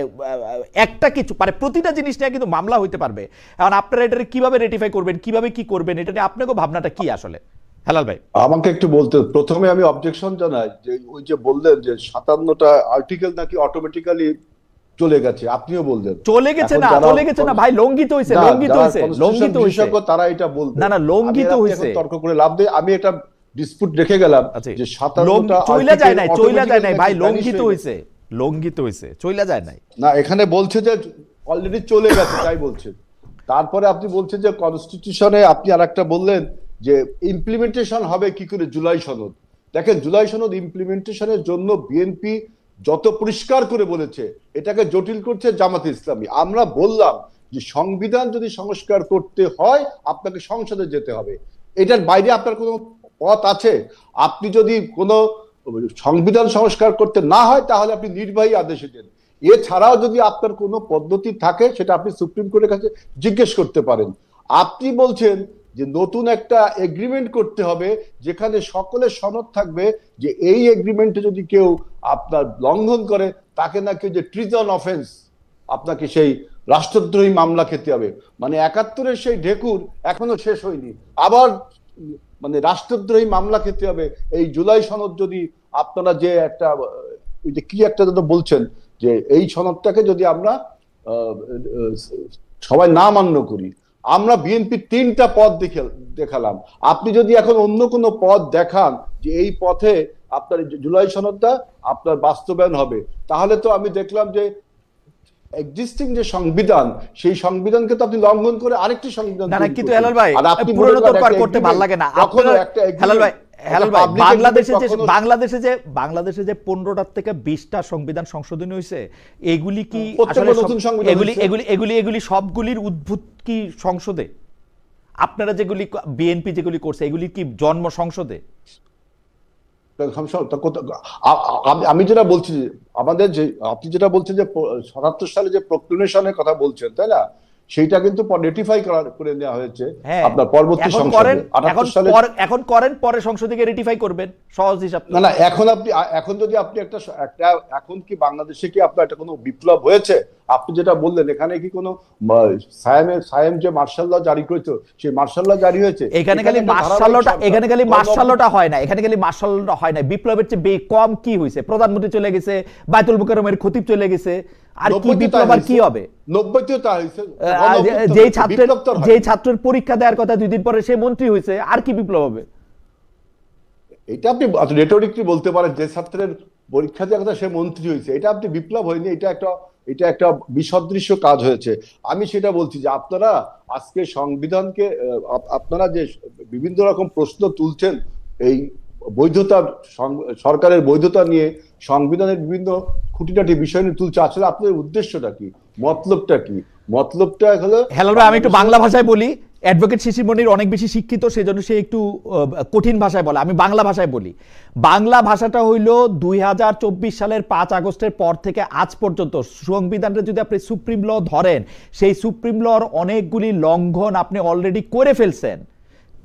B: একটা কিছু মানে প্রতিটা জিনিস নিয়ে কিন্তু মামলা হইতে পারবে। এখন আপনারা এটা কিভাবে রেটিফাই করবেন, কিভাবে কি করবেন, এটা নিয়ে আপনাকে ভাবনাটা কি আসলে হেলাল ভাই?
A: আমাকে একটু বলতে, প্রথমে আমি অবজেকশন জানাই যে ওই যে বললেন যে 57টা আর্টিকেল নাকি অটোমেটিক্যালি চলে গেছে, আপনিও বললেন
B: চলে গেছে না ভাই, লঙ্ঘিত হইছে
A: তারা এটা বলবে
B: না লঙ্ঘিত হইছে,
A: তর্ক করে লাভ নেই। আমি এটা ডিসপুট রেখে গেলাম যে 57টা
B: চইলা যায় নাই ভাই, লঙ্ঘিত হইছে চইলা যায় নাই
A: না, এখানে বলছে যে অলরেডি চলে গেছে তাই বলছে। তারপরে আপনি বলছেন যে কনস্টিটিউশনে আপনি আরেকটা বললেন যে ইমপ্লিমেন্টেশন হবে কি করে জুলাই সনদ। দেখেন জুলাই সনদ ইমপ্লিমেন্টেশনের জন্য বিএনপি যত পরিষ্কার করে বলেছে, এটাকে জটিল করছে জামাতে ইসলামী। আমরা বললাম যে সংবিধান যদি সংস্কার করতে হয় আপনাকে সংসদে যেতে হবে, এটার বাইরে আপনার কোনো পথ আছে? আপনি যদি কোনো সংবিধান সংস্কার করতে না হয় তাহলে আপনি নির্বাহী আদেশে দেন। এছাড়াও যদি আপনার কোনো পদ্ধতি থাকে সেটা আপনি সুপ্রিম কোর্টের কাছে জিজ্ঞেস করতে পারেন। আপনি বলছেন যে নতুন একটা এগ্রিমেন্ট করতে হবে যেখানে সকলের সনদ থাকবে যে এই এগ্রিমেন্টে যদি কেউ আপনার লঙ্ঘন করে তাকে নাকি যে ট্রিজন অফেন্স, আপনাকে সেই রাষ্ট্রদ্রোহী মামলা খেতে হবে। মানে 71-এর সেই ঢেকুর এখনো শেষ হয়নি, আবার মানে রাষ্ট্রদ্রোহী মামলা খেতে হবে। এই জুলাই সনদ যদি আপনারা যে একটা ওই যে কি একটা বলছেন যে এই সনদটাকে যদি আমরা সবাই না মান্য করি, আমরা বিএনপি 3টা পথ দেখালাম। আপনি যদি এখন অন্য কোনো পথ দেখান যে এই পথে আপনার জুলাই সনদটা আপনার বাস্তবায়ন হবে, তাহলে তো আমি দেখলাম যে এক্সিস্টিং যে সংবিধান সেই সংবিধানকে তো আপনি লঙ্ঘন করে আরেকটি সংবিধান
B: না কিন্তু হেলাল ভাই পুরনো তর্ক আর করতে ভালো লাগে না আপনারা। হেলাল ভাই বাংলাদেশে যে 15টা থেকে 20টা সংবিধান সংশোধনী হয়েছে, এগুলি কি আসলে এগুলি সবগুলির উদ্ভূত কি সংসদে? আপনারা যেগুলি বিএনপি যেগুলি করছে এগুলি কি জন্ম সংসদে?
A: আমি যেটা বলছি আমাদের যে আপনি যেটা বলছেন যে 77 সালে যে প্রক্লেমেশনের কথা বলছেন, তাই না, সেইটা কিন্তু রেটিফাই করে নেওয়া হয়েছে
B: হ্যাঁ,
A: আপনার পরবর্তী
B: এখন
A: সংসদে
B: করেন,
A: 78 সালে।
B: এখন করেন, পরে সংসদে গিয়ে রেটিফাই করবেন, সহজ হিসাব।
A: না, এখন যদি আপনি একটা এখন কি বাংলাদেশে কি আপনার একটা কোনো বিপ্লব হয়েছে? আপনি যেটা বললেন, এখানে কি কোনো সায়েম যে মার্শাল ল জারি করেছে, সেই মার্শাল ল জারি হয়েছে?
B: এখানে খালি মার্শাল্লটা হয় না, এখানে খালি মার্শাল্লটা হয় না, বিপ্লবের চেয়ে কম কি হয়েছে? প্রধানমন্ত্রী চলে গেছে, বাইতুল মুকাররমের খতিব চলে গেছে, আর কি বিপ্লব আর কি হবে?
A: 90-তেও তা হয়েছে।
B: যেই ছাত্রের পরীক্ষা দেওয়ার কথা 2 দিন পরে সে মন্ত্রী হয়েছে, আর কি বিপ্লব হবে?
A: এটা আপনি রেটরিকলি বলতে পারেন, যে ছাত্রের পরীক্ষা দেওয়ার কথা সে মন্ত্রী হয়েছে, এটা আপনি বিপ্লব হয়নি, এটা একটা বিসদৃশ্য কাজ হয়েছে। আমি সেটা বলছি যে আপনারা আজকে সংবিধানকে আপনারা যে বিভিন্ন রকম প্রশ্ন তুলছেন, এই বৈধতা, সরকারের বৈধতা নিয়ে, সংবিধানের বিভিন্ন খুঁটিনাটি বিষয় নিয়ে তুলছে, আসলে আপনাদের উদ্দেশ্যটা কি, মতলবটা কি? মতলবটা হলো,
B: হেলাল ভাই আমি একটু বাংলা ভাষায় বলি, অ্যাডভোকেট শিশির মনির অনেক বেশি শিক্ষিত, সেজন্য সে একটু কঠিন ভাষায় বলে, আমি বাংলা ভাষায় বলি। বাংলা ভাষাটা হইল 2024 সালের 5 আগস্টের পর থেকে আজ পর্যন্ত সংবিধানটা যদি আপনি সুপ্রিম ল ধরেন, সেই সুপ্রিম লর অনেকগুলি লঙ্ঘন আপনি অলরেডি করে ফেলছেন।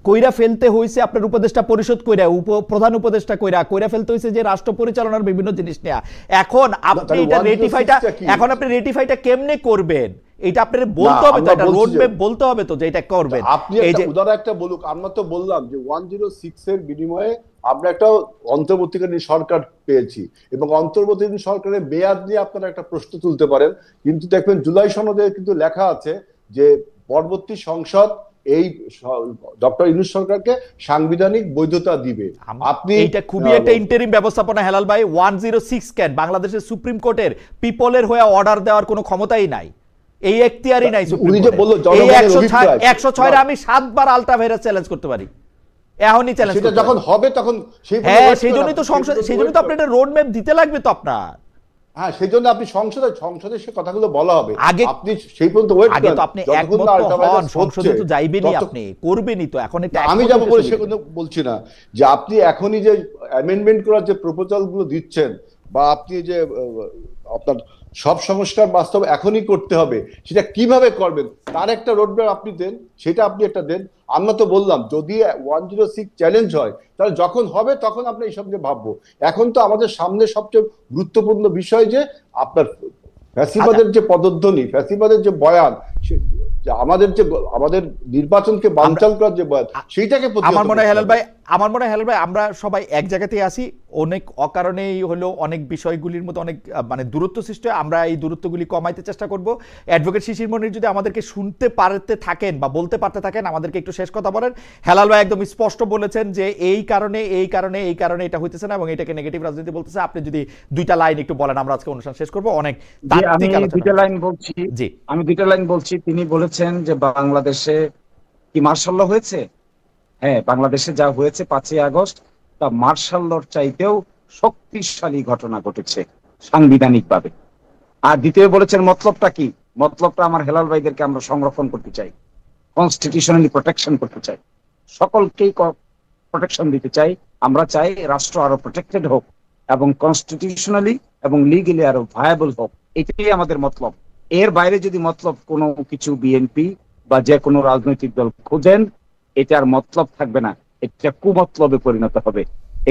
B: কইরা ফেলতে হয়েছে আপনার উপদেষ্টা পরিষদ কইরা, প্রধান উপদেষ্টা কইরা ফেলতে হয়েছে যে রাষ্ট্র পরিচালনার বিভিন্ন জিনিস নেয়া। এখন আপনি এটা রেটিফাইটা কেমনে করবেন, এটা আপনার বলতে হবে তো, এটা রোড ম্যাপ বলতে হবে তো যে এটা করবেন।
A: আপনি উদাহরণ একটা বলুক, আমরা তো বললাম যে 106 এর বিনিময়ে আমরা একটা অন্তর্বর্তীকালীন সরকার পেয়েছি, এবং অন্তর্বর্তীকালীন সরকারের মেয়াদ নিয়ে আপনারা একটা প্রশ্ন তুলতে পারেন, কিন্তু দেখবেন জুলাই সনদে কিন্তু লেখা আছে যে পরবর্তী সংসদ এই ডক্টর ইউনূস সরকারকে সাংবিধানিক বৈধতা দিবে। আপনি
B: এটা খুবই একটা ইন্টারিম ব্যবস্থাপনা হেলাল ভাই। 106 কেন, বাংলাদেশের সুপ্রিম কোর্টের পিপলের হয়ে অর্ডার দেওয়ার কোনো ক্ষমতাই নাই, এই এখতিয়ারই নাই সুপ্রিম কোর্টের। এই 106 এর আমি 7 বার আলট্রা ভাইরাস চ্যালেঞ্জ করতে পারি, এখনই চ্যালেঞ্জ করতে পারি।
A: যখন হবে তখন
B: হ্যাঁ, সেইজন্যই তো সংসদ, সেইজন্যই তো আপনার একটা রোড ম্যাপ দিতে লাগবে তো আপনার।
A: হ্যাঁ, সেই জন্য আপনি সংসদে সে কথাগুলো বলা হবে, আপনি সেই পর্যন্ত ওয়েট করেন।
B: আগে তো আপনি একমত হন, সংসদে তো যাইবেনই, আপনি করবেনই তো। এখন এটা
A: আমি যাব বলে সে কথা বলছি না, যে আপনি এখনই যে অ্যামেন্ডমেন্ট করার যে প্রপোজাল গুলো দিচ্ছেন, বা আপনি যে আপনার সব সংস্কার বাস্তব এখনই করতে হবে, সেটা কিভাবে করবেন তার একটা রোডম্যাপ আপনি দেন, সেটা আপনি একটা দেন। আমরা তো বললাম যদি 106 চ্যালেঞ্জ হয়, তাহলে যখন হবে তখন আমরা এইসব নিয়ে ভাববো। এখন তো আমাদের সামনে সবচেয়ে গুরুত্বপূর্ণ বিষয় যে আপনার ফ্যাসিবাদের যে পদধ্বনি, ফ্যাসিবাদের যে বয়ান, আমাদের নির্বাচনকে বানচাল করার যে বয়ান, সেইটাকে
B: আমার মনে হয় হেলাল ভাই আমরা সবাই এক জায়গাতেই আসি, অনেক অকারণেই হলো অনেক বিষয়গুলির মধ্যে অনেক মানে দূরত্ব সৃষ্টি হয়, আমরা এই দূরত্বগুলি কমাইতে চেষ্টা করব। অ্যাডভোকেট শিশির মনির যদি আমাদেরকে শুনতে পারতে থাকেন বা বলতে পারতে থাকেন, আমাদেরকে একটু শেষ কথা বলেন। হেলাল ভাই একদম স্পষ্ট বলেছেন যে এই কারণে এটা হইতেছে না, এবং এটাকে নেগেটিভ রাজনীতি বলতেছে। আপনি যদি 2টা লাইন একটু বলেন, আমরা আজকে অনুষ্ঠান শেষ করব। অনেক
D: আমি 2টা লাইন বলছি। তিনি বলেছেন যে বাংলাদেশে কি মার্শাল ল হয়েছে? হ্যাঁ, বাংলাদেশে যা হয়েছে 5ই আগস্ট, তা মার্শাল লর চাইতেও শক্তিশালী ঘটনা ঘটেছে সাংবিধানিকভাবে। আর দ্বিতীয় বলেছেন মতলবটা কি? মতলবটা আমার হেলাল ভাইদেরকে আমরা সংরক্ষণ করতে চাই, কনস্টিটিউশনালি প্রোটেকশন করতে চাই, সকলকেই প্রোটেকশন দিতে চাই। আমরা চাই রাষ্ট্র আরো প্রোটেক্টেড হোক, এবং কনস্টিটিউশনালি এবং লিগালি আরো ভায়াবল হোক। এটাই আমাদের মতলব। এর বাইরে যদি মতলব কোনো কিছু বিএনপি বা যে কোনো রাজনৈতিক দল খোঁজেন, এটার মতলব থাকবে না, এটা কুমতলবে পরিণত হবে।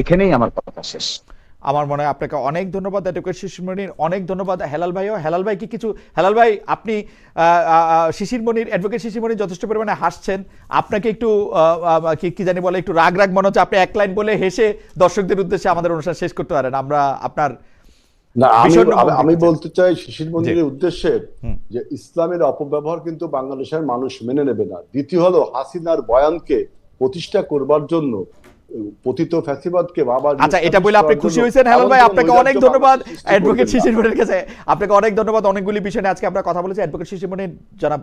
D: এখানেই আমার কথা শেষ।
B: আমার মনে হয় আপনাকে অনেক ধন্যবাদ অ্যাডভোকেট শিশির মনির, অনেক ধন্যবাদ হেলাল ভাইও। হেলাল ভাই কি কিছু, হেলাল ভাই আপনি শিশির মনির, অ্যাডভোকেট শিশির মনির যথেষ্ট পরিমাণে হাসছেন, আপনাকে একটু কি জানি বলে একটু রাগ মনে হচ্ছে, আপনি এক লাইন বলে হেসে দর্শকদের উদ্দেশ্যে আমাদের অনুষ্ঠান শেষ করতে পারেন। আমরা আপনার
A: না, আমি বলতে চাই শিশির মনিরের উদ্দেশ্যে যে ইসলামের অপব্যবহার কিন্তু বাংলাদেশের মানুষ মেনে নেবে না। দ্বিতীয় হলো হাসিনার বয়ানকে প্রতিষ্ঠা করবার জন্য পতিত ফ্যাসিবাদকে বাবা।
B: আচ্ছা, এটা বলে আপনি খুশি হয়েছেন হেলাল ভাই? আপনাকে অনেক ধন্যবাদ অ্যাডভোকেট শিশির মনির কাছে, আপনাকে অনেক ধন্যবাদ। অনেকগুলি বিষয় নিয়ে আজকে আমরা কথা বলেছি। অ্যাডভোকেট শিশির মনির, জনাব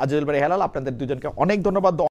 B: আজিজুল বারী হেলাল, আপনাদের দুজনকে অনেক ধন্যবাদ।